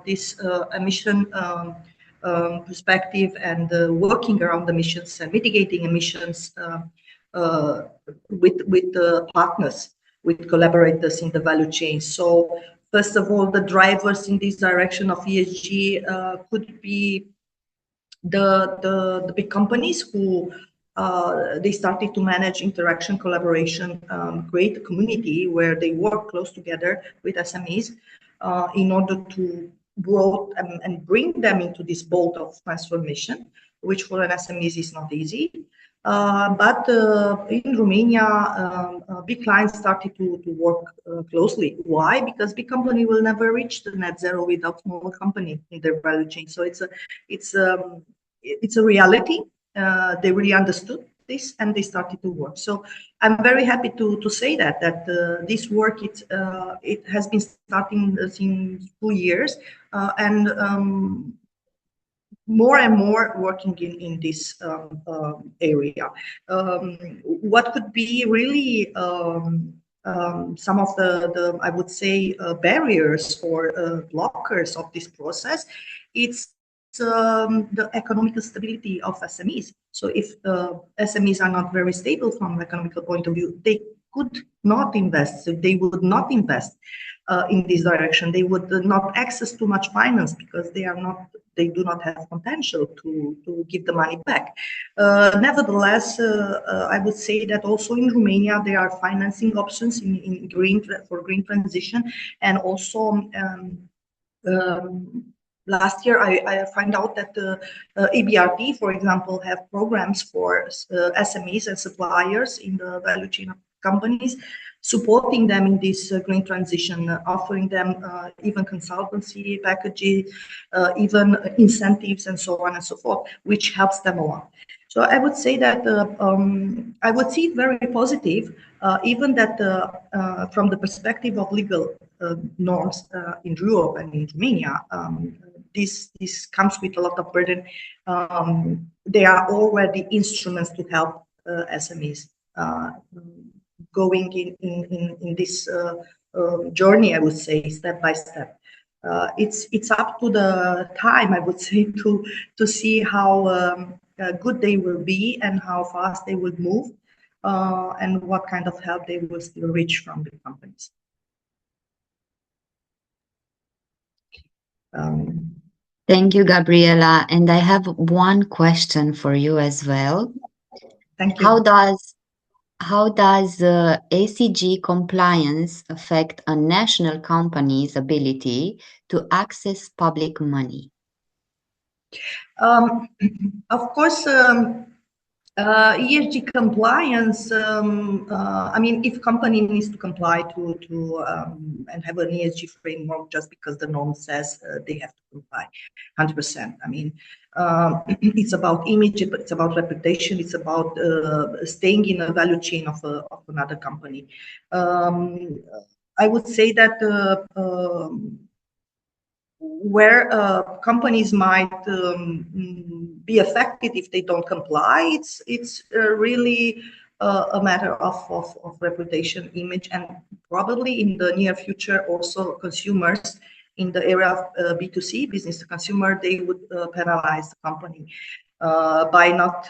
this emission perspective, and working around emissions and mitigating emissions with partners, with collaborators in the value chain. So first of all, the drivers in this direction of ESG could be the big companies who they started to manage interaction, collaboration, create a community where they work close together with SMEs in order to grow and bring them into this boat of transformation, which for an SMEs is not easy. But in Romania, big clients started to work closely. Why? Because big company will never reach the net zero without small company in their value chain. So it's a reality. They really understood this, and they started to work. So I'm very happy to say that this work it has been starting since 2 years, and more and more working in this area. What could be really some of the I would say barriers or blockers of this process? It's the economical stability of SMEs. So if SMEs are not very stable from an economical point of view, they could not invest. So they would not invest in this direction. They would not access too much finance, because they do not have potential to give the money back. Nevertheless, I would say that also in Romania there are financing options in for green transition, and also last year I find out that EBRD, for example, have programs for SMEs and suppliers in the value chain of companies, supporting them in this green transition, offering them even consultancy packages, even incentives, and so on and so forth, which helps them a lot. So I would say that I would see it very positive, even that from the perspective of legal norms in Europe and in Romania, this comes with a lot of burden. There are already instruments to help SMEs going in this journey, I would say, step by step. It's up to the time, I would say, to see how good they will be and how fast they will move, and what kind of help they will still reach from the companies. Thank you, Gabriela. And I have one question for you as well. Thank you. How does ACG compliance affect a national company's ability to access public money? Of course, ESG compliance, I mean, if company needs to comply to and have an ESG framework just because the norm says they have to comply 100%. I mean, it's about image, it's about reputation, it's about staying in a value chain of another company. I would say that where companies might be affected if they don't comply, it's really a matter of reputation, image, and probably in the near future also consumers. In the area of B2C, business to consumer, they would penalize the company by not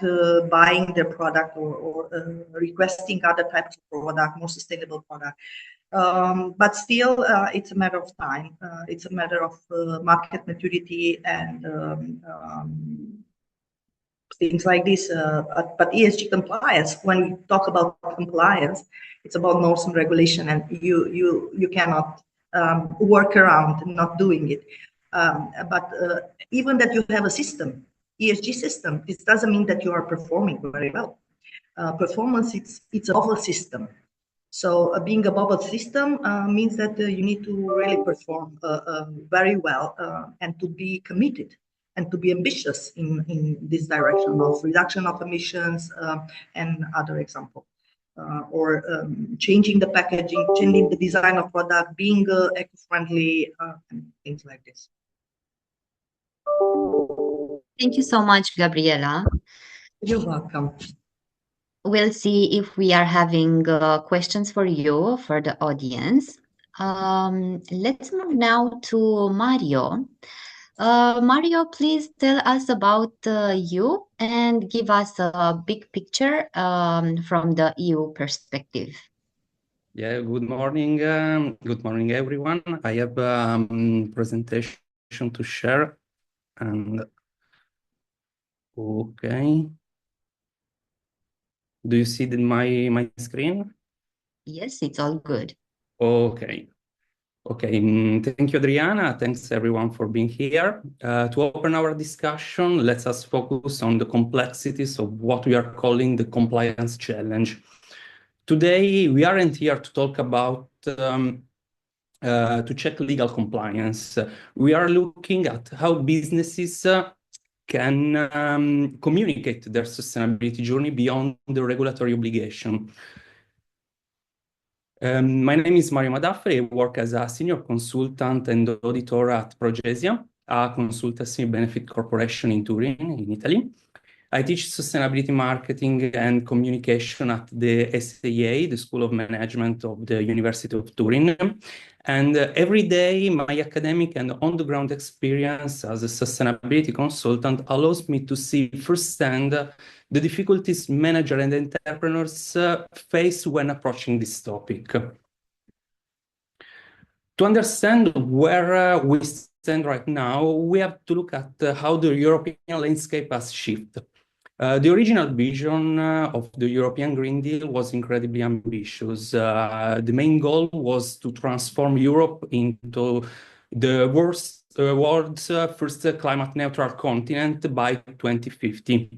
buying their product or requesting other types of product, more sustainable product. But still, it's a matter of time. It's a matter of market maturity and things like this. But ESG compliance, when we talk about compliance, it's about norms and regulation, and you cannot work around not doing it. But even that you have a system, ESG system, it doesn't mean that you are performing very well. Performance, it's above a system. So being above a system means that you need to really perform very well and to be committed and to be ambitious in this direction of reduction of emissions and other examples. Or changing the packaging, changing the design of product, being eco-friendly, and things like this. Thank you so much, Gabriela. You're welcome. We'll see if we are having questions for you, for the audience. Let's move now to Mario. Mario, please tell us about you and give us a big picture from the EU perspective. Yeah, good morning. Good morning, everyone. I have a presentation to share. And okay. Do you see my screen? Yes, it's all good. Okay. Okay, thank you, Adriana. Thanks, everyone, for being here. To open our discussion, let us focus on the complexities of what we are calling the compliance challenge. Today, we aren't here to talk about to check legal compliance. We are looking at how businesses can communicate their sustainability journey beyond the regulatory obligation. My name is Mario Madafferi. I work as a senior consultant and auditor at Progesia, a consultancy benefit corporation in Turin, in Italy. I teach sustainability marketing and communication at the SAA, the School of Management of the University of Turin. And every day, my academic and on-the-ground experience as a sustainability consultant allows me to see firsthand the difficulties managers and entrepreneurs face when approaching this topic. To understand where we stand right now, we have to look at how the European landscape has shifted. The original vision of the European Green Deal was incredibly ambitious. The main goal was to transform Europe into the world's first climate-neutral continent by 2050,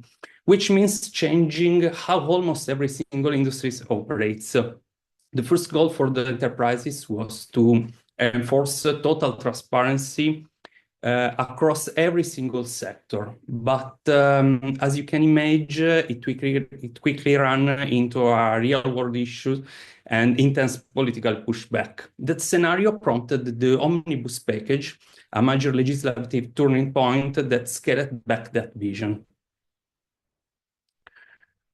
which means changing how almost every single industry operates. The first goal for the enterprises was to enforce total transparency across every single sector. But as you can imagine, it quickly ran into a real-world issue and intense political pushback. That scenario prompted the Omnibus package, a major legislative turning point that scaled back that vision.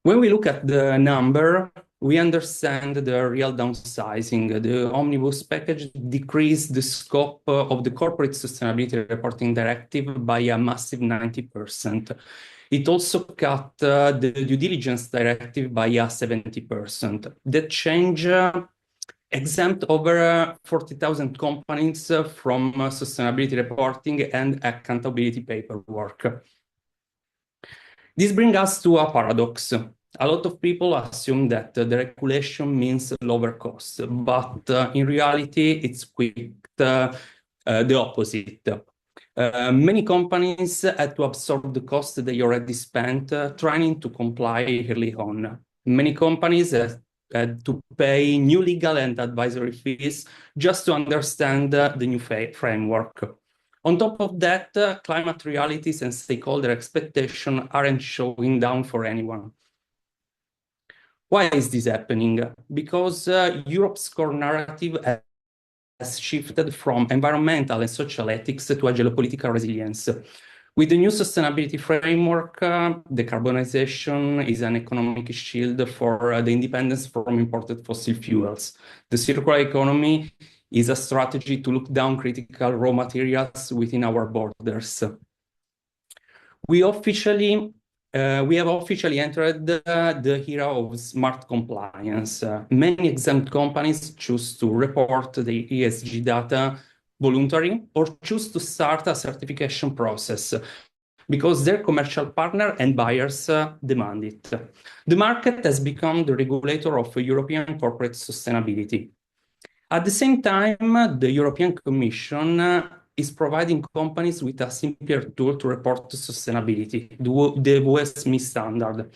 When we look at the number, we understand the real downsizing. The Omnibus package decreased the scope of the Corporate Sustainability Reporting Directive by a massive 90%. It also cut the Due Diligence Directive by a 70%. That change exempt over 40,000 companies from sustainability reporting and accountability paperwork. This brings us to a paradox. A lot of people assume that the regulation means lower costs, but in reality, it's quite the opposite. Many companies had to absorb the cost they already spent trying to comply early on. Many companies had to pay new legal and advisory fees just to understand the new framework. On top of that, climate realities and stakeholder expectations aren't showing down for anyone. Why is this happening? Because Europe's core narrative has shifted from environmental and social ethics to a geopolitical resilience. With the new sustainability framework, decarbonization is an economic shield for the independence from imported fossil fuels. The circular economy is a strategy to look down critical raw materials within our borders. We have officially entered the era of smart compliance. Many exempt companies choose to report the ESG data voluntarily or choose to start a certification process because their commercial partner and buyers demand it. The market has become the regulator of European corporate sustainability. At the same time, the European Commission is providing companies with a simpler tool to report sustainability, the WSMI standard.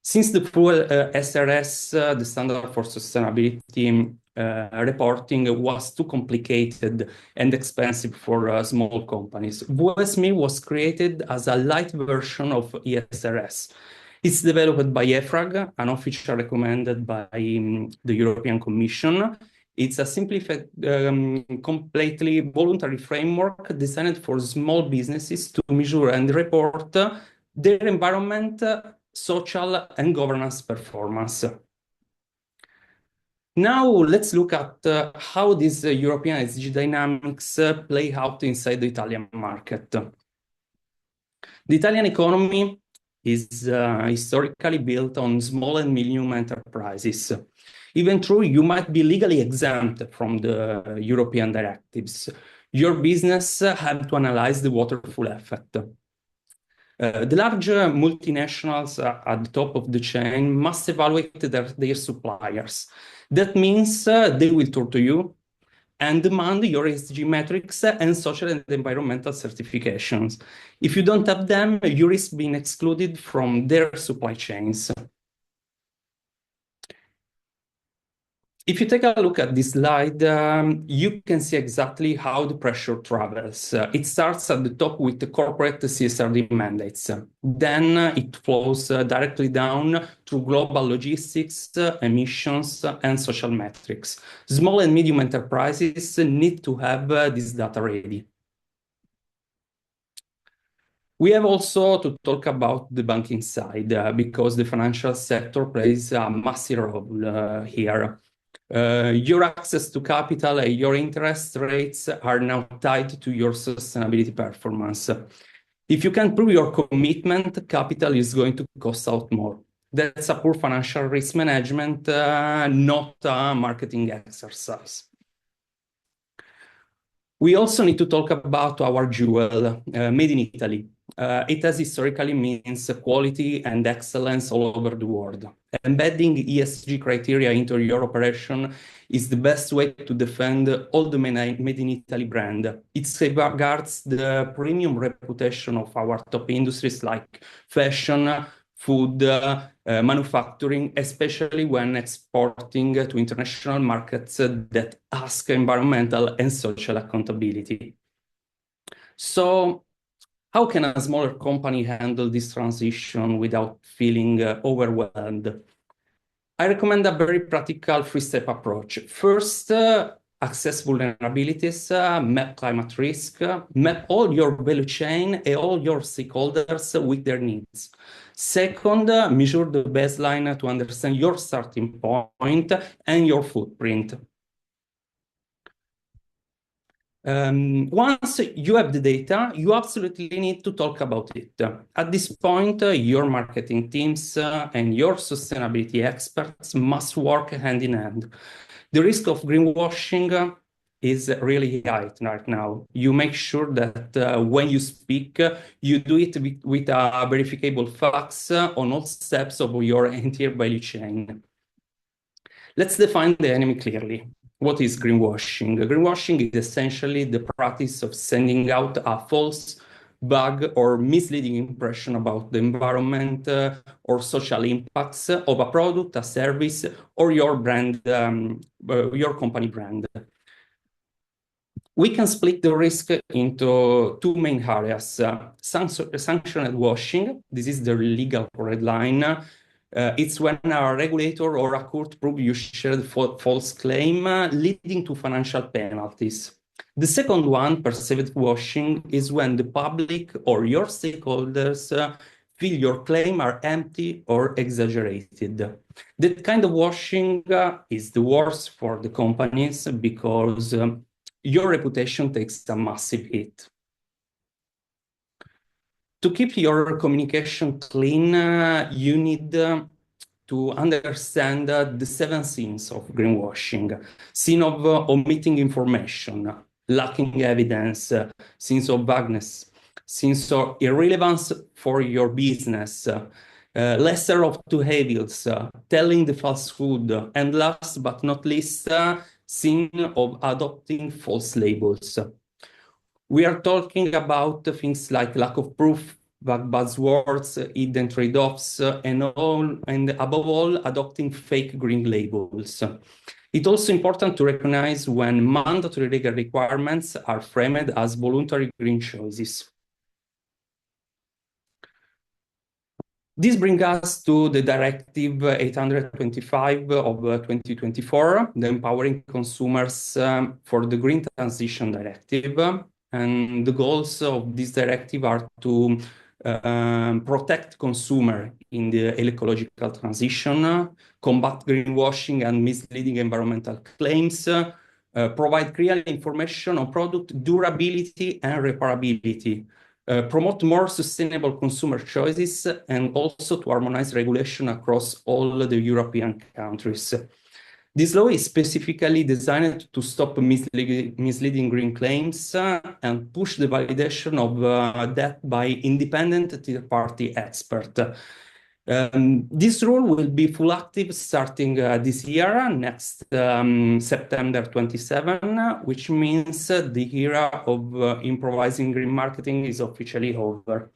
Since the full SRS, the standard for sustainability reporting, was too complicated and expensive for small companies, WSME was created as a light version of ESRS. It's developed by EFRAG, an official recommended by the European Commission. It's a simplified, completely voluntary framework designed for small businesses to measure and report their environment, social and governance performance. Now let's look at how these European ESG dynamics play out inside the Italian market. The Italian economy is historically built on small and medium enterprises. Even though you might be legally exempt from the European directives, your business have to analyze the waterfall effect. The large multinationals at the top of the chain must evaluate their suppliers. That means they will turn to you and demand your ESG metrics and social and environmental certifications. If you don't have them, you risk being excluded from their supply chains. If you take a look at this slide, you can see exactly how the pressure travels. It starts at the top with the corporate CSRD mandates. Then it flows directly down to global logistics, emissions, and social metrics. Small and medium enterprises need to have this data ready. We have also to talk about the banking side because the financial sector plays a massive role here. Your access to capital and your interest rates are now tied to your sustainability performance. If you can prove your commitment, capital is going to cost out more. That's a poor financial risk management, not a marketing exercise. We also need to talk about our jewel, made in Italy. It has historically means quality and excellence all over the world. Embedding ESG criteria into your operation is the best way to defend all the Made in Italy brand. It safeguards the premium reputation of our top industries like fashion, food, manufacturing, especially when exporting to international markets that ask environmental and social accountability. So, how can a smaller company handle this transition without feeling overwhelmed? I recommend a very practical three-step approach. First, assess vulnerabilities, map climate risk, map all your value chain and all your stakeholders with their needs. Second, measure the baseline to understand your starting point and your footprint. Once you have the data, you absolutely need to talk about it. At this point, your marketing teams and your sustainability experts must work hand in hand. The risk of greenwashing is really high right now. You make sure that when you speak, you do it with verifiable facts on all steps of your entire value chain. Let's define the enemy clearly. What is greenwashing? Greenwashing is essentially the practice of sending out a false, vague, or misleading impression about the environment or social impacts of a product, a service, or your brand, your company brand. We can split the risk into two main areas. Sanctioned washing, this is the legal red line. It's when a regulator or a court proves you shared false claim, leading to financial penalties. The second one, perceived washing, is when the public or your stakeholders feel your claim are empty or exaggerated. That kind of washing is the worst for the companies because your reputation takes a massive hit. To keep your communication clean, you need to understand the 7 sins of greenwashing. Sin of omitting information, lacking evidence, sins of vagueness, sins of irrelevance for your business, lesser of two evils, telling the falsehood, and last but not least, sin of adopting false labels. We are talking about things like lack of proof, buzzwords, hidden trade-offs, and above all, adopting fake green labels. It's also important to recognize when mandatory legal requirements are framed as voluntary green choices. This brings us to the Directive 825 of 2024, the Empowering Consumers for the Green Transition Directive. And the goals of this directive are to protect consumer in the ecological transition, combat greenwashing and misleading environmental claims, provide clear information on product durability and reparability, promote more sustainable consumer choices, and also to harmonize regulation across all the European countries. This law is specifically designed to stop misleading green claims and push the validation of that by independent third-party experts. This rule will be full active starting this year, next September 27, which means the era of improvising green marketing is officially over.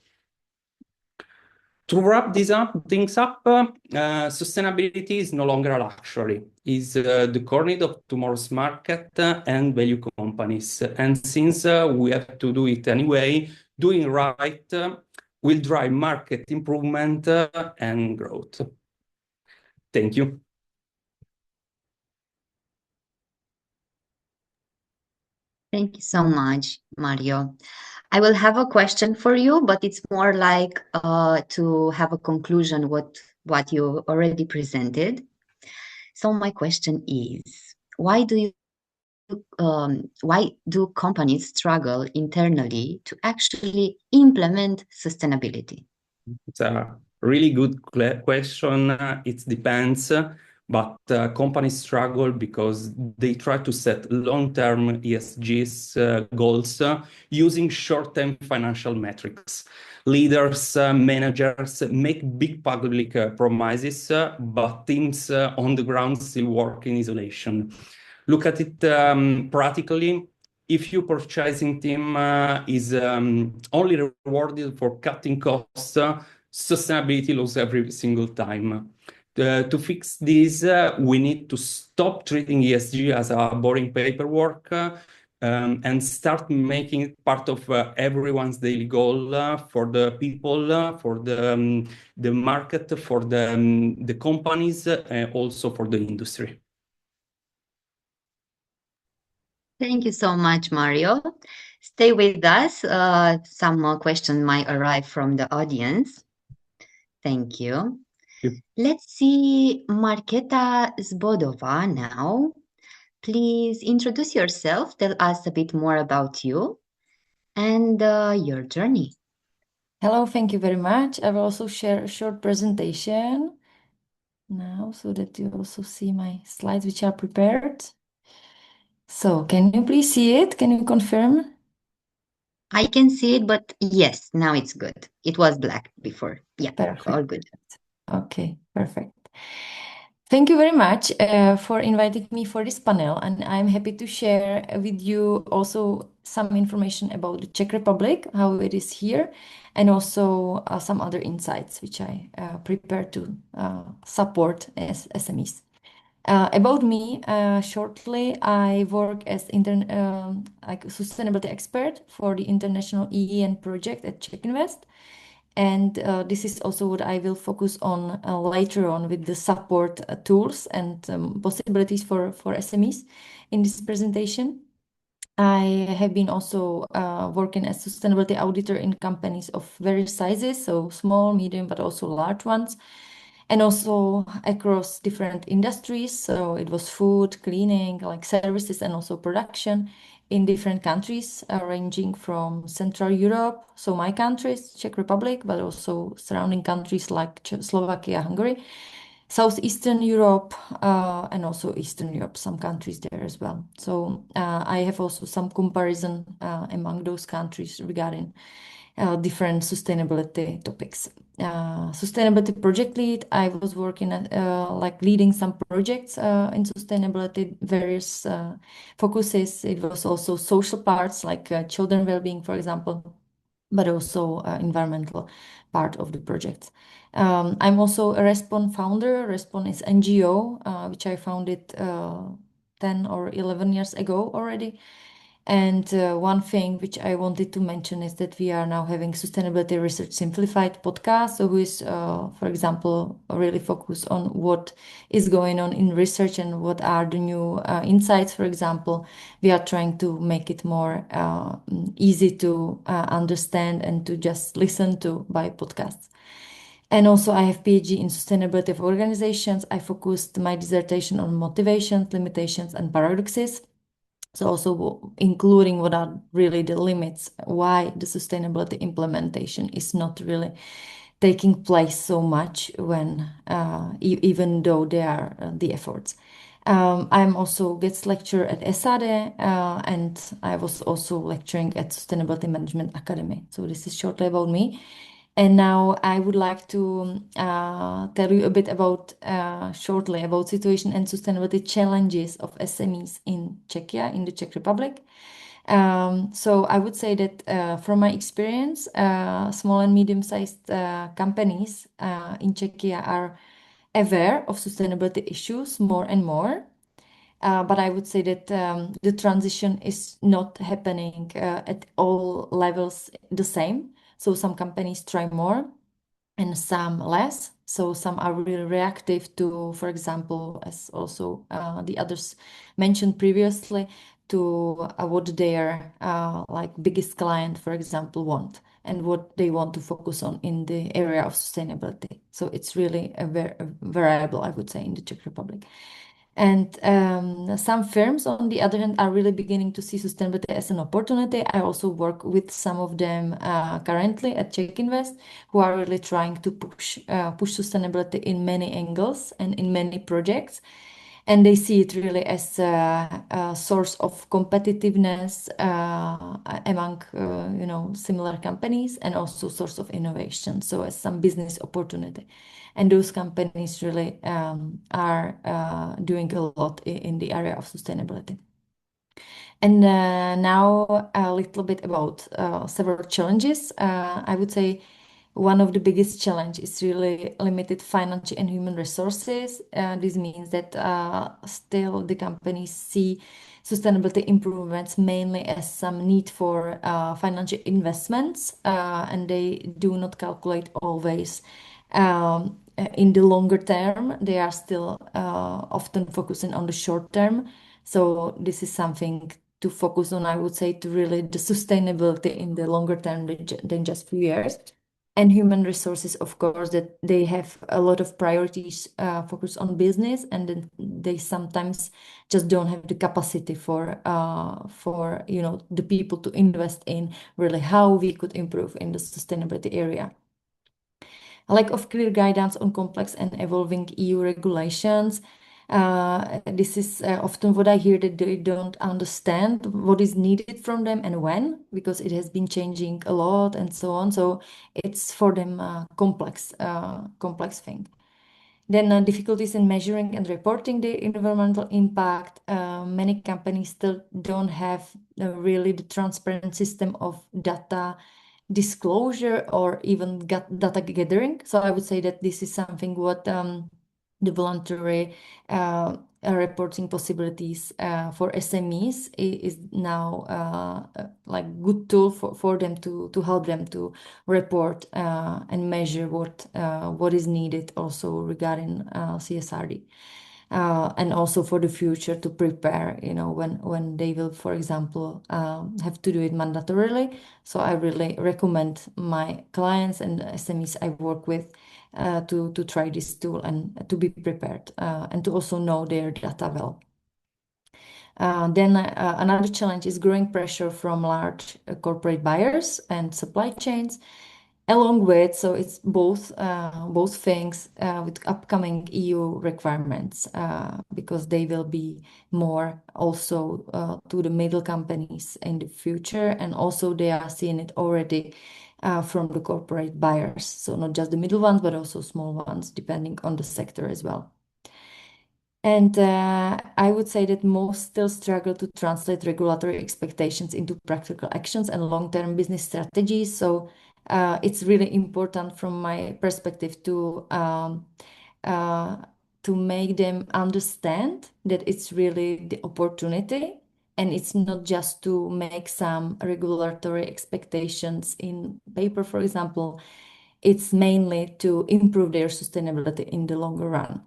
To wrap things up, sustainability is no longer a luxury. It's the core need of tomorrow's market and value companies. And since we have to do it anyway, doing right will drive market improvement and growth. Thank you. Thank you so much, Mario. I will have a question for you, but it's more like to have a conclusion what you already presented. So my question is, why do companies struggle internally to actually implement sustainability? It's a really good question. It depends, but companies struggle because they try to set long-term ESG goals using short-term financial metrics. Leaders, managers make big public promises, but teams on the ground still work in isolation. Look at it practically. If your purchasing team is only rewarded for cutting costs, sustainability loses every single time. To fix this, we need to stop treating ESG as a boring paperwork and start making it part of everyone's daily goal for the people, for the market, for the companies, also for the industry. Thank you so much, Mario. Stay with us. Some more questions might arrive from the audience. Thank you. Let's see Marketa Zbodova now. Please introduce yourself. Tell us a bit more about you and your journey. Hello, thank you very much. I will also share a short presentation now so that you also see my slides which are prepared. So can you please see it? Can you confirm? I can see it, but yes, now it's good. It was black before. Yeah, perfect. All good. Okay, perfect. Thank you very much for inviting me for this panel, and I'm happy to share with you also some information about the Czech Republic, how it is here, and also some other insights which I prepare to support as SMEs. About me, shortly, I work as like sustainability expert for the international EEN project at Czech Invest. And this is also what I will focus on later on with the support tools and possibilities for SMEs in this presentation. I have been also working as sustainability auditor in companies of various sizes, so small, medium, but also large ones, and also across different industries. So it was food, cleaning, like services, and also production in different countries, ranging from Central Europe, so my countries, Czech Republic, but also surrounding countries like Slovakia, Hungary, Southeastern Europe, and also Eastern Europe, some countries there as well. So I have also some comparison among those countries regarding different sustainability topics. Sustainability project lead, I was working at like leading some projects in sustainability, various focuses. It was also social parts like children well-being, for example, but also environmental part of the project. I'm also a Respond founder. Respond is NGO, which I founded 10 or 11 years ago already. And one thing which I wanted to mention is that we are now having Sustainability Research Simplified podcast, so who is, for example, really focused on what is going on in research and what are the new insights, for example. We are trying to make it more easy to understand and to just listen to by podcasts. And also I have PhD in sustainability of organizations. I focused my dissertation on motivations, limitations, and paradoxes. So also including what are really the limits, why the sustainability implementation is not really taking place so much when, even though there are the efforts. I'm also guest lecturer at ESADE, and I was also lecturing at Sustainability Management Academy. So this is shortly about me. And now I would like to tell you a bit about shortly about situation and sustainability challenges of SMEs in Czechia, in the Czech Republic. So I would say that from my experience, small and medium-sized companies in Czechia are aware of sustainability issues more and more. But I would say that the transition is not happening at all levels the same. So some companies try more and some less. So some are really reactive to, for example, as also the others mentioned previously, to what their like biggest client, for example, want and what they want to focus on in the area of sustainability. So it's really a variable, I would say, in the Czech Republic. And some firms, on the other hand, are really beginning to see sustainability as an opportunity. I also work with some of them currently at Czech Invest, who are really trying to push sustainability in many angles and in many projects. And they see it really as a source of competitiveness among similar companies, and also source of innovation. So as some business opportunity. And those companies really are doing a lot in the area of sustainability. And now a little bit about several challenges. I would say one of the biggest challenge is really limited financial and human resources. This means that still the companies see sustainability improvements mainly as some need for financial investments, and they do not calculate always in the longer term. They are still often focusing on the short term. So this is something to focus on, I would say, to really the sustainability in the longer term than just few years. And human resources, of course, that they have a lot of priorities focused on business, and then they sometimes just don't have the capacity for the people to invest in really how we could improve in the sustainability area. A lack of clear guidance on complex and evolving EU regulations. This is often what I hear, that they don't understand what is needed from them and when, because it has been changing a lot and so on. So it's for them a complex thing. Then difficulties in measuring and reporting the environmental impact. Many companies still don't have really the transparent system of data disclosure or even data gathering. So I would say that this is something what the voluntary reporting possibilities for SMEs is now like good tool for them to help them to report and measure what is needed also regarding CSRD. And also for the future to prepare, when they will, for example, have to do it mandatorily. So I really recommend my clients and SMEs I work with to try this tool and to be prepared and to also know their data well. Then another challenge is growing pressure from large corporate buyers and supply chains. Along with, so it's both things with upcoming EU requirements, because they will be more also to the middle companies in the future, and also they are seeing it already from the corporate buyers. So not just the middle ones, but also small ones, depending on the sector as well. And I would say that most still struggle to translate regulatory expectations into practical actions and long-term business strategies. So it's really important from my perspective to make them understand that it's really the opportunity, and it's not just to make some regulatory expectations in paper, for example. It's mainly to improve their sustainability in the longer run.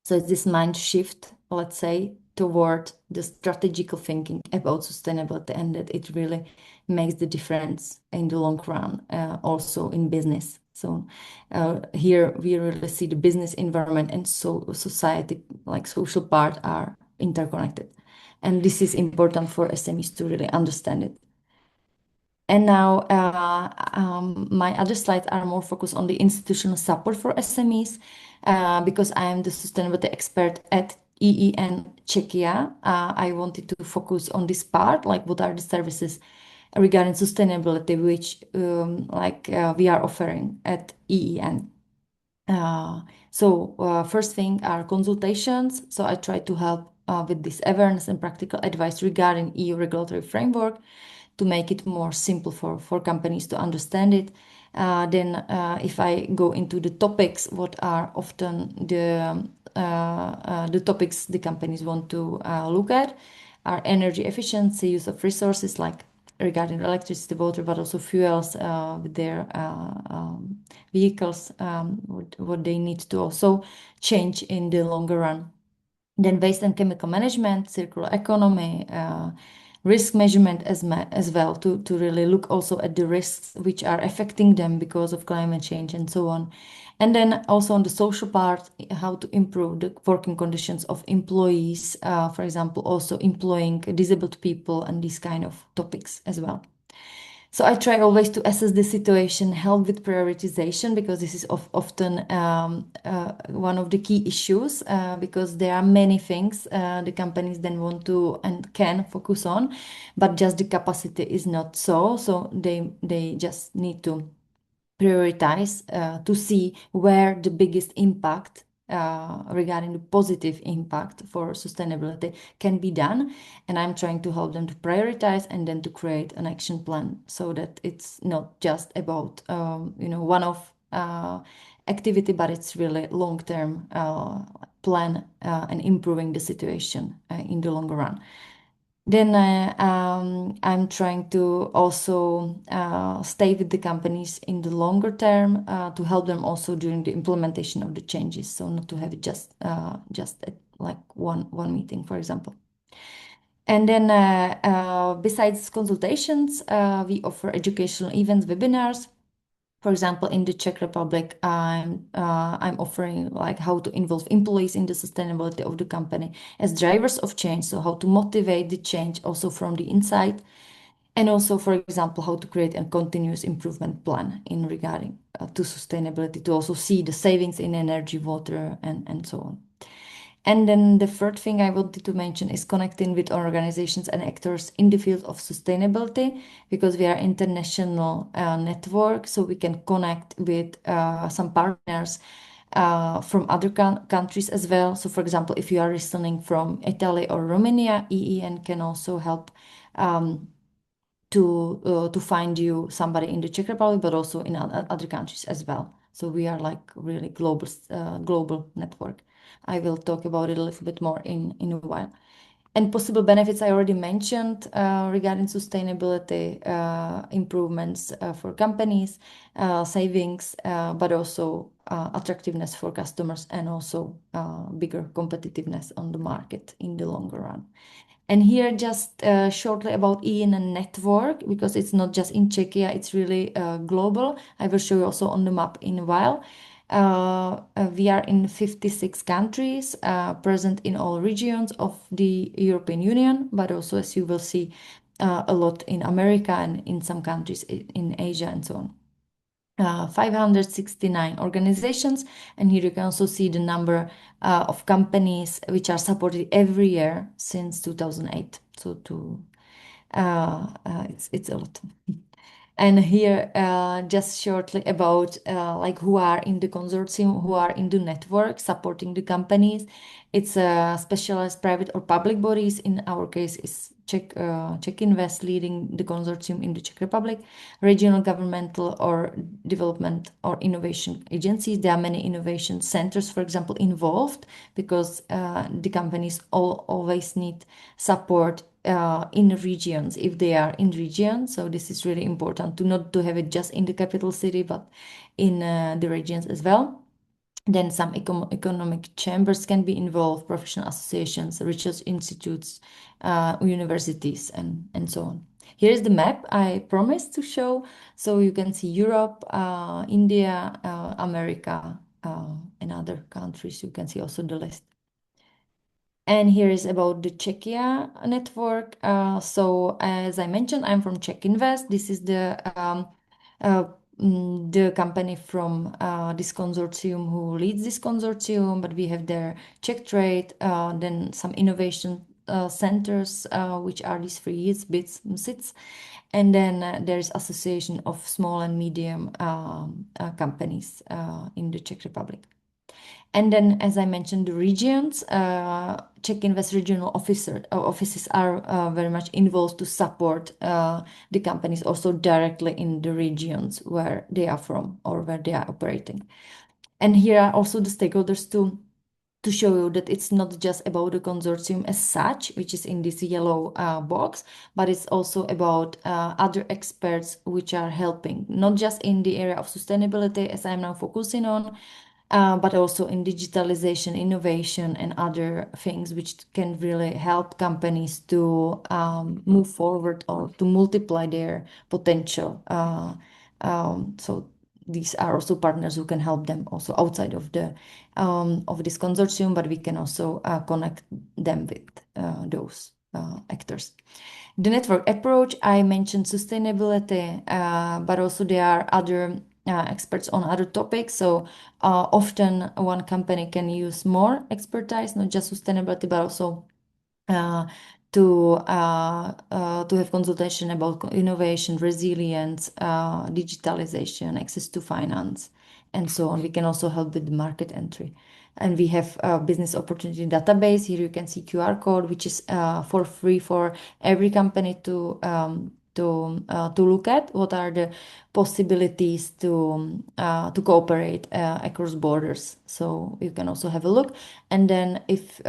So it's this mind shift, let's say, toward the strategical thinking about sustainability, and that it really makes the difference in the long run, also in business. So here we really see the business environment and society, like social part, are interconnected. And this is important for SMEs to really understand it. And now my other slides are more focused on the institutional support for SMEs because I am the sustainability expert at EEN Czechia. I wanted to focus on this part, like what are the services regarding sustainability, which we are offering at EEN. First thing are consultations. So I try to help with this awareness and practical advice regarding EU regulatory framework to make it more simple for companies to understand it. Then if I go into the topics, what are often the topics the companies want to look at are energy efficiency, use of resources like regarding electricity, water, but also fuels with their vehicles, what they need to also change in the longer run. Then waste and chemical management, circular economy, risk measurement as well, to really look also at the risks which are affecting them because of climate change and so on. And then also on the social part, how to improve the working conditions of employees, for example, also employing disabled people and these kind of topics as well. So I try always to assess the situation, help with prioritization, because this is often one of the key issues, because there are many things the companies then want to and can focus on, but just the capacity is not so. So they just need to prioritize to see where the biggest impact regarding the positive impact for sustainability can be done. And I'm trying to help them to prioritize and then to create an action plan so that it's not just about, one-off activity, but it's really long-term plan and improving the situation in the longer run. Then I'm trying to also stay with the companies in the longer term to help them also during the implementation of the changes. So not to have it just at like one meeting, for example. And then besides consultations, we offer educational events, webinars. For example, in the Czech Republic, I'm offering like how to involve employees in the sustainability of the company as drivers of change. So how to motivate the change also from the inside, and also, for example, how to create a continuous improvement plan in regarding to sustainability, to also see the savings in energy, water, and so on. And then the third thing I wanted to mention is connecting with organizations and actors in the field of sustainability, because we are international network, so we can connect with some partners from other countries as well. So for example, if you are listening from Italy or Romania, EEN can also help to find you somebody in the Czech Republic, but also in other countries as well. So we are like really global network. I will talk about it a little bit more in a while. And possible benefits I already mentioned regarding sustainability, improvements for companies, savings, but also attractiveness for customers, and also bigger competitiveness on the market in the longer run. And here just shortly about EEN network, because it's not just in Czechia, it's really global. I will show you also on the map in a while. We are in 56 countries, present in all regions of the European Union, but also, as you will see, a lot in America and in some countries in Asia and so on. 569 organizations, and here you can also see the number of companies which are supported every year since 2008. So it's a lot. And here, just shortly about like who are in the consortium, who are in the network supporting the companies. It's specialized private or public bodies. In our case, is Czech Invest leading the consortium in the Czech Republic, regional governmental or development or innovation agencies. There are many innovation centers, for example, involved, because the companies always need support in regions if they are in regions. So this is really important to not to have it just in the capital city, but in the regions as well. Then some economic chambers can be involved, professional associations, research institutes, universities, and so on. Here is the map I promised to show. So you can see Europe, India, America, and other countries. You can see also the list. And here is about the Czechia network. So as I mentioned, I'm from Czech Invest. This is the company from this consortium who leads this consortium, but we have their Czech Trade, then some innovation centers, which are these three SITs, and then there is Association of Small and Medium Companies in the Czech Republic. And then, as I mentioned, the regions, Czech Invest regional offices are very much involved to support the companies also directly in the regions where they are from or where they are operating. And here are also the stakeholders to show you that it's not just about the consortium as such, which is in this yellow box, but it's also about other experts which are helping, not just in the area of sustainability, as I'm now focusing on, but also in digitalization, innovation, and other things which can really help companies to move forward or to multiply their potential. So these are also partners who can help them also outside of the of this consortium, but we can also connect them with those actors. The network approach, I mentioned sustainability, but also there are other experts on other topics. So often one company can use more expertise, not just sustainability, but also to have consultation about innovation, resilience, digitalization, access to finance, and so on. We can also help with the market entry. And we have a business opportunity database. Here you can see QR code, which is for free for every company to look at what are the possibilities to cooperate across borders. So you can also have a look. And then if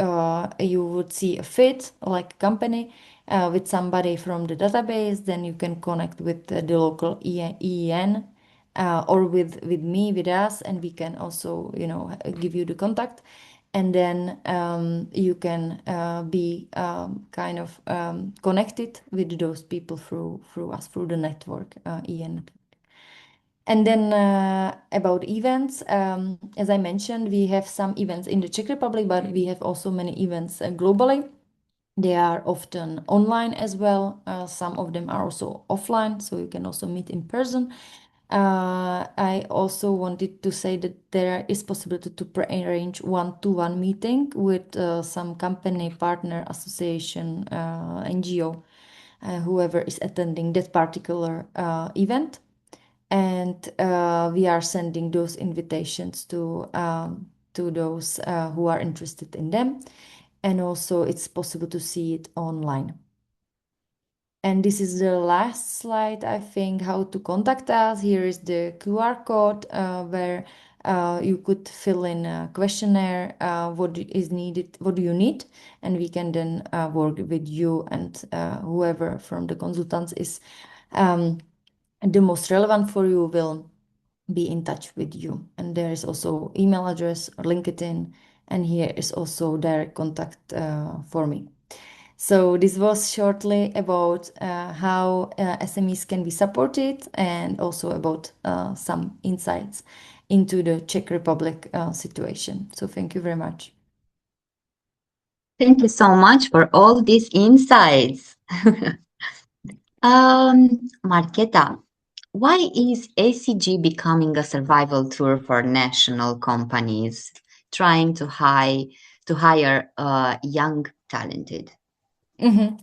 you would see a fit, like a company with somebody from the database, then you can connect with the local EEN or with me, with us, and we can also, give you the contact. And then you can be kind of connected with those people through us, through the network, EN. And then about events, as I mentioned, we have some events in the Czech Republic, but we have also many events globally. They are often online as well. Some of them are also offline, so you can also meet in person. I also wanted to say that there is possibility to arrange one-to-one meeting with some company, partner, association, NGO, whoever is attending that particular event. And we are sending those invitations to those who are interested in them. And also it's possible to see it online. And this is the last slide, I think, how to contact us. Here is the QR code where you could fill in a questionnaire, what is needed, what do you need, and we can then work with you, and whoever from the consultants is the most relevant for you will be in touch with you. And there is also email address or LinkedIn, and here is also direct contact for me. So this was shortly about how SMEs can be supported, and also about some insights into the Czech Republic situation. So thank you very much. Thank you so much for all these insights. Marketa, why is ACG becoming a survival tool for national companies trying to hire young, talented? Mm-hmm.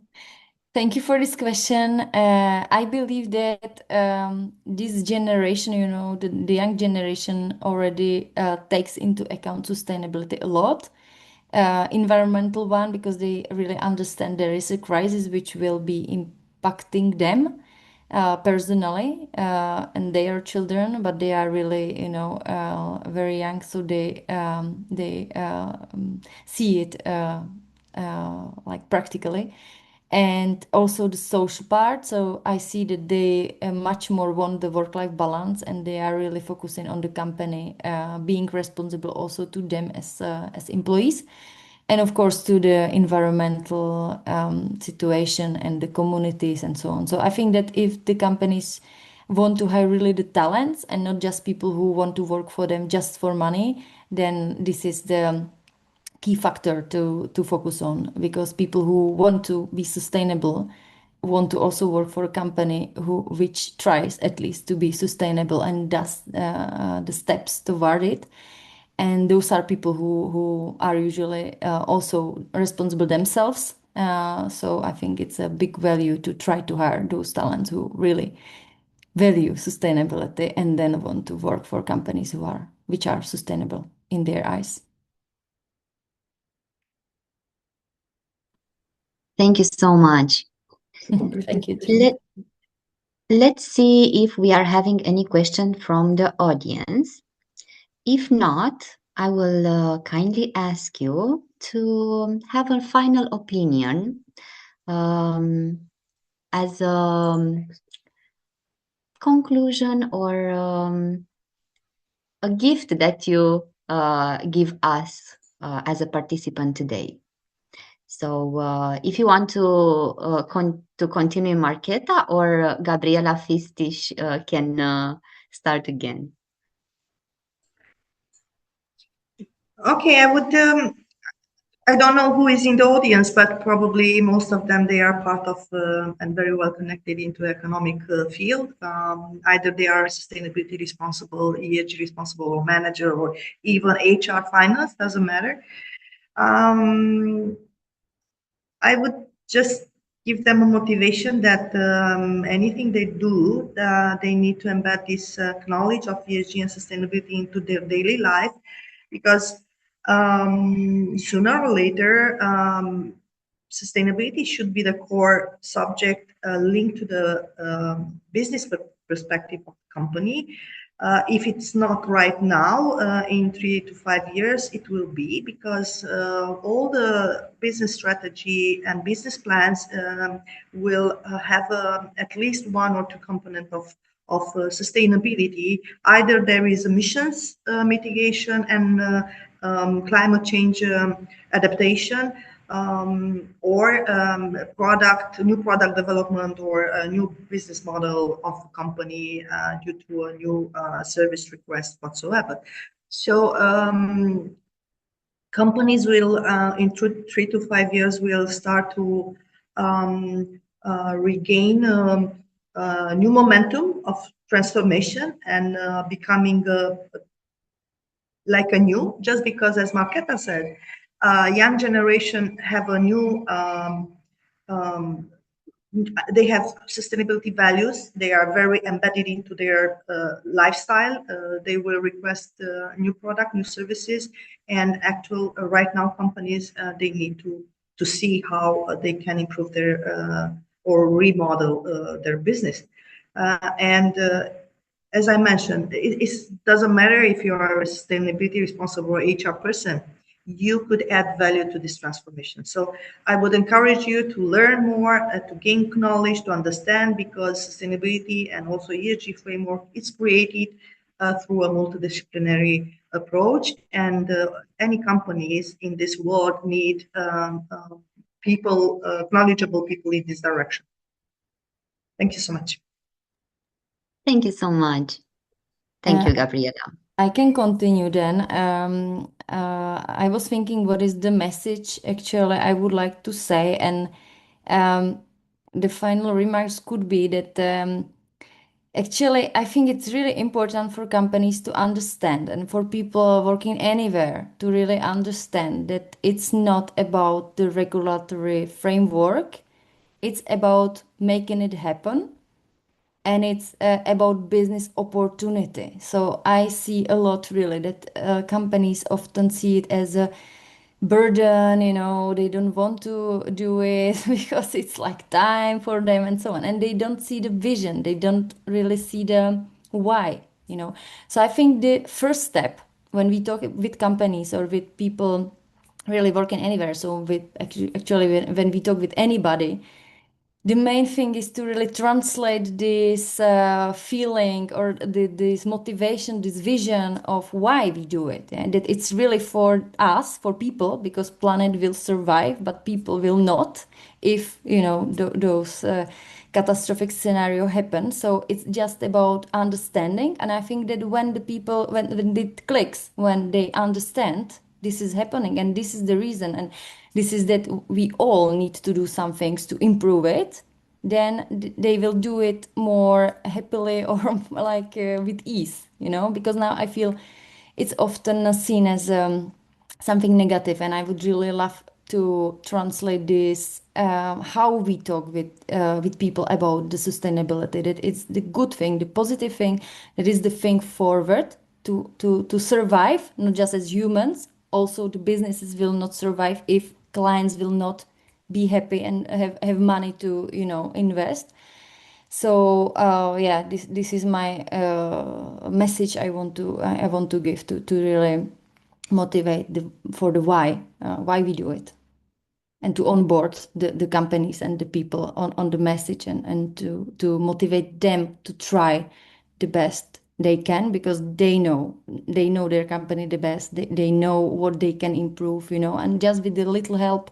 Thank you for this question. I believe that this generation, the young generation already takes into account sustainability a lot. Environmental one, because they really understand there is a crisis which will be impacting them personally and their children, but they are really, very young, so they see it like practically. And also the social part. So I see that they much more want the work-life balance, and they are really focusing on the company being responsible also to them as employees, and of course to the environmental situation and the communities and so on. So I think that if the companies want to hire really the talents and not just people who want to work for them just for money, then this is the key factor to focus on, because people who want to be sustainable want to also work for a company which tries at least to be sustainable and does the steps toward it. And those are people who are usually also responsible themselves. So I think it's a big value to try to hire those talents who really value sustainability and then want to work for companies which are sustainable in their eyes. Thank you so much. Thank you. Let's see if we are having any question from the audience. If not, I will kindly ask you to have a final opinion as a conclusion or a gift that you give us as a participant today. So if you want to continue, Marketa or Gabriela Fistish can start again. Okay, I don't know who is in the audience, but probably most of them, they are part of and very well connected into economic field. Either they are sustainability responsible, ESG responsible, or manager, or even HR, finance, doesn't matter. I would just give them a motivation that anything they do, they need to embed this knowledge of ESG and sustainability into their daily life, because sooner or later, sustainability should be the core subject linked to the business perspective of the company. If it's not right now, in 3 to 5 years, it will be, because all the business strategy and business plans will have at least one or two components of sustainability. Either there is emissions mitigation and climate change adaptation, or new product development, or a new business model of a company due to a new service request whatsoever. So companies will, in 3 to 5 years, will start to regain new momentum of transformation and becoming like a new, just because, as Marketa said, young generation have a new, they have sustainability values. They are very embedded into their lifestyle. They will request new product, new services, and actual right now companies, they need to see how they can improve their or remodel their business. And as I mentioned, it doesn't matter if you are a sustainability responsible or HR person, you could add value to this transformation. So I would encourage you to learn more, to gain knowledge, to understand, because sustainability and also ESG framework is created through a multidisciplinary approach. And any companies in this world need people, knowledgeable people in this direction. Thank you so much. Thank you so much. Thank you, Gabriela. I can continue then. I was thinking, what is the message actually I would like to say? And the final remarks could be that actually, I think it's really important for companies to understand, and for people working anywhere to really understand, that it's not about the regulatory framework it's about making it happen, and it's about business opportunity. So I see a lot really that companies often see it as a burden, you know, they don't want to do it because it's like time for them and so on. And they don't see the vision, they don't really see the why, you know. So I think the first step when we talk with companies or with people really working anywhere, so with actually when we talk with anybody, the main thing is to really translate this feeling or this motivation, this vision of why we do it, and that it's really for us, for people, because planet will survive, but people will not if, you know, those catastrophic scenario happen. So it's just about understanding, and I think that when the people, when it clicks, when they understand this is happening and this is the reason, and this is that we all need to do some things to improve it, then they will do it more happily or like with ease, you know, because now I feel it's often seen as something negative, and I would really love to translate this, how we talk with people about the sustainability, that it's the good thing, the positive thing, that is the thing forward to survive, not just as humans. Also, the businesses will not survive if clients will not be happy and have money to, you know, invest. So yeah, this is my message I want to give to really motivate for the why we do it, and to onboard the companies and the people on the message, and to motivate them to try the best they can, because they know their company the best, they know what they can improve, you know, and just with a little help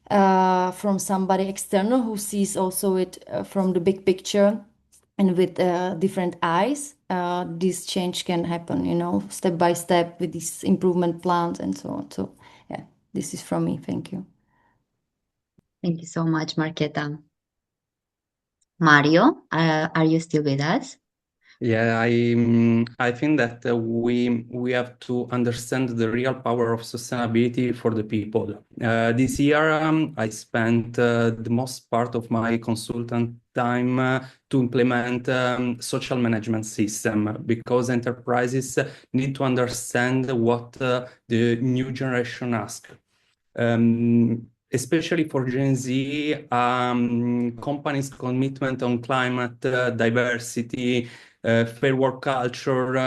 from somebody external who sees also it from the big picture and with different eyes, this change can happen, you know, step by step with these improvement plans and so on. So yeah, this is from me. Thank you. Thank you so much, Marketa. Mario, are you still with us? Yeah, I think that we have to understand the real power of sustainability for the people. This year, I spent the most part of my consultant time to implement social management system, because enterprises need to understand what the new generation asks. Especially for Gen Z, companies' commitment on climate, diversity, fair work culture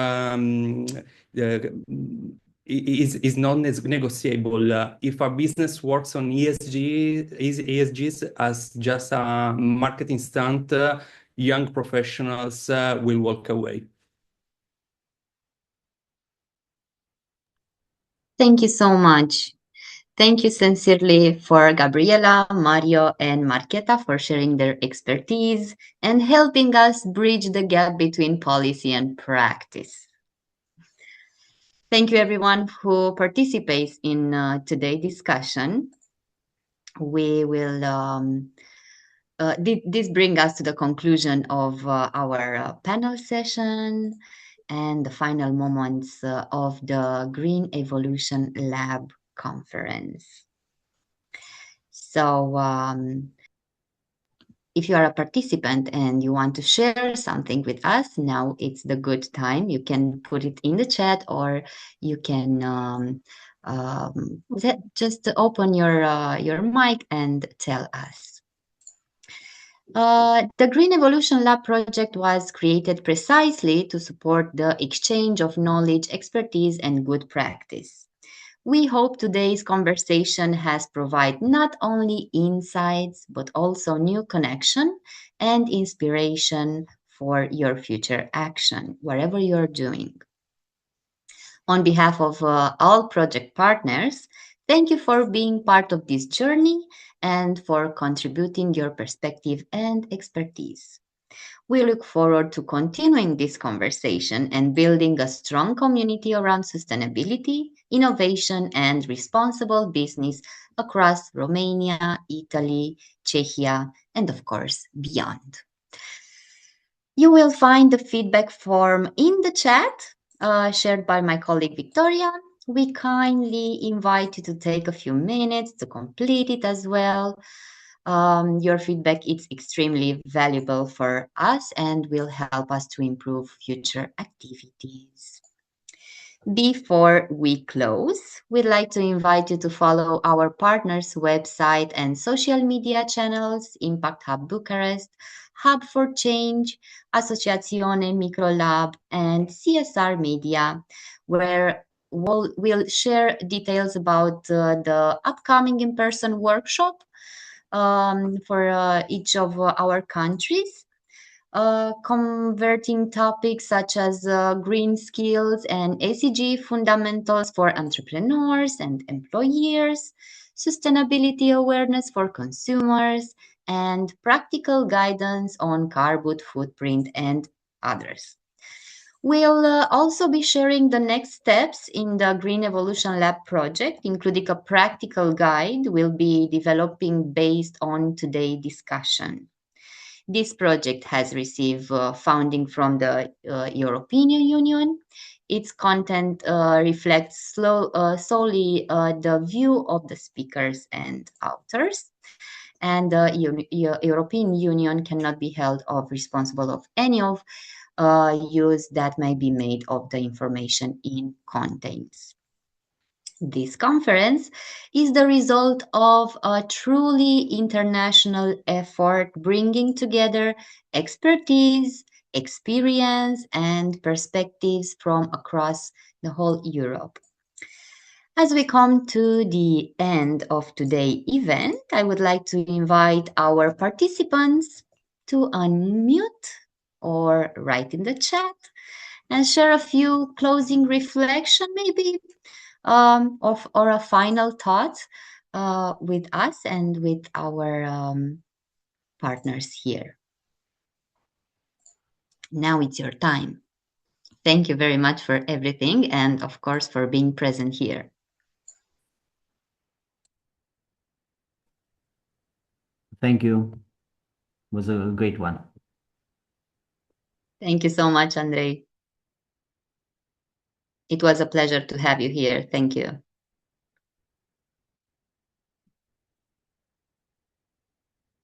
is non-negotiable. If a business works on ESGs as just a marketing stunt, young professionals will walk away. Thank you so much. Thank you sincerely for Gabriela, Mario, and Marketa for sharing their expertise and helping us bridge the gap between policy and practice. Thank you everyone who participates in today's discussion. We will, this brings us to the conclusion of our panel session and the final moments of the Green Evolution Lab conference. So if you are a participant and you want to share something with us, now it's the good time. You can put it in the chat, or you can just open your mic and tell us. The Green Evolution Lab project was created precisely to support the exchange of knowledge, expertise, and good practice. We hope today's conversation has provided not only insights, but also new connection and inspiration for your future action, wherever you're doing. On behalf of all project partners, thank you for being part of this journey and for contributing your perspective and expertise. We look forward to continuing this conversation and building a strong community around sustainability, innovation, and responsible business across Romania, Italy, Czechia, and of course, beyond. You will find the feedback form in the chat shared by my colleague Victoria. We kindly invite you to take a few minutes to complete it as well. Your feedback is extremely valuable for us and will help us to improve future activities. Before we close, we'd like to invite you to follow our partners' website and social media channels, Impact Hub Bucharest, Hub for Change, Asociazione Microlab, and CSR Media, where we'll share details about the upcoming in-person workshop for each of our countries. Converting topics such as green skills and ESG fundamentals for entrepreneurs and employers, sustainability awareness for consumers, and practical guidance on carbon footprint and others. We'll also be sharing the next steps in the Green Evolution Lab project, including a practical guide we'll be developing based on today's discussion. This project has received funding from the European Union. Its content reflects solely the view of the speakers and authors. And the European Union cannot be held responsible of any of use that may be made of the information in contents. This conference is the result of a truly international effort bringing together expertise, experience, and perspectives from across the whole Europe. As we come to the end of today's event, I would like to invite our participants to unmute or write in the chat and share a few closing reflection maybe or a final thought with us and with our partners here. Now it's your time. Thank you very much for everything and of course for being present here. Thank you. It was a great one. Thank you so much, Andrei. It was a pleasure to have you here. Thank you.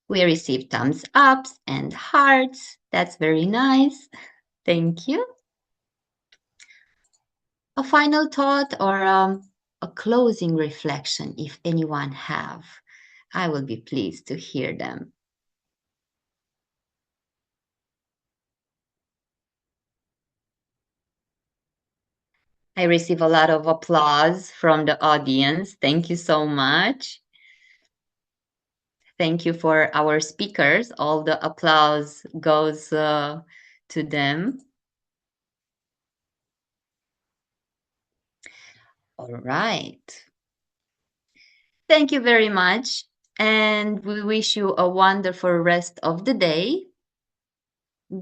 We received thumbs ups and hearts. That's very nice. Thank you. A final thought or a closing reflection, if anyone have, I will be pleased to hear them. I receive a lot of applause from the audience. Thank you so much. Thank you for our speakers. All the applause goes to them. All right. Thank you very much. And we wish you a wonderful rest of the day.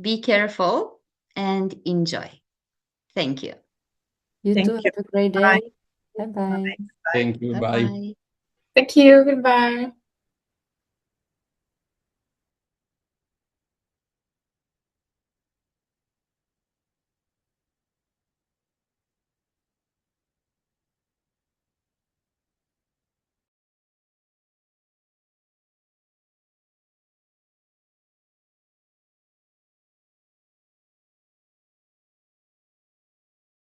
Be careful and enjoy. Thank you. You Thank too. you. Have a great day. Bye. Bye-bye. Thank you. Bye. Bye-bye. Thank you. Goodbye.